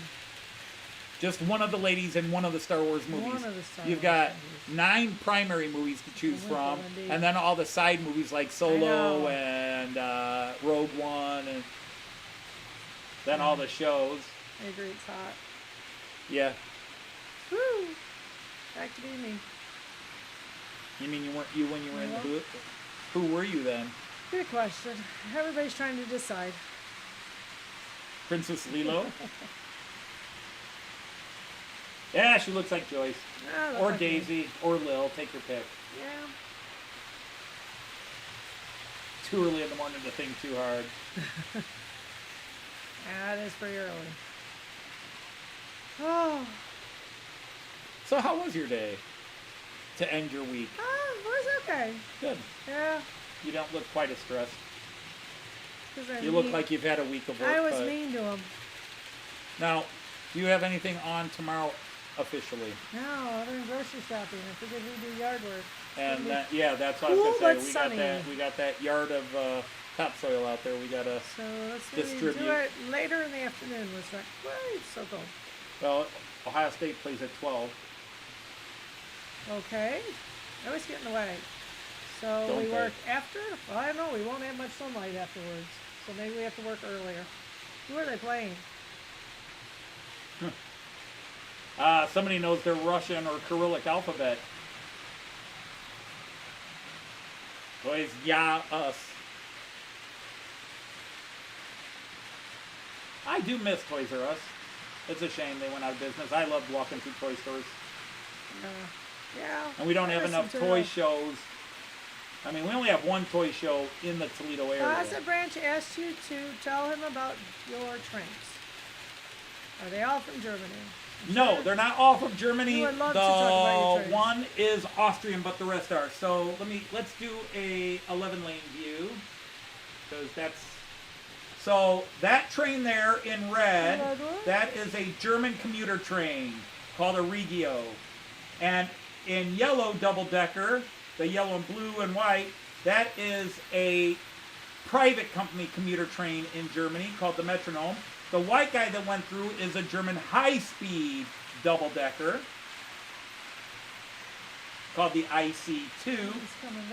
Just one of the ladies in one of the Star Wars movies. One of the Star You've Wars got movies. 9 primary movies to choose I went from, for Wendy. and then all the side movies like Solo know. and Rogue One, and then all the shows. I agree, it's hot. Yeah. Woo! Back to being me. You mean you weren't you when you were in the No. booth? Who were you then? Good question. Everybody's trying to decide. Princess Lilo? Yeah, she looks like Joyce. Ah, look Or like me. Daisy, or Lil. Take your pick. Yeah. Too early in the morning to think too hard. That is pretty early. Oh. So how was your day to end your week? Oh, it was okay. Good. Yeah. You don't look quite as stressed. 'Cause I'm You look mean. like you've had a week of work. I was but... mean to him. Now, do you have anything on tomorrow officially? No, other than grocery shopping. I figured we'd do yard work. And Gonna be yeah, that's what cool, I was but gonna say. sunny. We got that yard of topsoil out there. We gotta So let's maybe distribute. do it later in the afternoon. Was like, well, it's so cold. Well, Ohio State plays at 12. Okay. I always get in the way. So Don't we they? work after? Well, I don't know. We won't have much sunlight afterwards. So maybe we have to work earlier. Who are they playing? Somebody knows their Russian or Cyrillic alphabet. Boys, yeah, us. I do miss Toys R Us. It's a shame they went out of business. I loved walking through toy stores. Yeah. And we don't have listen enough to toy the- shows. I mean, we only have one toy show in the Toledo area. Closet Branch asked you to tell him about your trains. Are they all from Germany? No, they're not all from Germany. You would love to talk about your The trains. one is Austrian, but the rest are. So let's do a 11-lane view, because that's. So that train there in red, that is a German commuter train called a Regio, and in yellow double-decker, the yellow and blue and white, that is a private company commuter train in Germany called the Metronom. The white guy that went through is a German high-speed double-decker called the IC2.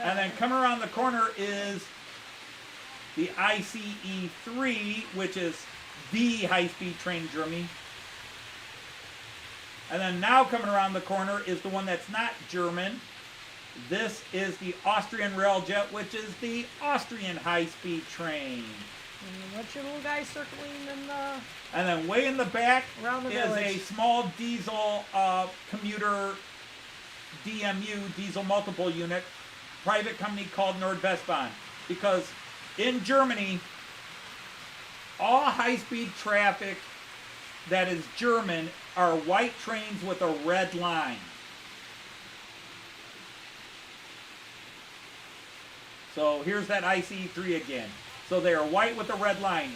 And then coming around the corner is the ICE3, which is the high-speed train in Germany. And then now coming around the corner is the one that's not German. This is the Austrian Railjet, which is the Austrian high-speed train. And what's your little guy circling And then way in the back around the is village? a small diesel commuter DMU, diesel multiple unit, private company called Nordwestbahn. Because in Germany, all high-speed traffic that is German are white trains with a red line. So here's that ICE3 again. So they are white with a red line.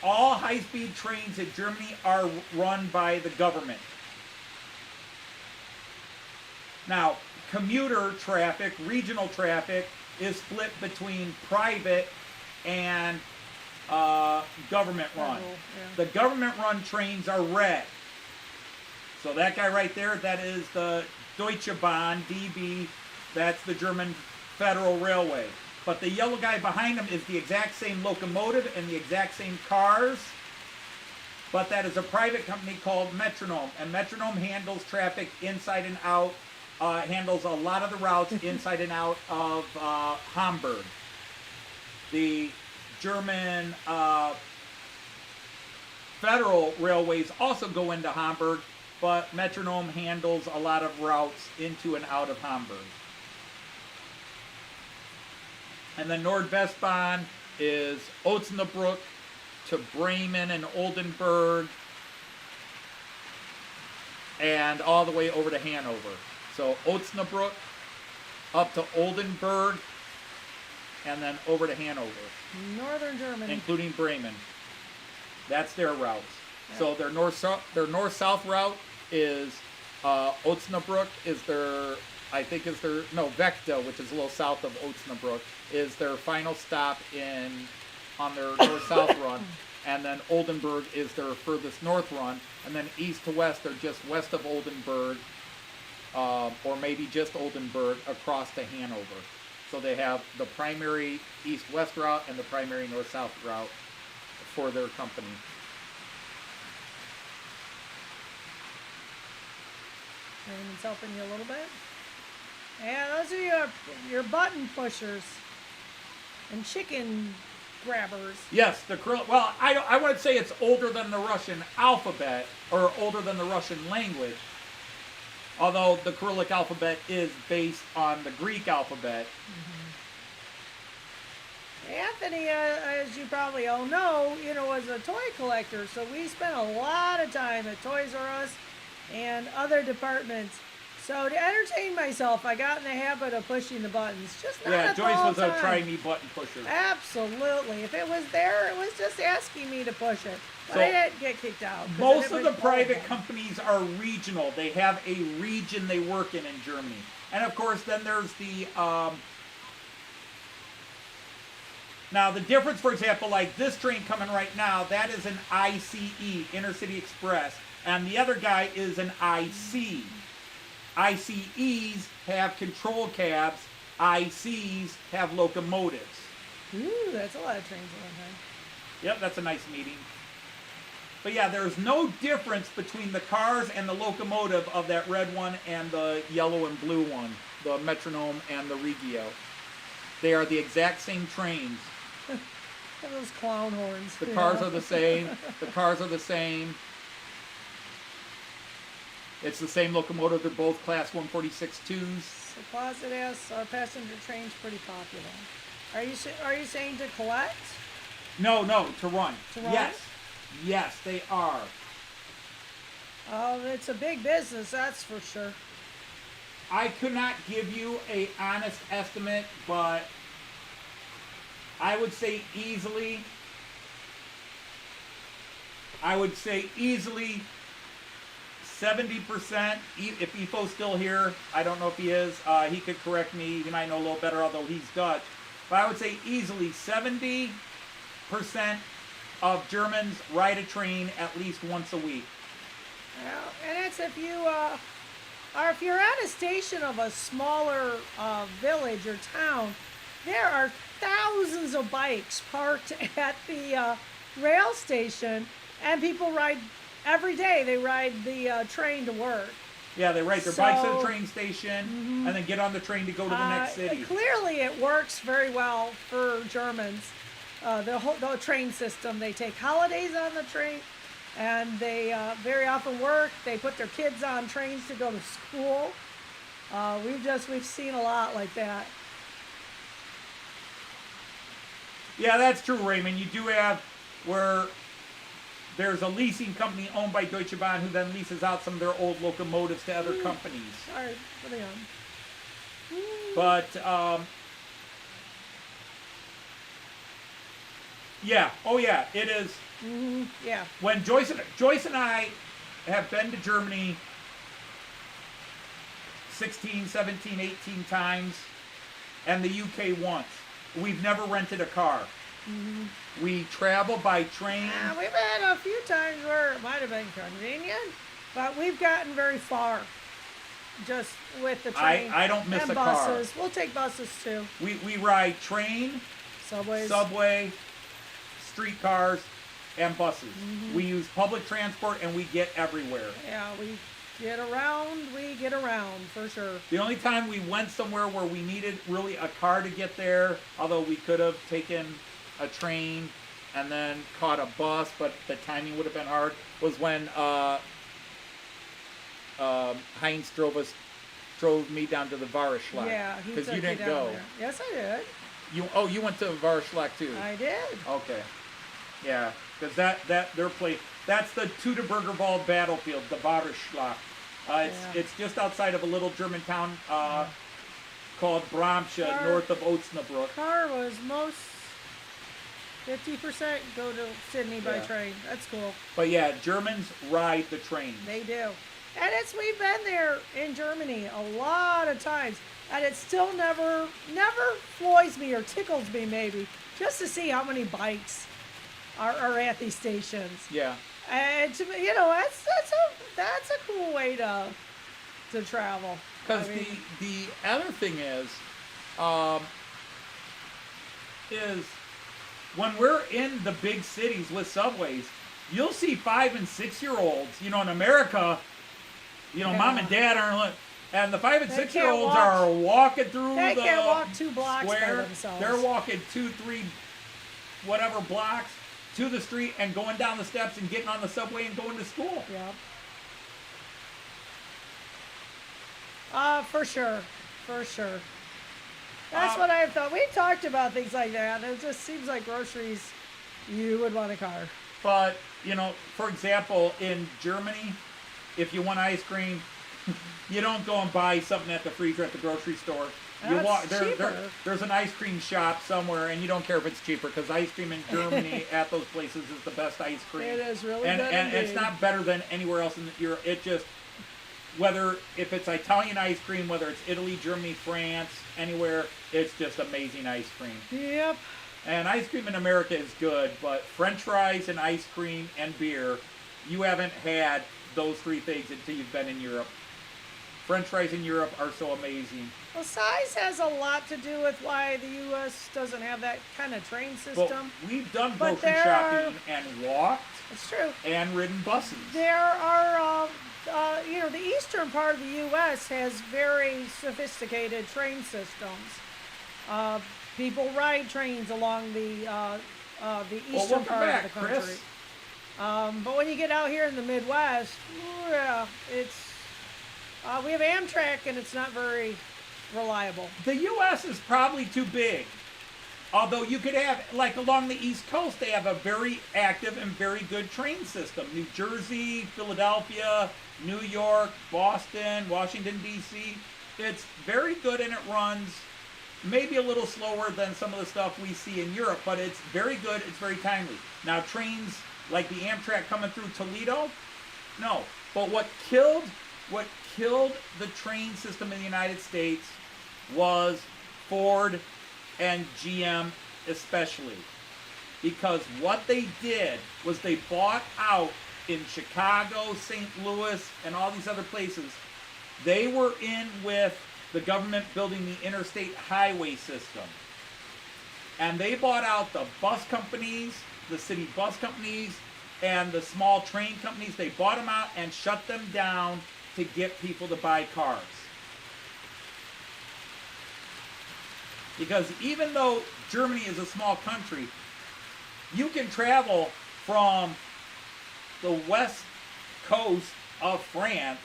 All high-speed trains in Germany are run by the government. Now, commuter traffic, regional traffic, is split between private and government run. The government run trains are red. So that guy right there, that is the Deutsche Bahn, DB, that's the German Federal Railway. But the yellow guy behind him is the exact same locomotive and the exact same cars, but that is a private company called Metronom, and Metronom handles traffic inside and out, handles a lot of the routes inside and out of Hamburg. The German Federal Railways also go into Hamburg, but Metronom handles a lot of routes into and out of Hamburg. And then Nordwestbahn is Osnabrück to Bremen and Oldenburg and all the way over to Hanover. So Osnabrück up to Oldenburg and then over to Hanover. Northern Germany. Including Bremen. That's their routes. Yep. So their north-south route is Osnabrück is their, I think is their, no, Vechta, which is a little south of Osnabrück, is their final stop on their north-south run. And then Oldenburg is their furthest north run. And then east to west, they're just west of Oldenburg, or maybe just Oldenburg, across to Hanover. So they have the primary east-west route and the primary north-south route for their company. Raymond's helping you a little bit. Yeah, those are your button pushers and chicken grabbers. Yes, well, I would say it's older than the Russian alphabet, or older than the Russian language. Although the Cyrillic alphabet is based on the Greek alphabet. Anthony, as you probably all know, was a toy collector, so we spent a lot of time at Toys R Us and other departments. So to entertain myself, I got in the habit of pushing the buttons. Just not at Joyce all was a time. try-me button pusher. Absolutely. If it was there, it was just asking me to push it. But So, I didn't get kicked out. 'cause Most it of the was private awful. companies are regional. They have a region they work in Germany. And of course, then there's the, now the difference, for example, like this train coming right now, that is an ICE, Intercity Express, and the other guy is an IC. ICEs have control cabs, ICs have locomotives. Ooh, that's a lot of trains at one time. Yep, that's a nice meeting. But yeah, there's no difference between the cars and the locomotive of that red one and the yellow and blue one, the Metronom and the Regio. They are the exact same trains. And those clown horns. The cars are the same. The cars are the same. It's the same locomotive. They're both Class 146-2s. The Closet S passenger train's pretty popular. Are you saying to collect? No, to run. To run? Yes, they are. Oh, it's a big business, that's for sure. I could not give you a honest estimate, but I would say easily 70%, if Ifo's still here, I don't know if he is, he could correct me, he might know a little better, although he's Dutch, but I would say easily 70% of Germans ride a train at least once a week. Well, and it's if you or if you're at a station of a smaller village or town, there are thousands of bikes parked at the rail station, and people ride every day. They ride the train to work. Yeah, they ride their bikes at the train station and then get on the train to go to the next city. Clearly, it works very well for Germans. The train system. They take holidays on the train, and they very often work. They put their kids on trains to go to school. We've seen a lot like that. Yeah, that's true, Raymond. You do have where there's a leasing company owned by Deutsche Bahn who then leases out some of their old locomotives to other companies. Sorry, what are they on? But yeah, oh yeah, it is. Yeah. When Joyce and I have been to Germany 16, 17, 18 times, and the UK once. We've never rented a car. We travel by train. We've had a few times where it might have been convenient, but we've gotten very far just with the train. I don't miss and a car. buses. We'll take buses too. We ride train, Subways. subway, streetcars, and buses. We use public transport and we get everywhere. Yeah, we get around for sure. The only time we went somewhere where we needed really a car to get there, although we could have taken a train and then caught a bus, but the timing would have been hard, was when Heinz drove me down to the Varschlag. Yeah, he took because you didn't down go. there. Yes, I did. You went to Varschlag too. I did. Okay. Yeah, because that their place, that's the Teutoburger battlefield, the Varschlag. It's just outside of a little German town called Bramsche, north of Osnabrück. Car was most 50% go to Sydney by train. That's cool. But yeah, Germans ride the train. They do. And we've been there in Germany a lot of times, and it still never floys me or tickles me maybe, just to see how many bikes are at these stations. Yeah. And that's a cool way to travel. Because the other thing is when we're in the big cities with subways, you'll see 5 and 6 year olds. In America, mom and dad aren't. And the 5 and 6 year olds are walking through They the can't walk 2 blocks square. by themselves. They're walking 2, 3, whatever blocks to the street and going down the steps and getting on the subway and going to school. Yep. For sure. That's what I thought. We talked about things like that. It just seems like groceries, you would want a car. But, for example, in Germany, if you want ice cream, you don't go and buy something at the freezer at the grocery store. There's an ice cream shop somewhere, and you don't care if it's cheaper, because ice cream in Germany at those places is the best ice cream. It is really good. And indeed. it's not better than anywhere else in Europe. It just, if it's Italian ice cream, whether it's Italy, Germany, France, anywhere, it's just amazing ice cream. Yep. And ice cream in America is good, but French fries and ice cream and beer, you haven't had those 3 things until you've been in Europe. French fries in Europe are so amazing. Well, size has a lot to do with why the U.S. doesn't have that kind of train system. But we've done grocery shopping and walked. It's true. And ridden buses. There are, the eastern part of the U.S. has very sophisticated train systems. People ride trains along the eastern part of the country. Chris. But when you get out here in the Midwest, we have Amtrak, and it's not very reliable. The U.S. is probably too big. Although you could have, like along the East Coast, they have a very active and very good train system. New Jersey, Philadelphia, New York, Boston, Washington, D.C. It's very good, and it runs maybe a little slower than some of the stuff we see in Europe, but it's very good, it's very timely. Now, trains like the Amtrak coming through Toledo, no. But what killed the train system in the United States was Ford and GM especially. Because what they did was they bought out in Chicago, St. Louis, and all these other places. They were in with the government building the interstate highway system. And they bought out the bus companies, the city bus companies, and the small train companies. They bought them out and shut them down to get people to buy cars. Because even though Germany is a small country, you can travel from the west coast of France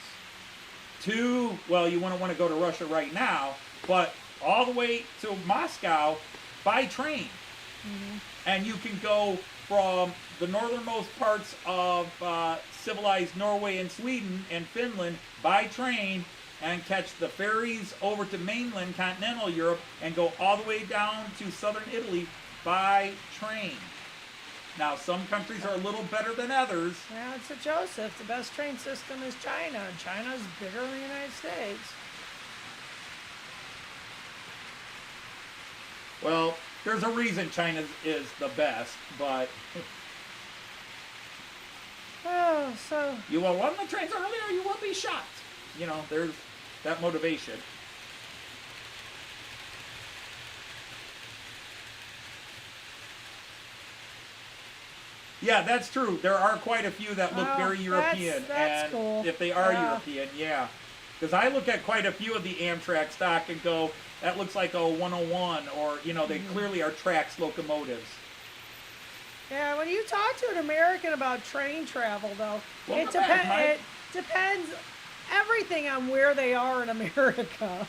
to, well, you wouldn't want to go to Russia right now, but all the way to Moscow by train. Mm-hmm. And you can go from the northernmost parts of civilized Norway and Sweden and Finland by train and catch the ferries over to mainland continental Europe and go all the way down to southern Italy by train. Now, some countries are a little better than others. Well, it's a Joseph. The best train system is China, and China's bigger than the United States. Well, there's a reason China is the best, but oh, so you will run the trains early or you will be shot. You know, there's that motivation. Yeah, that's true. There are quite a few that look very European. That's and cool. If they are European, yeah. Because I look at quite a few of the Amtrak stock and go, that looks like a 101, or, you know, they clearly are tracks locomotives. Yeah, when you talk to an American about train travel, though, it depends everything on where they are in America.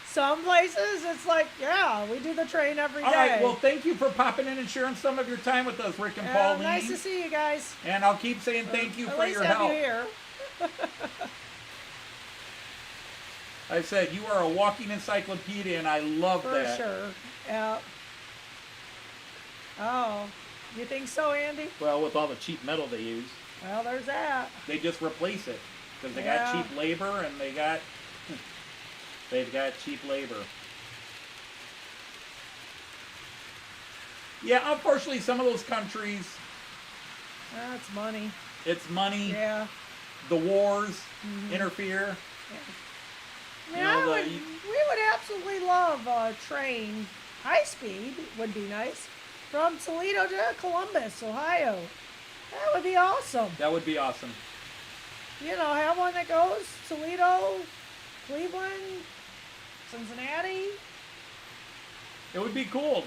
Some places, it's like, yeah, we do the train every day. All right, well, thank you for popping in and sharing some of your time with us, Rick and Pauline. Nice to see you guys. And I'll keep saying thank you for your help. At least have you here. I said, you are a walking encyclopedia, and I love that. For sure, yeah. Oh, you think so, Andy? Well, with all the cheap metal they use. Well, there's that. They just replace it, because they got cheap labor, and they've got cheap labor. Yeah, unfortunately, some of those countries... That's money. It's money. Yeah. The wars interfere. Yeah. I mean, we would absolutely love a train, high speed would be nice, from Toledo to Columbus, Ohio. That would be awesome. That would be awesome. You know, have one that goes Toledo, Cleveland, Cincinnati. It would be cool.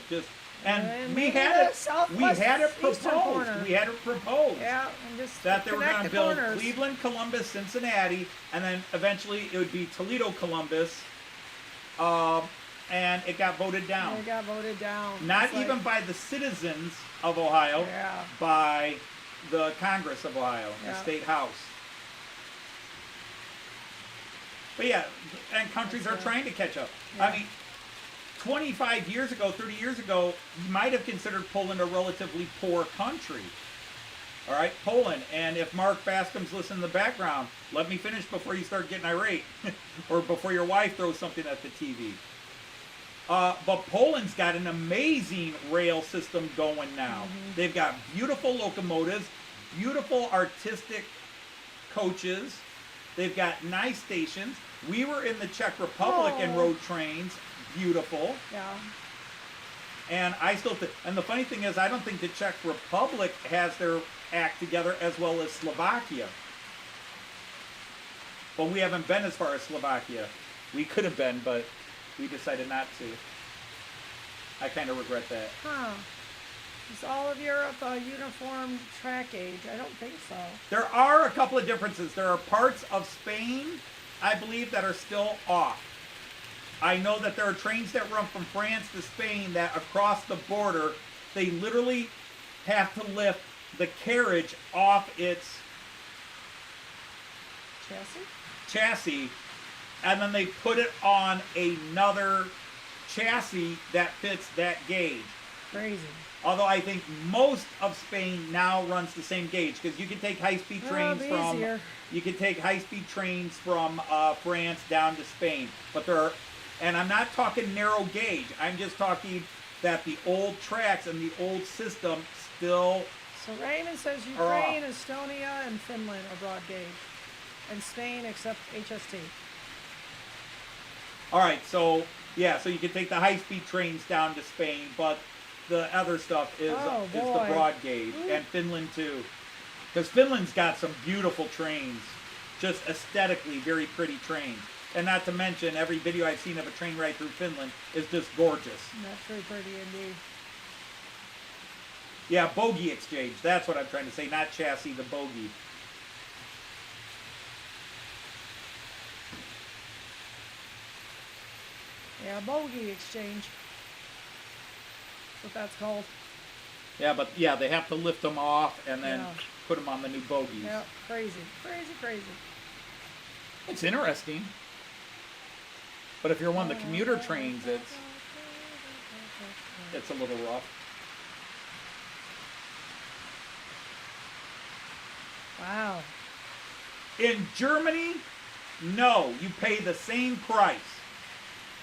And we maybe had the it. We had it Eastern corner. proposed. We had it proposed. Yeah, and just that they were going to build corners. Cleveland, Columbus, Cincinnati, and then eventually it would be Toledo, Columbus, and it got voted down. It got voted down. Not even by the citizens of Ohio, by the Congress of Ohio, the state house. But yeah, and countries are trying to catch up. Yeah. I mean, 25 years ago, 30 years ago, you might have considered Poland a relatively poor country. All right, Poland. And if Mark Bascom's listening in the background, let me finish before you start getting irate, or before your wife throws something at the TV. But Poland's got an amazing rail system going now. They've got beautiful locomotives, beautiful artistic coaches. They've got nice stations. We were in the Czech Republic and rode trains. Beautiful. Yeah. And I still think, and the funny thing is, I don't think the Czech Republic has their act together as well as Slovakia. But we haven't been as far as Slovakia. We could have been, but we decided not to. I kind of regret that. Huh. Is all of Europe a uniform track age? I don't think so. There are a couple of differences. There are parts of Spain, I believe, that are still off. I know that there are trains that run from France to Spain that across the border, they literally have to lift the carriage off its chassis, and then they put it on another chassis that fits that gauge. Crazy. Although I think most of Spain now runs the same gauge, because you can take high-speed trains France down to Spain, but there are And I'm not talking narrow gauge. I'm just talking that the old tracks and the old system still. So Raymond says Ukraine, Estonia, and Finland are broad gauge, and Spain except HST. All right, so yeah, so you can take the high-speed trains down to Spain, but the other stuff is the broad gauge, and Finland too, because Finland's got some beautiful trains, just aesthetically very pretty trains, and not to mention every video I've seen of a train ride through Finland is just gorgeous. That's very pretty indeed. Yeah, bogie exchange. That's what I'm trying to say, not chassis, the bogie. Yeah, bogie exchange. That's what that's called. Yeah, but yeah, they have to lift them off and then put them on the new bogies. Yeah, crazy, crazy, crazy. It's interesting. But if you're one of the commuter trains, it's a little rough. Wow. In Germany, no, you pay the same price.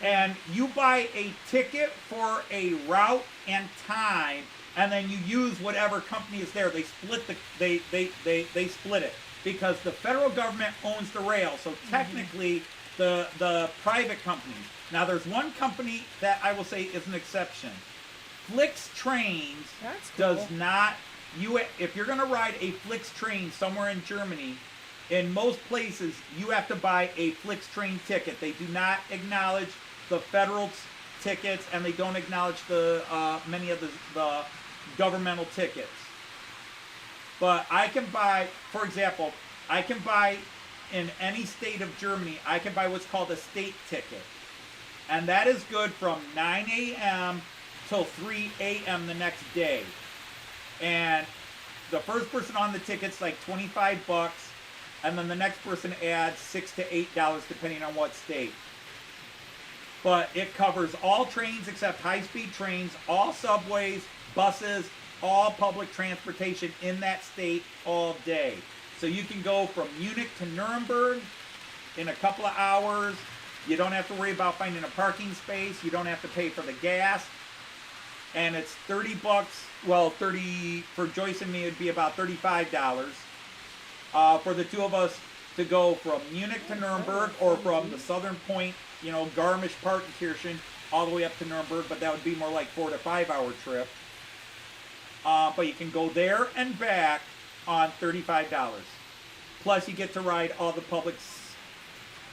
And you buy a ticket for a route and time, and then you use whatever company is there. They split they split it because the federal government owns the rail. So technically, the private companies. Now, there's one company that I will say is an exception. Flix Trains does not. If you're going to ride a Flix train somewhere in Germany, in most places you have to buy a Flix train ticket. They do not acknowledge the federal tickets, and they don't acknowledge the many of the governmental tickets. But I can buy, for example, I can buy in any state of Germany, I can buy what's called a state ticket. And that is good from 9 a.m. till 3 a.m. the next day. And the first person on the ticket's like $25, and then the next person adds $6 to $8 depending on what state. But it covers all trains except high-speed trains, all subways, buses, all public transportation in that state all day. So you can go from Munich to Nuremberg in a couple of hours. You don't have to worry about finding a parking space. You don't have to pay for the gas. And it's $30. Well, 30 for Joyce and me, it'd be about $35. For the two of us to go from Munich to Nuremberg, or from the southern point, Garmisch-Partenkirchen, all the way up to Nuremberg, but that would be more like 4 to 5 hour trip. But you can go there and back on $35. Plus, you get to ride all the public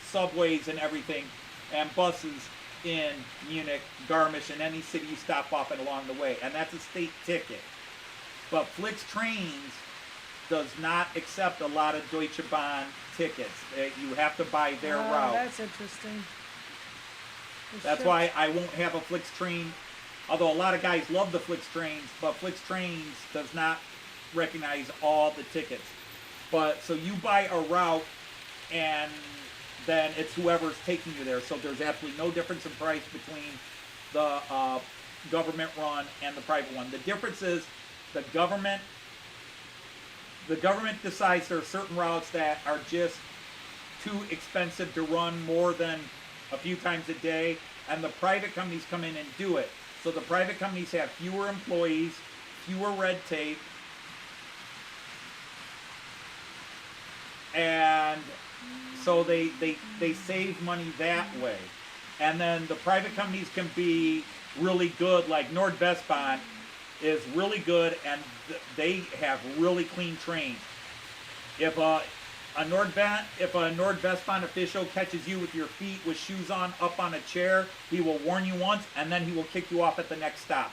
subways and everything, and buses in Munich, Garmisch, and any city you stop off at along the way. And that's a state ticket. But Flix Trains does not accept a lot of Deutsche Bahn tickets. You have to buy their route. That's interesting. That's why I won't have a Flix train, although a lot of guys love the Flix trains, but Flix Trains does not recognize all the tickets. But so you buy a route, and then it's whoever's taking you there. So there's absolutely no difference in price between the government run and the private one. The difference is the government decides there are certain routes that are just too expensive to run more than a few times a day, and the private companies come in and do it. So the private companies have fewer employees, fewer red tape, and so they save money that way. And then the private companies can be really good, like Nordwestbahn is really good, and they have really clean trains. If a Nordwestbahn official catches you with your feet with shoes on up on a chair, he will warn you once, and then he will kick you off at the next stop.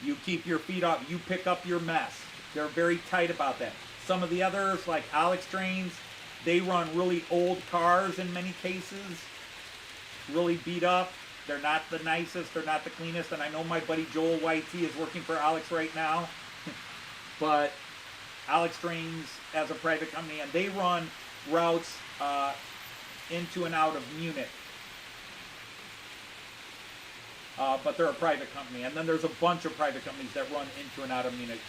You keep your feet up, you pick up your mess. They're very tight about that. Some of the others, like Alex Trains, they run really old cars in many cases, really beat up. They're not the nicest, they're not the cleanest, and I know my buddy Joel YT is working for Alex right now, but Alex Trains as a private company, and they run routes into and out of Munich. But they're a private company. And then there's a bunch of private companies that run into and out of Munich.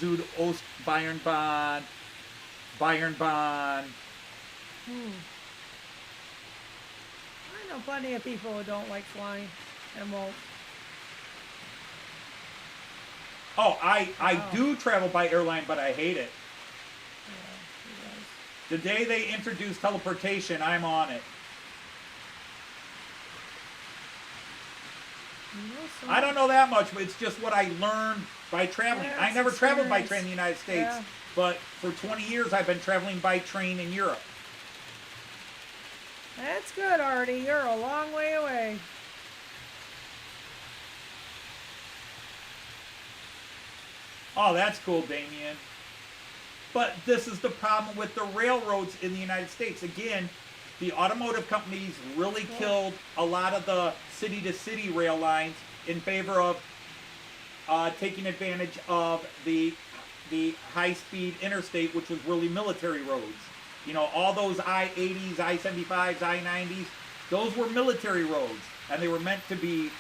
Südostbayernbahn, Bayernbahn. I know plenty of people who don't like flying and won't. Oh, I do travel by airline, but I hate it. Yeah, The day they introduced teleportation, I'm on it. I don't know that much, but it's just what I learned by traveling. Yeah, I it's never traveled by experience. train in the United States, Yeah. but for 20 years I've been traveling by train in Europe. That's good, Artie. You're a long way away. Oh, that's cool, Damien. But this is the problem with the railroads in the United States. Again, the automotive companies really killed a lot of the city-to-city rail lines in favor of taking advantage of the high-speed interstate, which was really military roads. You know, all those I-80s, I-75s, I-90s, those were military roads. And they were meant to be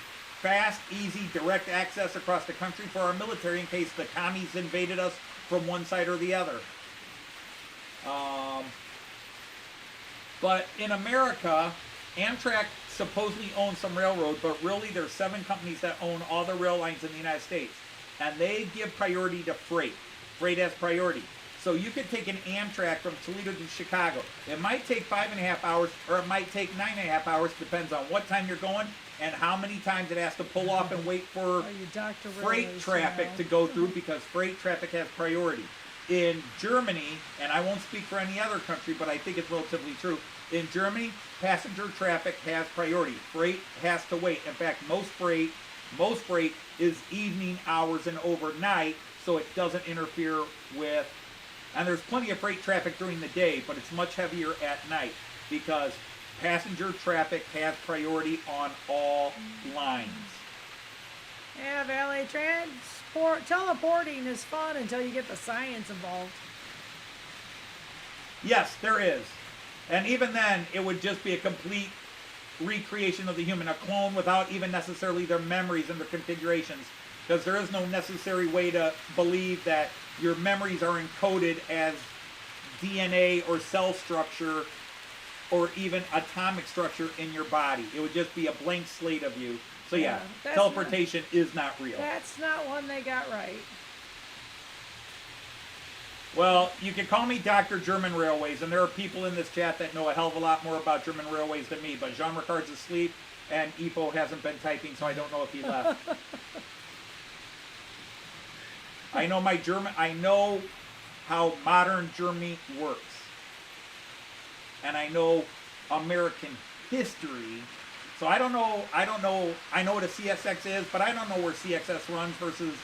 fast, easy, direct access across the country for our military in case the commies invaded us from one side or the other. But in America, Amtrak supposedly owns some railroad, but really there's 7 companies that own all the rail lines in the United States. And they give priority to freight. Freight has priority. So you could take an Amtrak from Toledo to Chicago. It might take 5.5 hours, or it might take 9.5 hours, depends on what time you're going and how many times it has to pull off and wait for Oh, you Dr. freight Railways traffic now. to go through, because freight traffic has priority. In Germany, and I won't speak for any other country, but I think it's relatively true. In Germany, passenger traffic has priority. Freight has to wait. In fact, most freight is evening hours and overnight, so it doesn't interfere with. And there's plenty of freight traffic during the day, but it's much heavier at night because passenger traffic has priority on all lines. Yeah, valet teleporting is fun until you get the science involved. Yes, there is. And even then, it would just be a complete recreation of the human, a clone without even necessarily their memories and their configurations, because there is no necessary way to believe that your memories are encoded as DNA or cell structure or even atomic structure in your body. It would just be a blank slate of you. So yeah, that's teleportation is not real. That's not one they got right. Well, you can call me Dr. German Railways, and there are people in this chat that know a hell of a lot more about German railways than me, but Jean Ricard's asleep, and Ipo hasn't been typing, so I don't know if he left. I know how modern Germany works. And I know American history. So I know what a CSX is, but I don't know where CXS runs versus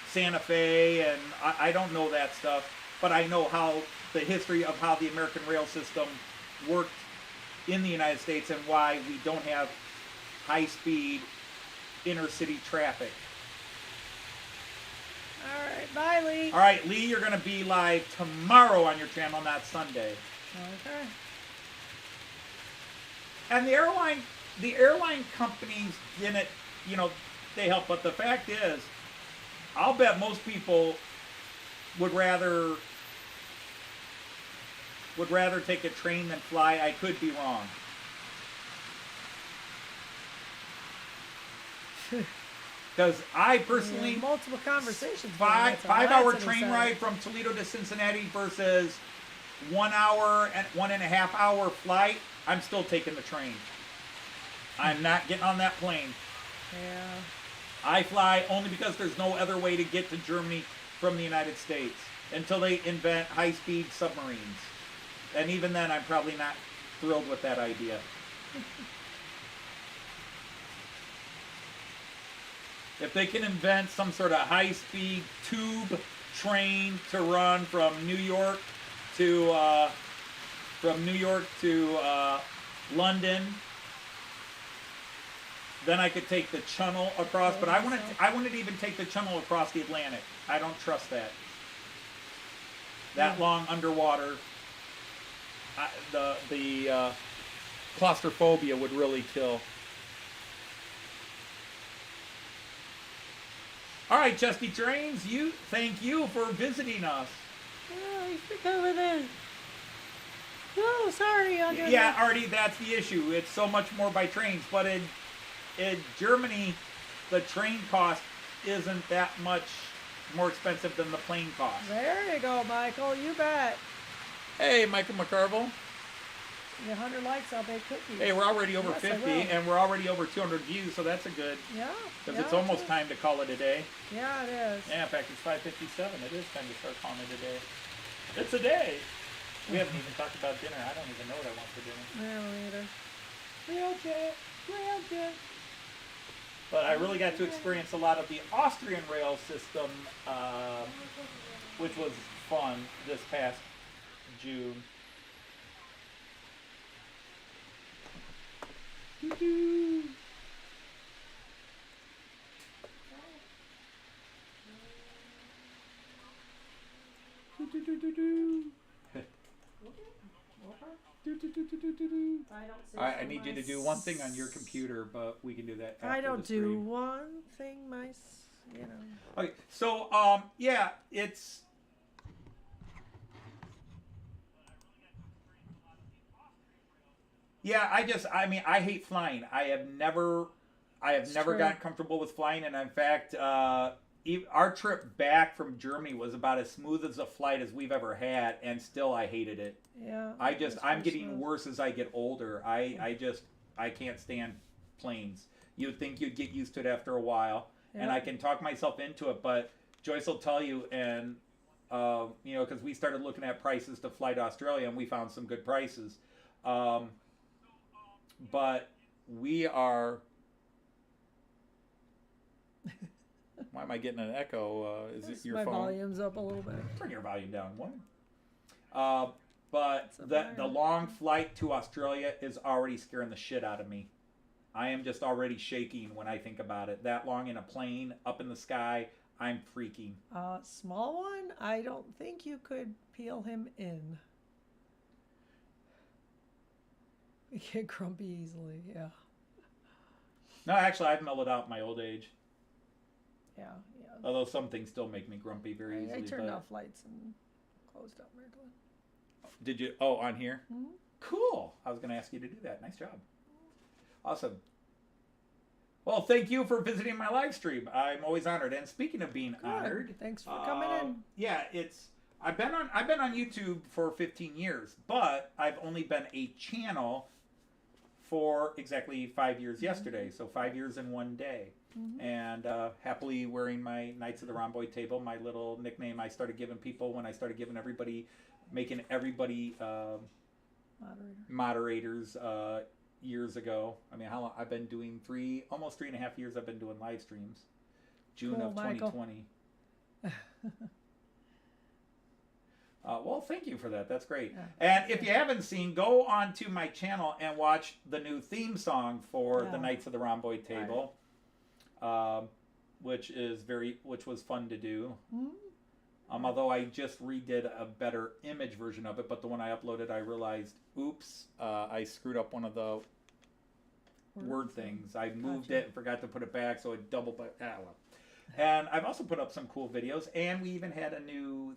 Santa Fe, and I don't know that stuff. But I know how the history of how the American rail system worked in the United States and why we don't have high-speed inner-city traffic. All right, bye, Lee. All right, Lee, you're going to be live tomorrow on your channel, not Sunday. Okay. And the airline companies didn't, they help. But the fact is, I'll bet most people would rather take a train than fly. I could be wrong. Because I personally, multiple conversations. five-hour train ride from Toledo to Cincinnati versus 1 hour and 1.5 hour flight, I'm still taking the train. I'm not getting on that plane. Yeah. I fly only because there's no other way to get to Germany from the United States until they invent high-speed submarines. And even then, I'm probably not thrilled with that idea. If they can invent some sort of high-speed tube train to run from New York to London, then I could take the channel across. But I wouldn't even take the channel across the Atlantic. I don't trust that. That long underwater, the claustrophobia would really kill. All right, Chesty Trains, thank you for visiting us. Oh, he's over there. Oh, sorry. Yeah, Artie, that's the issue. It's so much more by trains, but in Germany, the train cost isn't that much more expensive than the plane cost. There you go, Michael. You bet. Hey, Michael McCarville. Get 100 likes, I'll bake cookies. Hey, we're already over Yes, I 50, will. and we're already over 200 views, so that's a good. Yeah. Because yeah, it's almost it is. time to call it a day. Yeah, it is. Yeah, in fact, it's 5:57. It is time to start calling it a day. It's a day. We haven't even talked about dinner. I don't even know what I want for dinner. I don't either. Railjet. But I really got to experience a lot of the Austrian rail system, which was fun this past June. Doo-doo. Do-do-do-do-do. Do-do-do-do-do-do. All right, I need you to do one thing on your computer, but we can do that after I don't the do stream. one thing, you know. Okay, so yeah, it's. Yeah, I mean, I hate flying. I have never true. gotten comfortable with flying, and in fact, our trip back from Germany was about as smooth as a flight as we've ever had, and still I hated it. Yeah. I'm it's getting smooth. worse as I get older. I can't stand planes. You'd think you'd get used to it after a while, and Yeah. I can talk myself into it, but Joyce will tell you, and you know, because we started looking at prices to fly to Australia, and we found some good prices. But we are. Why am I getting an echo? Is it your my phone? volume's up a little bit. Turn your volume down one. But It's a the fire. long flight to Australia is already scaring the shit out of me. I am just already shaking when I think about it. That long in a plane up in the sky, I'm freaking. Small one, I don't think you could peel him in. You get grumpy easily, yeah. No, actually, I've mellowed out my old age. Yeah. Although some things still make me grumpy very easily. I turned but- off lights and closed up Märklin. Did you? Oh, on here? Mhm. Cool. I was going to ask you to do that. Nice job. Awesome. Well, thank you for visiting my live stream. I'm always honored. And speaking of being honored, Thanks for coming in. yeah, I've been on YouTube for 15 years, but I've only been a channel for exactly 5 years yesterday. So 5 years in one day. And happily wearing my Knights of the Rhomboid table, my little nickname I started giving people when I started giving everybody, making everybody moderators years ago. I mean, how long? I've been doing almost 3.5 years I've been doing live streams. June Cool, of Michael. 2020. Well, thank you for that. That's great. Yeah. And if you haven't seen, go on to my channel and watch the new theme song for the Yeah. Knights of the Rhomboid table. Which was fun to do. Although I just redid a better image version of it, but the one I uploaded, I realized, oops, I screwed up one of the word things. I moved it and forgot to put it back, so it doubled. Well. And I've also put up some cool videos, and we even had a new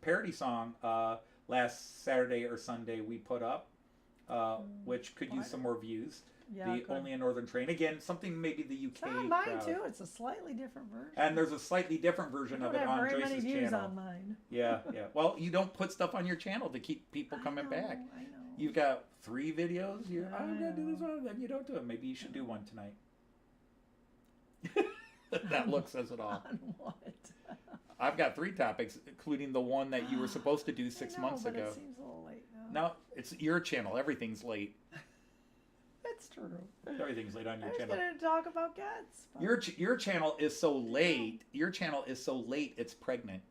parody song last Saturday or Sunday we put up, which could use some more views. Yeah, the good. Only a Northern Train. Again, something maybe the UK It's not mine crowd. too. It's a slightly different version. And there's a slightly different version I of don't it have on very many Joyce's views channel. on mine. Yeah. Well, you don't put stuff on your channel to keep people coming I back. know. You've got 3 videos. I'm I gonna do this know. one, then you don't do it. Maybe you should do one tonight. That look says it all. On what? I've got 3 topics, including the one that you were supposed to do 6 I know, months but ago. It seems a little late now. No, it's your channel. Everything's late. That's true. Everything's late on I your was channel. going to talk about cats. but- Your channel is so late. Your channel is so late. It's pregnant.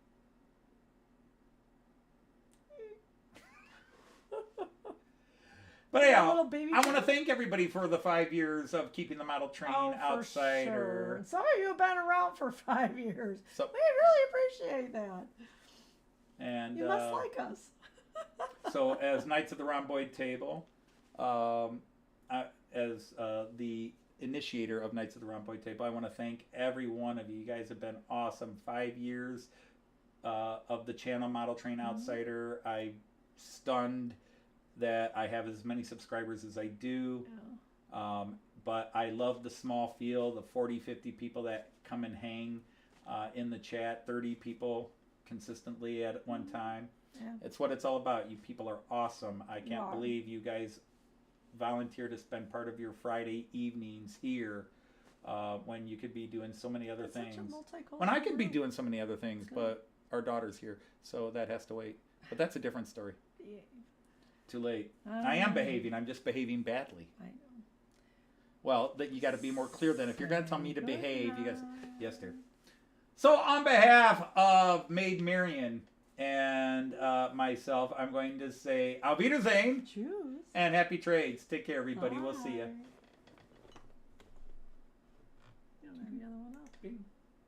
But Is that a anyhow, little baby I want to channel? thank everybody for the 5 years of keeping the model train Oh, for outside. sure. Some of you have been around for 5 years. So- We really appreciate that. And You must like us. so, as Knights of the Rhomboid table, as the initiator of Knights of the Rhomboid table, I want to thank every one of you. You guys have been awesome. 5 years of the channel Model Train Outsider. I stunned that I have as many subscribers as I do. Yeah. But I love the small feel, the 40, 50 people that come and hang in the chat, 30 people consistently at one time. Yeah. It's what it's all about. You people are awesome. I can't are. believe you guys volunteer to spend part of your Friday evenings here when you could be doing so many other It's things. such a multicultural When I could be group. doing so many other things, but our daughter's here, so that has to wait. But that's a different story. Yeah, Too late. I am behaving. I'm just behaving badly. I know. Well, that you got to be more clear than if you're going to tell me to behave. You guys, yes, dear. So on behalf of Maid Marian and myself, I'm going to say Auf Wiedersehen Choose. and happy trades. Take care, everybody. We'll see you. You don't have the other one up. Bing.